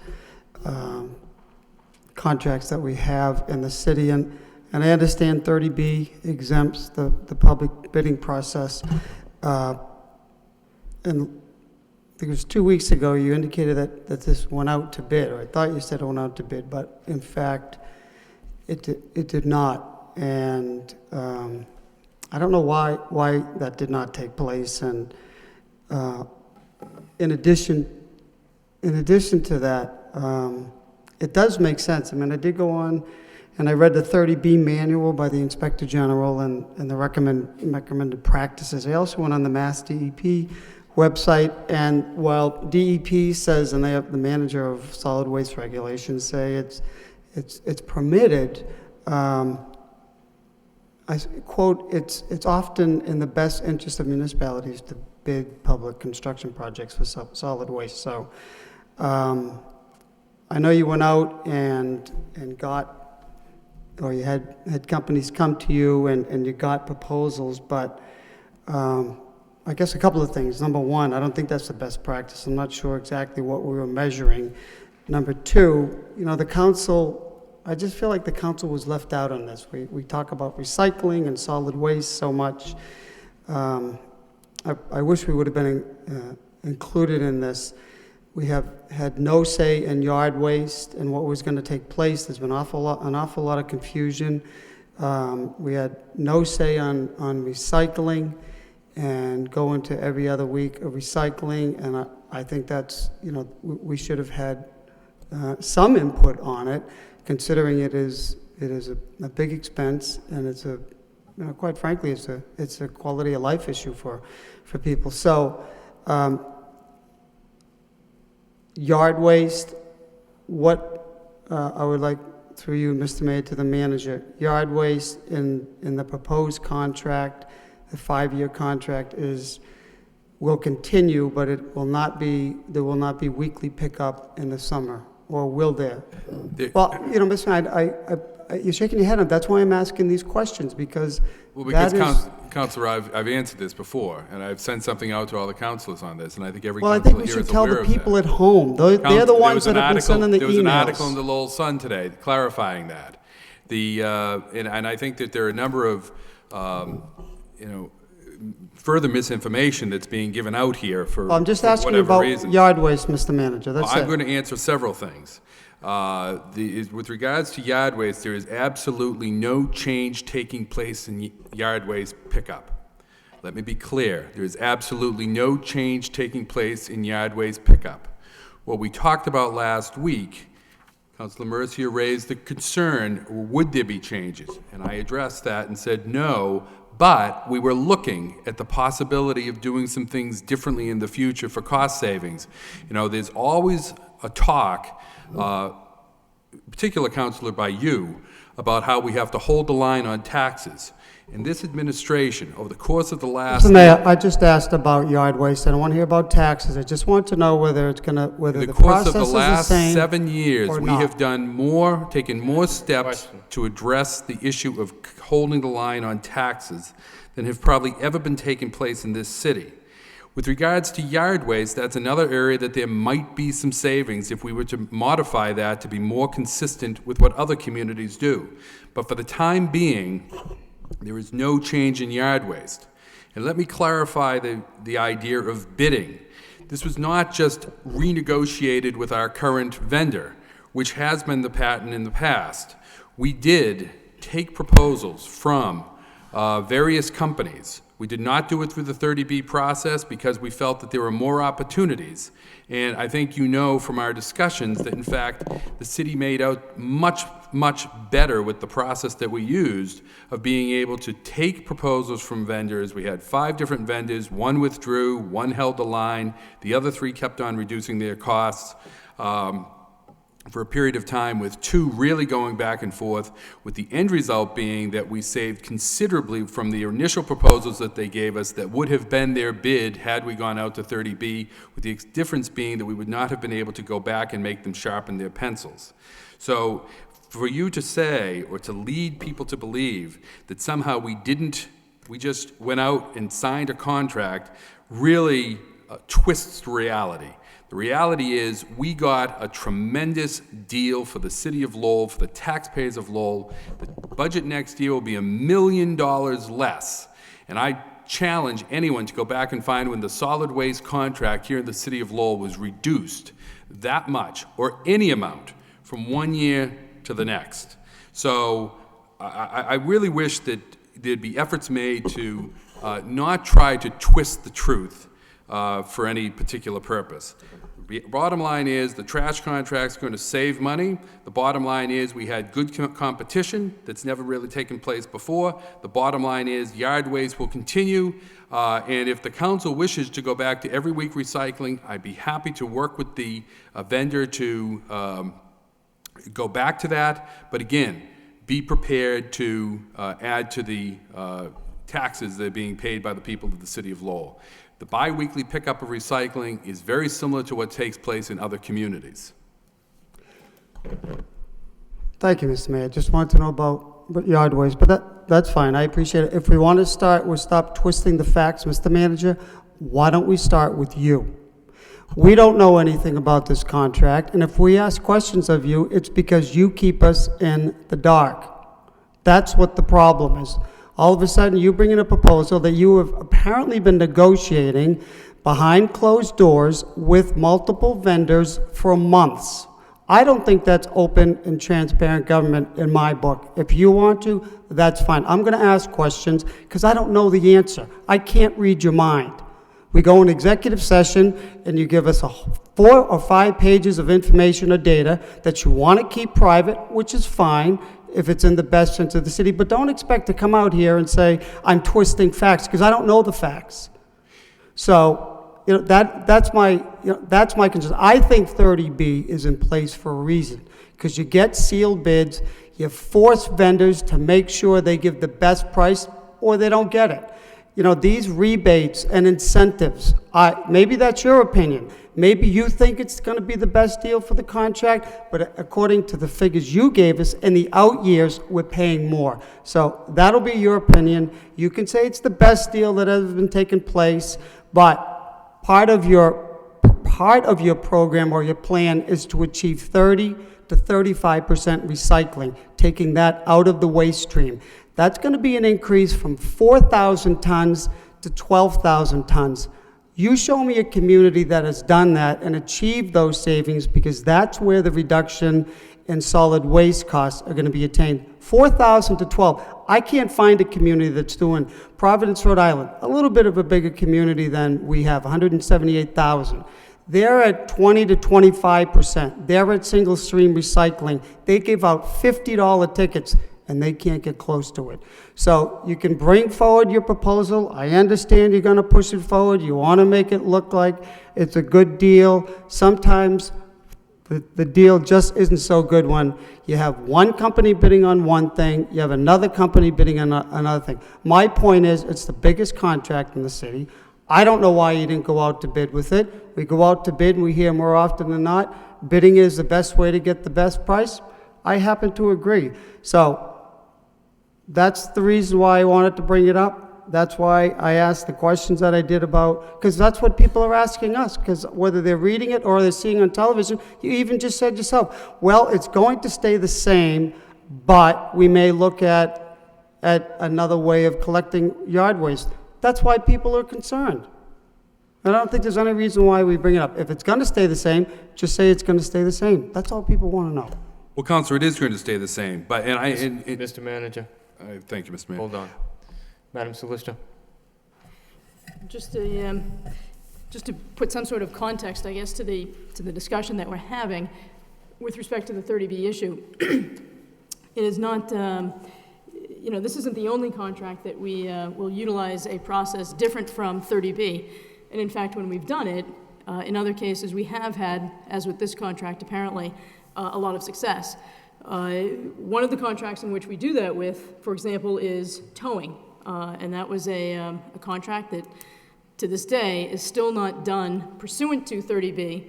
contracts that we have in the city, and I understand 30B exempts the public bidding process. And I think it was 2 weeks ago you indicated that this went out to bid, or I thought you said it went out to bid, but in fact it did not. And I don't know why that did not take place. And in addition to that, it does make sense. I mean, I did go on and I read the 30B manual by the Inspector General and the recommended practices. I also went on the Mass DEP website, and while DEP says, and they have the manager of solid waste regulations say it's permitted, I quote, it's often in the best interest of municipalities to bid public construction projects for solid waste. So I know you went out and got, or you had companies come to you and you got proposals, but I guess a couple of things. Number one, I don't think that's the best practice. I'm not sure exactly what we were measuring. Number two, the council, I just feel like the council was left out on this. We talk about recycling and solid waste so much. I wish we would have been included in this. We have had no say in yard waste and what was going to take place. There's been an awful lot of confusion. We had no say on recycling and going to every other week of recycling, and I think that's, we should have had some input on it, considering it is a big expense, and it's quite frankly, it's a quality of life issue for people. So, yard waste, what I would like, through you, Mr. Mayor, to the manager, yard waste in the proposed contract, the 5-year contract will continue, but there will not be weekly pickup in the summer, or will there? Well, Mr. Mayor, you're shaking your head on. That's why I'm asking these questions, because Councilor, I've answered this before, and I've sent something out to all the councilors on this, and I think every well, I councilor think we here should is tell aware the of people that. at home. They're the ones that have been sending the emails. There was an article in the Lowell Sun today clarifying that. And I think that there are a number of further misinformation that's being given out here for Well, I'm just for asking whatever about reasons. yard waste, Mr. Manager. That's I'm it. going to answer several things. With regards to yard waste, there is absolutely no change taking place in yard waste pickup. Let me be clear. There is absolutely no change taking place in yard waste pickup. What we talked about last week, Councilor Mercier raised the concern, would there be changes? And I addressed that and said no, but we were looking at the possibility of doing some things differently in the future for cost savings. There's always a talk, particular councilor by you, about how we have to hold the line on taxes. In this administration, over the course of the last... Mr. Mayor, I just asked about yard waste. I don't want to hear about taxes. I just want to know whether the process is the same. In the course of the last 7 years, or we not. have taken more steps to address the issue of holding the line on taxes than have probably ever been taking place in this city. With regards to yard waste, that's another area that there might be some savings if we were to modify that to be more consistent with what other communities do. But for the time being, there is no change in yard waste. And let me clarify the idea of bidding. This was not just renegotiated with our current vendor, which has been the pattern in the past. We did take proposals from various companies. We did not do it through the 30B process because we felt that there were more opportunities. And I think you know from our discussions that, in fact, the city made out much, much better with the process that we used of being able to take proposals from vendors. We had 5 different vendors. 1 withdrew, 1 held the line. The other 3 kept on reducing their costs. For a period of time, with 2 really going back and forth, with the end result being that we saved considerably from the initial proposals that they gave us that would have been their bid had we gone out to 30B, with the difference being that we would not have been able to go back and make them sharpen their pencils. So for you to say, or to lead people to believe that somehow we just went out and signed a contract, really twists reality. The reality is we got a tremendous deal for the city of Lowell, for the taxpayers of Lowell. The budget next year will be $1 million less. And I challenge anyone to go back and find when the solid waste contract here in the city of Lowell was reduced that much, or any amount, from 1 year to the next. So I really wish that there'd be efforts made to not try to twist the truth for any particular purpose. bottom line is, the trash contract's going to save money. The bottom line is, we had good competition that's never really taken place before. The bottom line is, yard waste will continue, and if the council wishes to go back to every week recycling, I'd be happy to work with the vendor to go back to that. But again, be prepared to add to the taxes that are being paid by the people of the city of Lowell. The bi-weekly pickup of recycling is very similar to what takes place in other communities. Thank you, Mr. Mayor. Just wanted to know about yard waste, but that's fine. I appreciate it. If we want to we'll stop twisting the facts, Mr. Manager. Why don't we start with you? We don't know anything about this contract, and if we ask questions of you, it's because you keep us in the dark. That's what the problem is. All of a sudden, you bring in a proposal that you have apparently been negotiating behind closed doors with multiple vendors for months. I don't think that's open and transparent government in my book. If you want to, that's fine. I'm going to ask questions because I don't know the answer. I can't read your mind. We go in executive session and you give us 4 or 5 pages of information or data that you want to keep private, which is fine if it's in the best interest of the city, but don't expect to come out here and say, I'm twisting facts, because I don't know the facts. So, that's my concern. I think 30B is in place for a reason, because you get sealed bids, you force vendors to make sure they give the best price, or they don't get it. These rebates and incentives, maybe that's your opinion. Maybe you think it's going to be the best deal for the contract, but according to the figures you gave us, in the out years, we're paying more. So that'll be your opinion. You can say it's the best deal that has been taking place, but part of your program or your plan is to achieve 30 to 35% recycling, taking that out of the waste stream. That's going to be an increase from 4,000 tons to 12,000 tons. You show me a community that has done that and achieved those savings, because that's where the reduction in solid waste costs are going to be attained. 4,000 to 12. I can't find a community that's doing Providence, Rhode Island, a little bit of a bigger community than we have, 178,000. They're at 20 to 25%. They're at single stream recycling. They give out $50 tickets, and they can't get close to it. So you can bring forward your proposal. I understand you're going to push it forward. You want to make it look like it's a good deal. Sometimes the deal just isn't so good when you have one company bidding on one thing, you have another company bidding on another thing. My point is, it's the biggest contract in the city. I don't know why you didn't go out to bid with it. We go out to bid and we hear more often than not, bidding is the best way to get the best price. I happen to agree. So that's the reason why I wanted to bring it up. That's why I asked the questions that I did about, because that's what people are asking us, because whether they're reading it or they're seeing on television, you even just said yourself, well, it's going to stay the same, but we may look at another way of collecting yard waste. That's why people are concerned. I don't think there's any reason why we bring it up. If it's going to stay the same, just say it's going to stay the same. That's all people want to know. Well, Councilor, it is going to stay the same, but, Mr. Manager. Thank you, Mr. Mayor. Hold on. Madam Solicitor. Just to put some sort of context, I guess, to the discussion that we're having with respect to the 30B issue, it is not, this isn't the only contract that we will utilize a process different from 30B. And in fact, when we've done it, in other cases, we have had, as with this contract apparently, a lot of success. One of the contracts in which we do that with, for example, is towing. And that was a contract that, to this day, is still not done pursuant to 30B.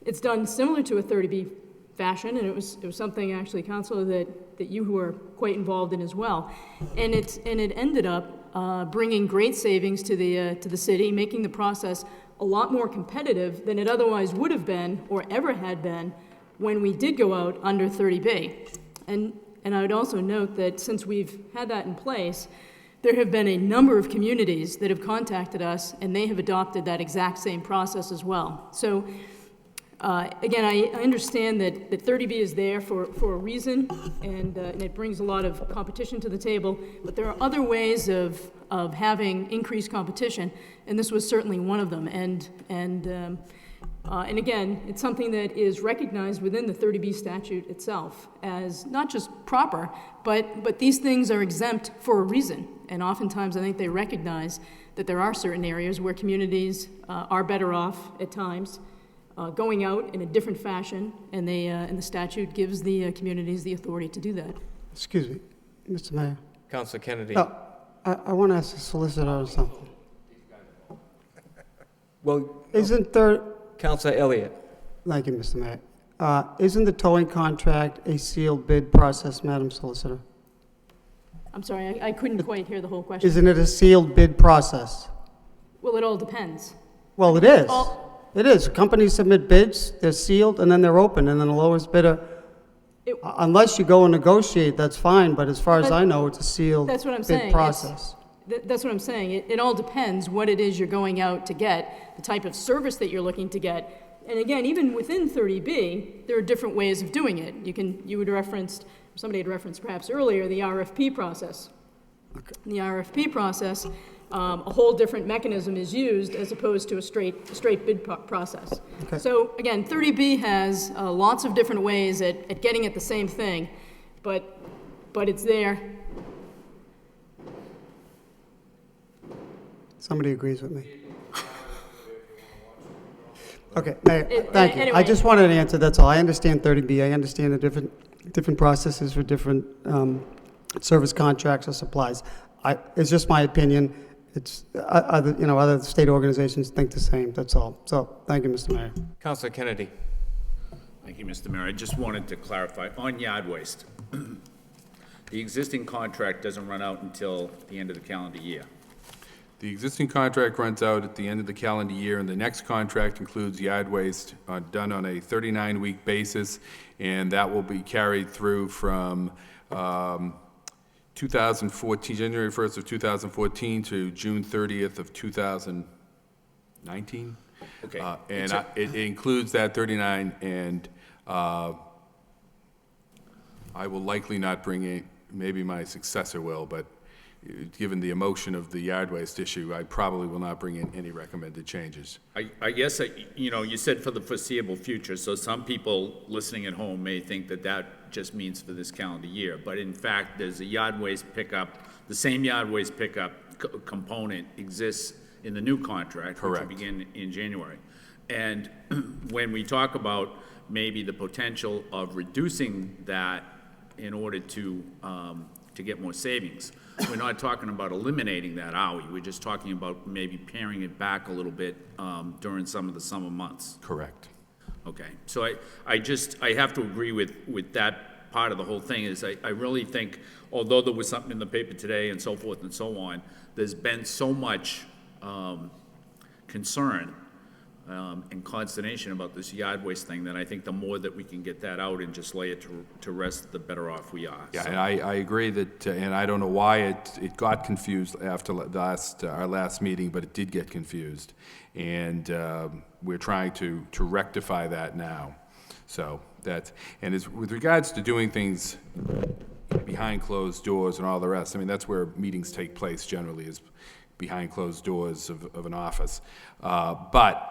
It's done similar to a 30B fashion, and it was something, actually, Councilor, that you were quite involved in as well. And it ended up bringing great savings to the city, making the process a lot more competitive than it otherwise would have been or ever had been when we did go out under 30B. And I would also note that since we've had that in place, there have been a number of communities that have contacted us, and they have adopted that exact same process as well. So, again, I understand that 30B is there for a reason, and it brings a lot of competition to the table, but there are other ways of having increased competition, and this was certainly one of them. And And again, it's something that is recognized within the 30B statute itself as not just proper, but these things are exempt for a reason. And oftentimes, I think they recognize that there are certain areas where communities are better off at times going out in a different fashion, and the statute gives the communities the authority to do that. Excuse me, Mr. Mayor. Councilor Kennedy. No, I want to ask the solicitor something. Well, Isn't there, Councilor Elliott. thank you, Mr. Mayor. Isn't the towing contract a sealed bid process, Madam Solicitor? I'm sorry, I couldn't quite hear the whole question. Isn't it a sealed bid process? Well, it all depends. Well, it is. All- It is. Companies submit bids, they're sealed, and then they're open, and then the lowest bidder, unless you go and negotiate, that's fine, but as far as I know, it's a sealed That's what I'm saying. bid It's- process. That's what I'm saying. It all depends what it is you're going out to get, the type of service that you're looking to get. And again, even within 30B, there are different ways of doing it. You would referenced, somebody had referenced perhaps earlier, the RFP process. In the RFP process, a whole different mechanism is used as opposed to a straight bid process. Okay. So again, 30B has lots of different ways at getting at the same thing, but it's there. Somebody agrees with me. Okay, Mayor, thank you. I Anyway. just wanted an answer, that's all. I understand 30B, I understand the different processes for different service contracts or supplies. It's just my opinion. It's, other state organizations think the same, that's all. So, thank you, Mr. Mayor. Councilor Kennedy. Thank you, Mr. Mayor. I just wanted to clarify, on yard waste, the existing contract doesn't run out until the end of the calendar year. The existing contract runs out at the end of the calendar year, and the next contract includes yard waste done on a 39-week basis, and that will be carried through from 2014, January 1st of 2014 to June 30th of 2019. Okay. It includes that 39, and I will likely not bring it, maybe my successor will, but given the emotion of the yard waste issue, I probably will not bring in any recommended changes. I guess, you said for the foreseeable future, so some people listening at home may think that that just means for this calendar year. But in fact, there's a yard waste pickup, the same yard waste pickup component exists in the new contract, which will begin in January. And when we talk about maybe the potential of reducing that in order to get more savings, we're not talking about eliminating that, are we? We're just talking about maybe paring it back a little bit during some of the summer months. Correct. Okay, so I have to agree with that part of the whole thing, is I really think, although there was something in the paper today and so forth and so on, there's been so much concern and consternation about this yard waste thing, that I think the more that we can get that out and just lay it to rest, the better off we are. Yeah, So- and I agree that, and I don't know why it got confused after our last meeting, but it did get confused. And we're trying to rectify that now. So and with regards to doing things behind closed doors and all the rest, I mean, that's where meetings take place generally, is behind closed doors of an office. But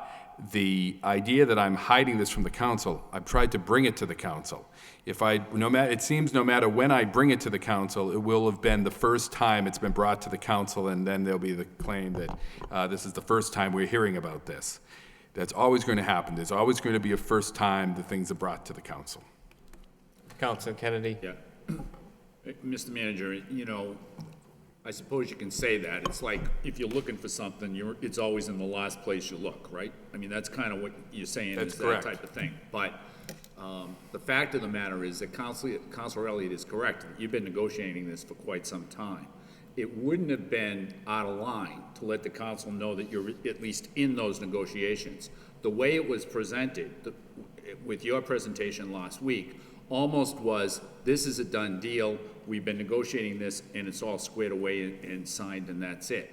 the idea that I'm hiding this from the council, I've tried to bring it to the council. It seems no matter when I bring it to the council, it will have been the first time it's been brought to the council, and then there'll be the claim that this is the first time we're hearing about this. That's always going to happen. There's always going to be a first time the things are brought to the council. Councilor Kennedy. Yeah. Mr. Manager, I suppose you can say that. It's like, if you're looking for something, it's always in the last place you look, right? I mean, that's kind of what you're saying, That's is correct. that type of thing. But the fact of the matter is that Councilor Elliott is correct. You've been negotiating this for quite some time. It wouldn't have been out of line to let the council know that you're at least in those negotiations. The way it was presented, with your presentation last week, almost was, this is a done deal, we've been negotiating this, and it's all squared away and signed, and that's it.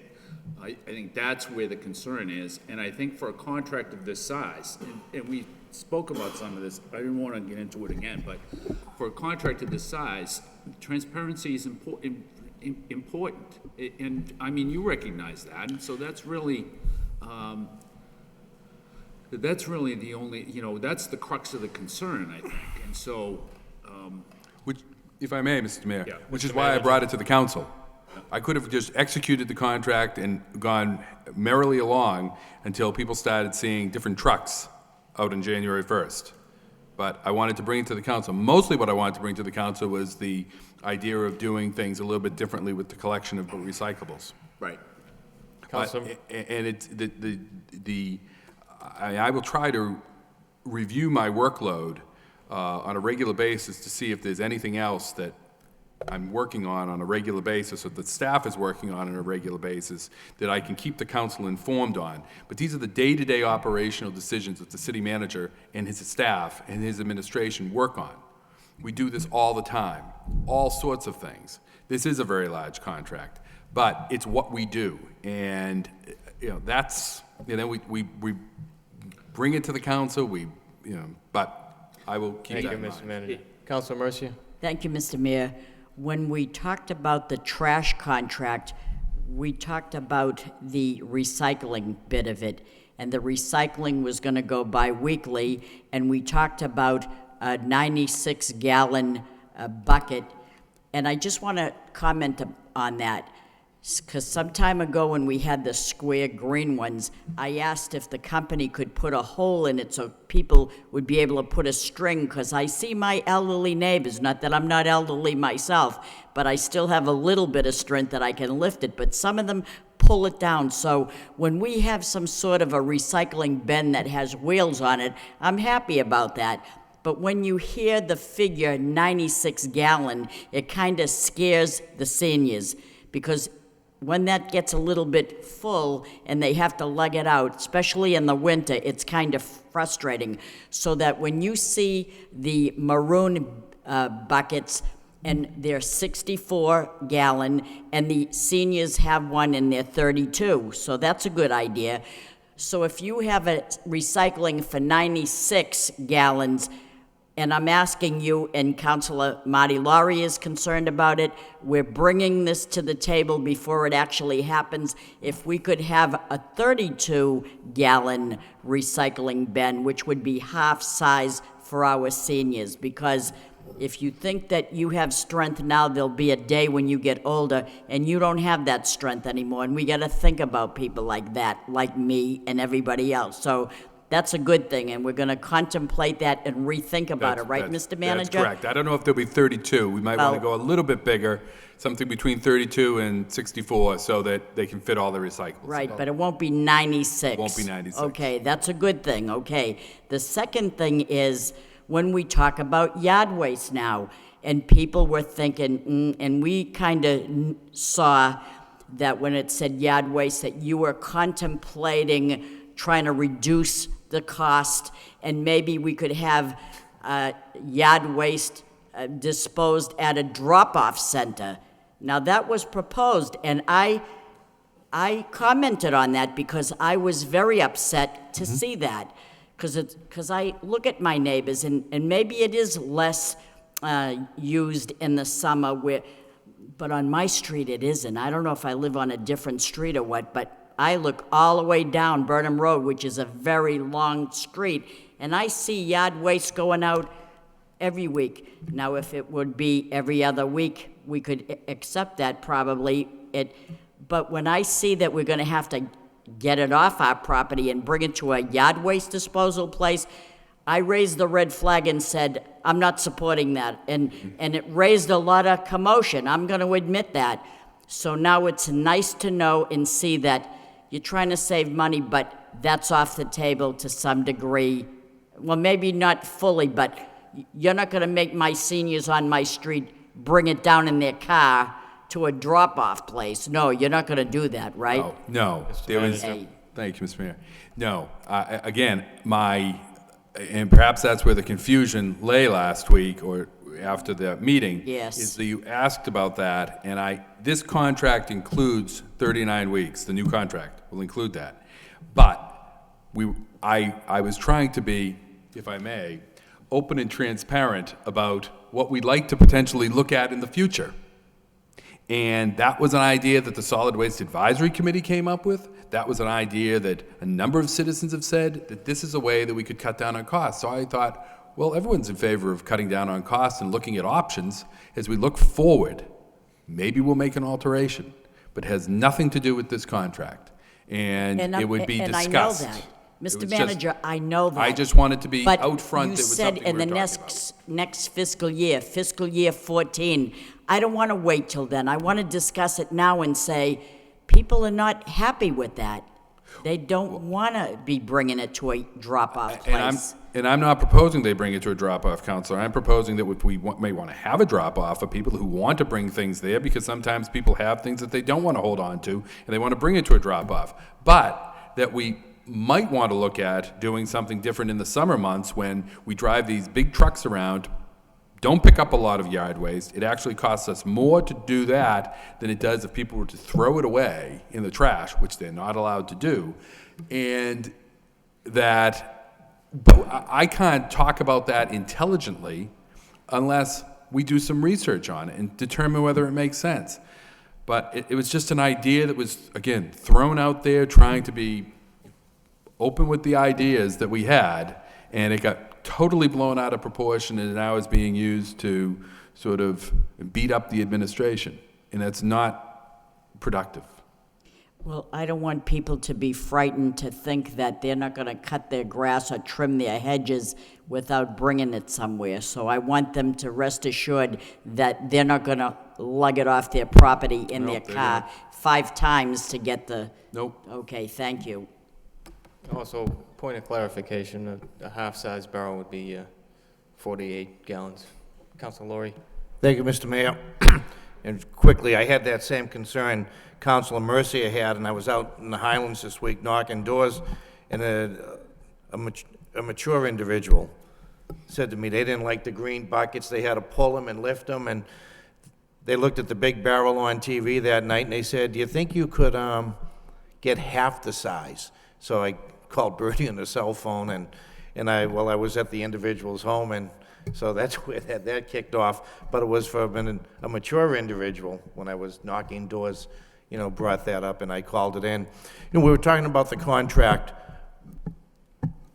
I think that's where the concern is, and I think for a contract of this size, and we spoke about some of this, I didn't want to get into it again, but for a contract of this size, transparency is important, and I mean, you recognize that, and so that's really, That's really the only, that's the crux of the concern, I think. And so, Which, if I may, Mr. Mayor, Yeah. which is why I brought it to the council. I could have just executed the contract and gone merrily along until people started seeing different trucks out on January 1st. But I wanted to bring it to the council. Mostly what I wanted to bring to the council was the idea of doing things a little bit differently with the collection of recyclables. right. Councilman? And it's, I will try to review my workload on a regular basis to see if there's anything else that I'm working on a regular basis, or that staff is working on a regular basis, that I can keep the council informed on. But these are the day-to-day operational decisions that the city manager and his staff and his administration work on. We do this all the time, all sorts of things. This is a very large contract, but it's what we do. And, that's, we bring it to the council, but I will keep that in mind. Thank you, Mr. Manager. Councilor Mercia? Thank you, Mr. Mayor. When we talked about the trash contract, we talked about the recycling bit of it, and the recycling was going to go bi-weekly, and we talked about a 96-gallon bucket, and I just want to comment on that, because some time ago when we had the square green ones, I asked if the company could put a hole in it so people would be able to put a string, because I see my elderly neighbors, not that I'm not elderly myself, but I still have a little bit of strength that I can lift it, but some of them pull it down. So when we have some sort of a recycling bin that has wheels on it, I'm happy about that. But when you hear the figure 96 gallon, it kind of scares the seniors, because when that gets a little bit full and they have to lug it out, especially in the winter, it's kind of frustrating. So that when you see the maroon buckets, and they're 64 gallon, and the seniors have one and they're 32, so that's a good idea. So if you have a recycling for 96 gallons, and I'm asking you, and Councilor Marty Laurie is concerned about it, we're bringing this to the table before it actually happens. If we could have a 32-gallon recycling bin, which would be half size for our seniors, because if you think that you have strength now, there'll be a day when you get older and you don't have that strength anymore, and we got to think about people like that, like me and everybody else. So that's a good thing, and we're going to contemplate that and rethink about it, right, Mr. Manager? That's correct. I don't know if there'll be 32. We might want to go a little bit bigger, something between 32 and 64, so that they can fit all the recyclables. Right, but it won't be 96. Won't be 96. Okay, that's a good thing, okay. The second thing is, when we talk about yard waste now, and people were thinking, and we kind of saw that when it said yard waste, that you were contemplating trying to reduce the cost, and maybe we could have yard waste disposed at a drop-off center. Now, that was proposed, and I commented on that because I was very upset to see that, because I look at my neighbors, and maybe it is less used in the summer, but on my street it isn't. I don't know if I live on a different street or what, but I look all the way down Burnham Road, which is a very long street, and I see yard waste going out every week. Now, if it would be every other week, we could accept that probably. But when I see that we're going to have to get it off our property and bring it to a yard waste disposal place, I raised the red flag and said, I'm not supporting that. And it raised a lot of commotion. I'm going to admit that. So now it's nice to know and see that you're trying to save money, but that's off the table to some degree. Well, maybe not fully, but you're not going to make my seniors on my street bring it down in their car to a drop-off place. No, you're not going to do that, right? No. There was, thank you, Mr. Mayor. No, again, and perhaps that's where the confusion lay last week or after the meeting. Yes. Is that you asked about that, and this contract includes 39 weeks. The new contract will include that. But I was trying to be, if I may, open and transparent about what we'd like to potentially look at in the future. And that was an idea that the Solid Waste Advisory Committee came up with. That was an idea that a number of citizens have said that this is a way that we could cut down on costs. So I thought, well, everyone's in favor of cutting down on costs and looking at options. As we look forward, maybe we'll make an alteration, but it has nothing to do with this contract. And it would be discussed. And I know that. Mr. Manager, I know that. I just wanted to be out front. But It you was said something in we the were talking about. next fiscal year 14, I don't want to wait till then. I want to discuss it now and say, people are not happy with that. They don't want to be bringing it to a drop-off place. And I'm not proposing they bring it to a drop-off, Counselor. I'm proposing that we may want to have a drop-off for people who want to bring things there, because sometimes people have things that they don't want to hold on to, and they want to bring it to a drop-off. But that we might want to look at doing something different in the summer months when we drive these big trucks around, don't pick up a lot of yard waste. It actually costs us more to do that than it does if people were to throw it away in the trash, which they're not allowed to do. And but I can't talk about that intelligently unless we do some research on it and determine whether it makes sense. But it was just an idea that was, again, thrown out there, trying to be open with the ideas that we had, and it got totally blown out of proportion, and now is being used to sort of beat up the administration, and that's not productive. Well, I don't want people to be frightened to think that they're not going to cut their grass or trim their hedges without bringing it somewhere. So I want them to rest assured that they're not going to lug it off their property in their car 5 times to get the... Nope. Okay, thank you. Also, point of clarification, a half-size barrel would be 48 gallons. Councilor Laurie? Thank you, Mr. Mayor. And quickly, I had that same concern Councilor Mercier had, and I was out in the Highlands this week knocking doors, and a mature individual said to me they didn't like the green buckets. They had to pull them and lift them, and they looked at the big barrel on TV that night, and they said, do you think you could get half the size? So I called Bertie on the cell phone, and I was at the individual's home, and so that's where that kicked off. But it was for a mature individual when I was knocking doors, brought that up, and I called it in. We were talking about the contract.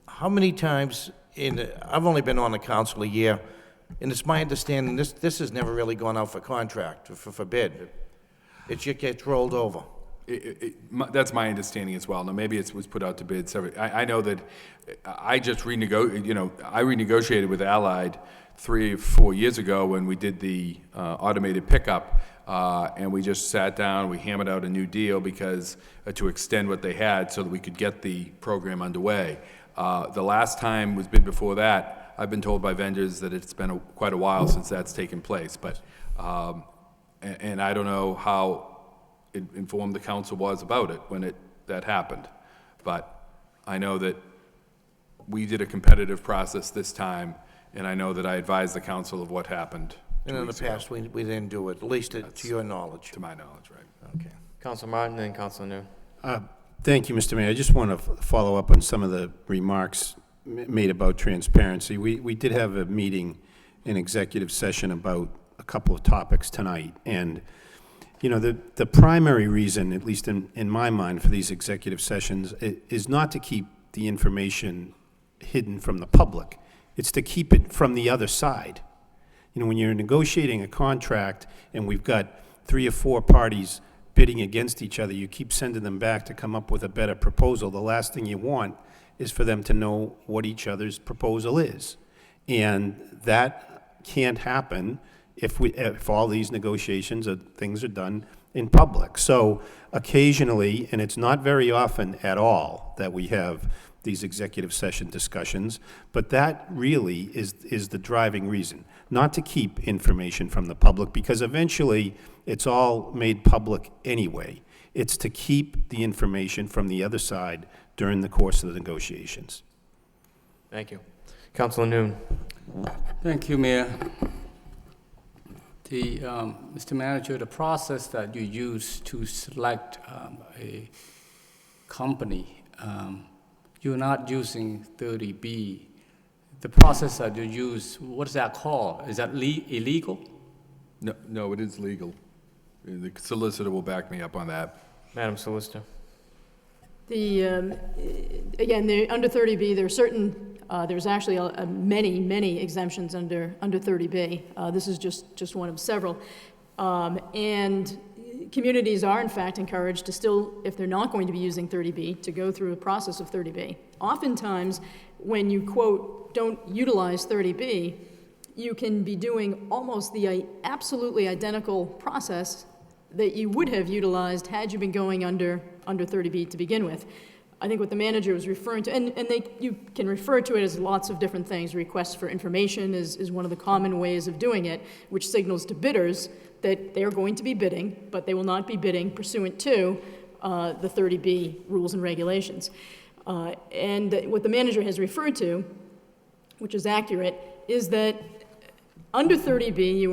How many times I've only been on the council a year, and it's my understanding this has never really gone out for contract, for bid. It just gets rolled over. That's my understanding as well. Now, maybe it was put out to bid. I know that I just renegotiated with Allied 3 or 4 years ago when we did the automated pickup, and we just sat down, we hammered out a new deal because to extend what they had so that we could get the program underway. The last time was bid before that. I've been told by vendors that it's been quite a while since that's taken place, but and I don't know how informed the council was about it when that happened. But I know that we did a competitive process this time, and I know that I advised the council of what happened. And in the past, we didn't do it, at least to your knowledge. To my knowledge, right. Okay. Councilor Martin and Councilor Noon. Thank you, Mr. Mayor. I just want to follow up on some of the remarks made about transparency. We did have a meeting, an executive session about a couple of topics tonight, and the primary reason, at least in my mind, for these executive sessions is not to keep the information hidden from the public. It's to keep it from the other side. When you're negotiating a contract and we've got 3 or 4 parties bidding against each other, you keep sending them back to come up with a better proposal. The last thing you want is for them to know what each other's proposal is. And that can't happen if all these negotiations things are done in public. So occasionally, and it's not very often at all, that we have these executive session discussions, but that really is the driving reason, not to keep information from the public, because eventually it's all made public anyway. It's to keep the information from the other side during the course of the negotiations. Thank you. Councilor Noon. Thank you, Mayor. Mr. Manager, the process that you use to select a company, you're not using 30B. The process that you use, what is that called? Is that illegal? No, it is legal. The solicitor will back me up on that. Madam Solicitor. Again, under 30B, there are certain, there's actually many exemptions under 30B. This is just one of several. And communities are, in fact, encouraged to still, if they're not going to be using 30B, to go through a process of 30B. Oftentimes, when you, quote, don't utilize 30B, you can be doing almost the absolutely identical process that you would have utilized had you been going under 30B to begin with. I think what the manager was referring to, and you can refer to it as lots of different things. Requests for information is one of the common ways of doing it, which signals to bidders that they are going to be bidding, but they will not be bidding pursuant to the 30B rules and regulations. And what the manager has referred to, which is accurate, is that under 30B, you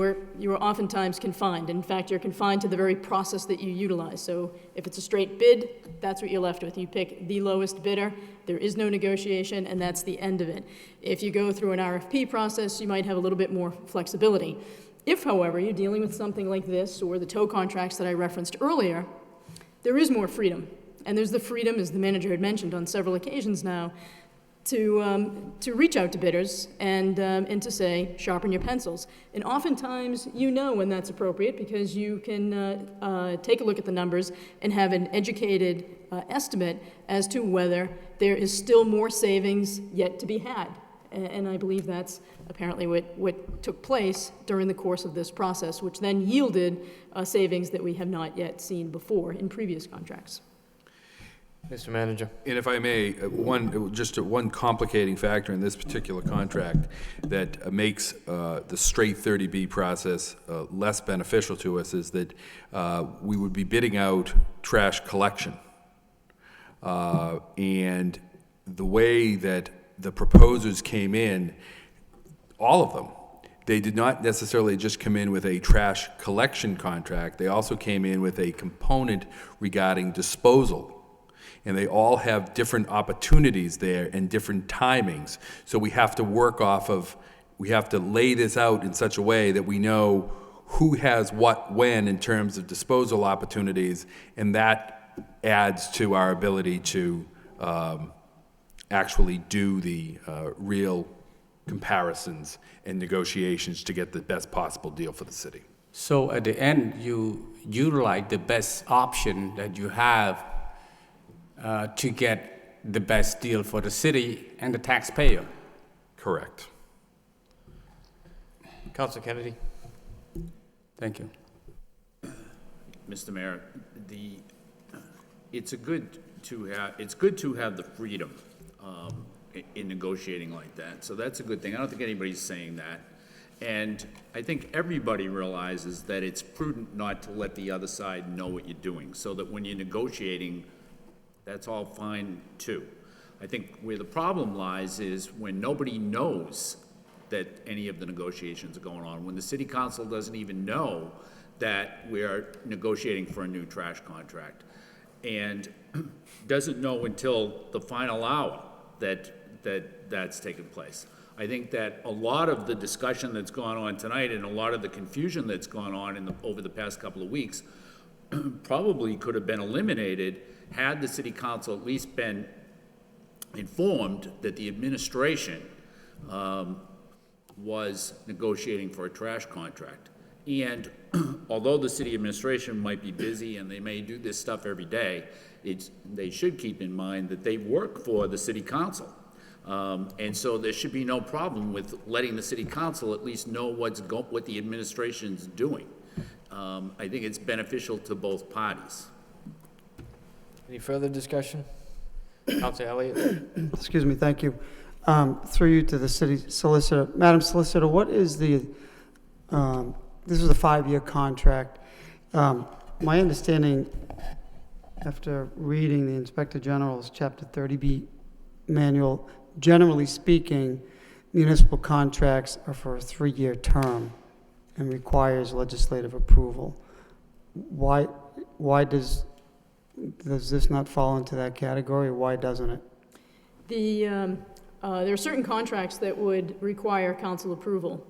are oftentimes confined. In fact, you're confined to the very process that you utilize. So if it's a straight bid, that's what you're left with. You pick the lowest bidder, there is no negotiation, and that's the end of it. If you go through an RFP process, you might have a little bit more flexibility. If, however, you're dealing with something like this or the tow contracts that I referenced earlier, there is more freedom. And there's the freedom, as the manager had mentioned on several occasions now, to reach out to bidders and to say, sharpen your pencils. And oftentimes, you know when that's appropriate because you can take a look at the numbers and have an educated estimate as to whether there is still more savings yet to be had. And I believe that's apparently what took place during the course of this process, which then yielded savings that we have not yet seen before in previous contracts. Mr. Manager. And if I may, one complicating factor in this particular contract that makes the straight 30B process less beneficial to us is that we would be bidding out trash collection. And the way that the proposers came in, all of them, they did not necessarily just come in with a trash collection contract. They also came in with a component regarding disposal. And they all have different opportunities there and different timings. So we have to work off of, we have to lay this out in such a way that we know who has what when in terms of disposal opportunities, and that adds to our ability to actually do the real comparisons and negotiations to get the best possible deal for the city. So at the end, you utilize the best option that you have to get the best deal for the city and the taxpayer. Correct. Councilor Kennedy. Thank you. Mr. Mayor, it's good to have the freedom in negotiating like that. So that's a good thing. I don't think anybody's saying that. And I think everybody realizes that it's prudent not to let the other side know what you're doing, so that when you're negotiating, that's all fine too. I think where the problem lies is when nobody knows that any of the negotiations are going on, when the city council doesn't even know that we're negotiating for a new trash contract, and doesn't know until the final hour that's taken place. I think that a lot of the discussion that's gone on tonight and a lot of the confusion that's gone on over the past couple of weeks probably could have been eliminated had the city council at least been informed that the administration was negotiating for a trash contract. And although the city administration might be busy and they may do this stuff every day, they should keep in mind that they work for the city council. And so there should be no problem with letting the city council at least know what the administration's doing. I think it's beneficial to both parties. Any further discussion? Councilor Elliott. Excuse me, thank you. Through you to the city solicitor. Madam Solicitor, what is the, this is a 5-year contract. My understanding, after reading the Inspector General's Chapter 30B manual, generally speaking, municipal contracts are for a 3-year term and requires legislative approval. Why does this not fall into that category, or why doesn't it? There are certain contracts that would require council approval.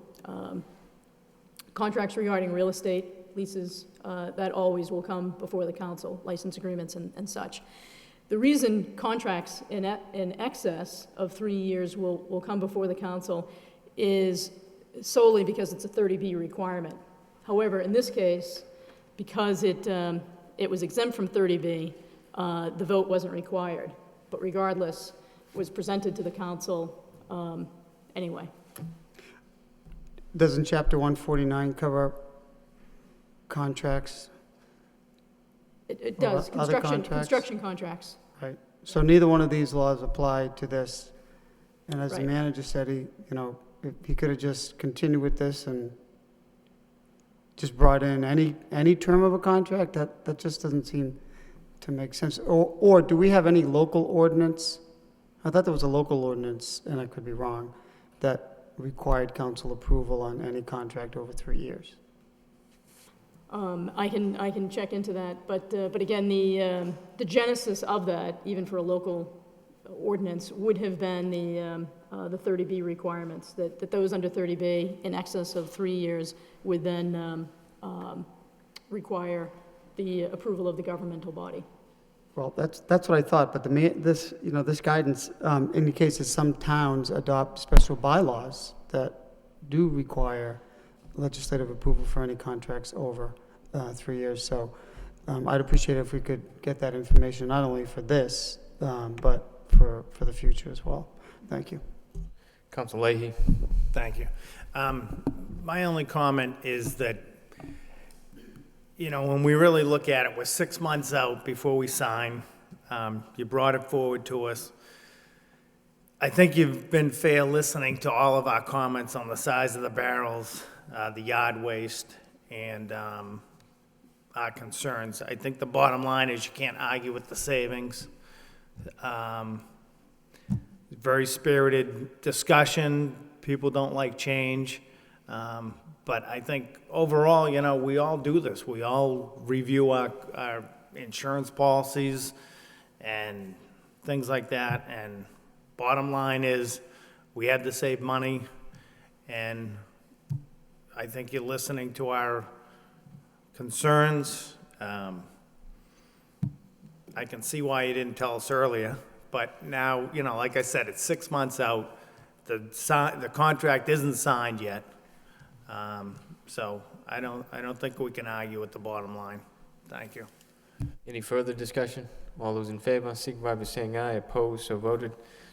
Contracts regarding real estate, leases, that always will come before the council, license agreements and such. The reason contracts in excess of 3 years will come before the council is solely because it's a 30B requirement. However, in this case, because it was exempt from 30B, the vote wasn't required. But regardless, was presented to the council anyway. Doesn't Chapter 149 cover contracts? It does, Or other contracts? construction contracts. Right. So neither one of these laws apply to this. And as the Right. manager said, if he could have just continued with this and just brought in any term of a contract, that just doesn't seem to make sense. Or do we have any local ordinance? I thought there was a local ordinance, and I could be wrong, that required council approval on any contract over 3 years. I can check into that, but again, the genesis of that, even for a local ordinance, would have been the 30B requirements, that those under 30B in excess of 3 years would then require the approval of the governmental body. Well, that's what I thought, but this guidance indicates that some towns adopt special bylaws that do require legislative approval for any contracts over 3 years. So I'd appreciate it if we could get that information, not only for this, but for the future as well. Thank you. Council Leahy. Thank you. My only comment is that, when we really look at it, we're 6 months out before we sign. You brought it forward to us. I think you've been fair listening to all of our comments on the size of the barrels, the yard waste, and our concerns. I think the bottom line is you can't argue with the savings. Very spirited discussion. People don't like change. But I think overall, we all do this. We all review our insurance policies and things like that. And bottom line is we had to save money. And I think you're listening to our concerns. I can see why you didn't tell us earlier. But now, like I said, it's 6 months out. The contract isn't signed yet. So I don't think we can argue with the bottom line. Thank you. Any further discussion? All those in favor, signify by saying aye. Opposed, so voted.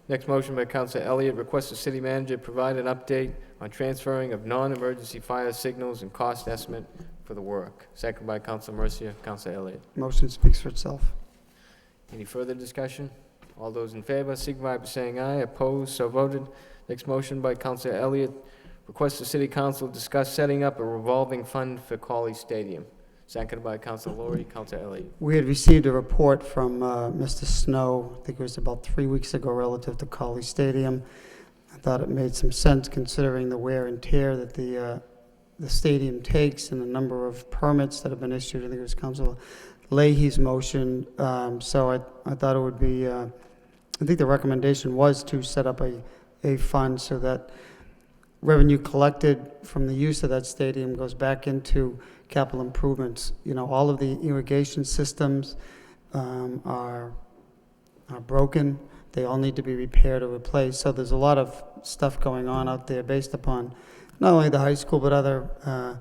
Next motion by Councilor Elliott, request the city manager provide an update on transferring of non-emergency fire signals and cost estimate for the work. Second by Councilor Mercia. Councilor Elliott. Motion speaks for itself. Any further discussion? All those in favor, signify by saying aye. Opposed, so voted. Next motion by Councilor Elliott, request the city council discuss setting up a revolving fund for Cawley Stadium. Seconded by Councilor Laurie. Councilor Elliott. We had received a report from Mr. Snow, I think it was about 3 weeks ago, relative to Cawley Stadium. I thought it made some sense considering the wear and tear that the stadium takes and the number of permits that have been issued. I think it was Councilor Leahy's motion. So I thought it would be, I think the recommendation was to set up a fund so that revenue collected from the use of that stadium goes back into capital improvements. All of the irrigation systems are broken. They all need to be repaired or replaced. So there's a lot of stuff going on out there based upon not only the high school, but other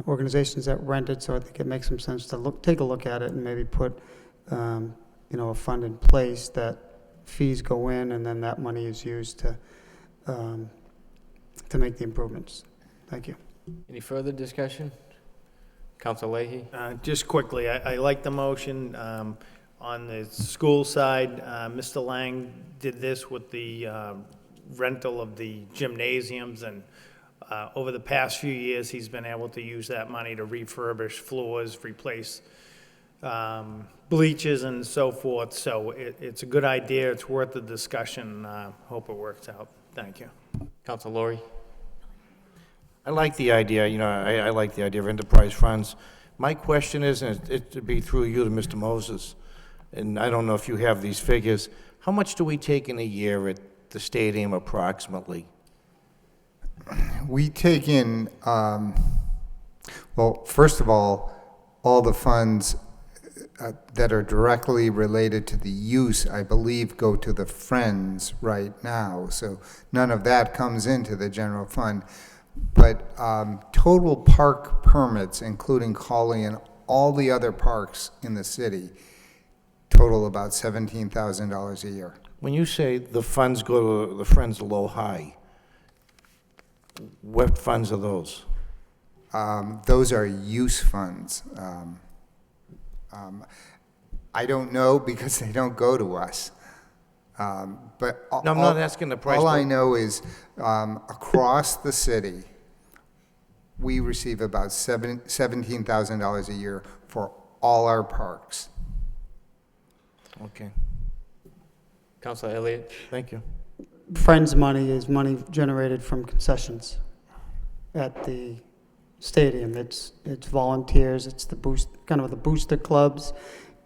organizations that rent it. So I think it makes some sense to take a look at it and maybe put, a fund in place that fees go in and then that money is used to make the improvements. Thank you. Any further discussion? Councilor Leahy. Just quickly, I like the motion. On the school side, Mr. Lang did this with the rental of the gymnasiums, and over the past few years, he's been able to use that money to refurbish floors, replace bleachers and so forth. So it's a good idea. It's worth the discussion. Hope it works out. Thank you. Councilor Laurie. I like the idea, I like the idea of enterprise funds. My question is, and it to be through you to Mr. Moses, and I don't know if you have these figures, how much do we take in a year at the stadium approximately? We take in, Well, first of all the funds that are directly related to the use, I believe, go to the Friends right now. So none of that comes into the general fund. But total park permits, including calling in all the other parks in the city, total about $17,000 a year. When you say the funds go to the Friends of Lowell High, what funds are those? Those are use funds. I don't know because they don't go to us. But No, I'm not asking the price. All I know is across the city, we receive about $17,000 a year for all our parks. Okay, Councilor Elliott? thank you. Friends money is money generated from concessions at the stadium. It's volunteers, it's the kind of the booster clubs,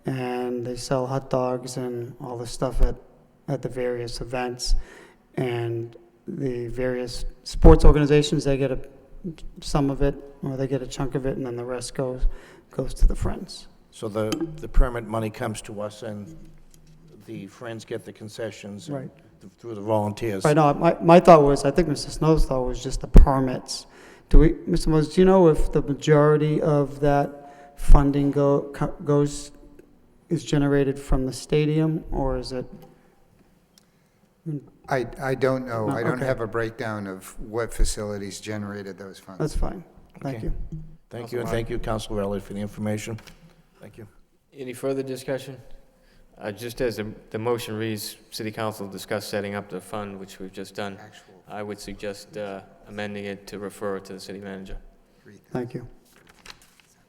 and they sell hot dogs and all the stuff at the various events. And the various sports organizations, they get some of it, or they get a chunk of it, and then the rest goes to the Friends. So the permit money comes to us, and the Friends get the concessions Right. through the volunteers. Right, no, my thought was, I think Mr. Snow's thought was just the permits. Mr. Moses, do you know if the majority of that funding is generated from the stadium, or is it? I don't know. No, I don't okay. have a breakdown of what facilities generated those funds. That's fine. Thank Okay. you. Thank you, and thank you, Councilor Elliott, for the information. Thank you. Any further discussion? Just as the motion reads, City Council discuss setting up the fund, which we've just done. I would suggest amending it to refer to the city manager. Thank you.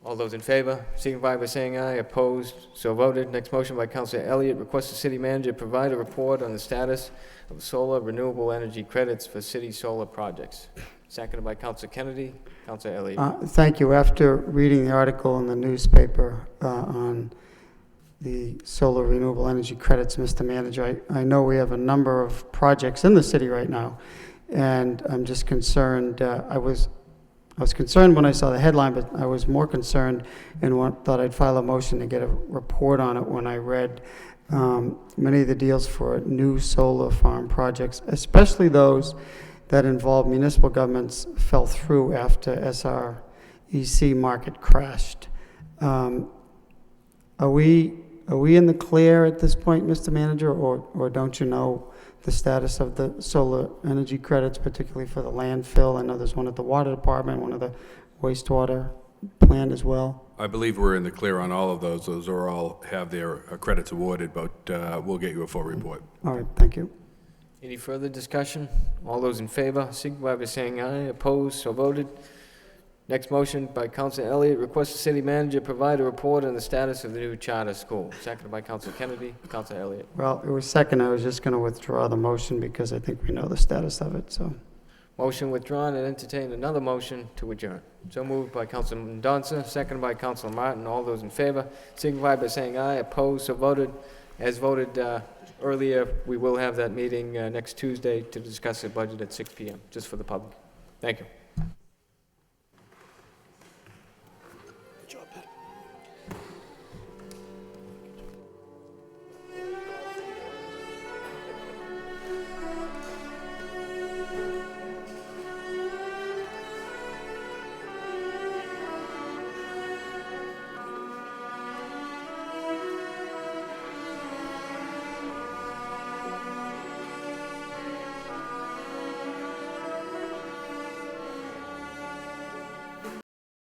All those in favor, signify by saying aye. Opposed, so voted. Next motion by Councilor Elliott, request the city manager provide a report on the status of solar renewable energy credits for city solar projects. Seconded by Councilor Kennedy. Councilor Elliott. Thank you. After reading the article in the newspaper on the solar renewable energy credits, Mr. Manager, I know we have a number of projects in the city right now, and I'm just concerned. I was concerned when I saw the headline, but I was more concerned and thought I'd file a motion to get a report on it when I read many of the deals for new solar farm projects, especially those that involve municipal governments, fell through after SREC market crashed. Are we in the clear at this point, Mr. Manager, or don't you know the status of the solar energy credits, particularly for the landfill? I know there's one at the water department, one at the wastewater plant as well. I believe we're in the clear on all of those. Those are all have their credits awarded, but we'll get you a full report. All right, thank you. Any further discussion? All those in favor, signify by saying aye. Opposed, so voted. Next motion by Councilor Elliott, request the city manager provide a report on the status of the new charter school. Seconded by Councilor Kennedy. Councilor Elliott. Well, it was second. I was just going to withdraw the motion because I think we know the status of it, so. Motion withdrawn, and entertain another motion to adjourn. So moved by Councilor Mendonça, seconded by Councilor Martin. All those in favor, signify by saying aye. Opposed, so voted. As voted earlier, we will have that meeting next Tuesday to discuss the budget at 6 p.m., just for the public. Thank you.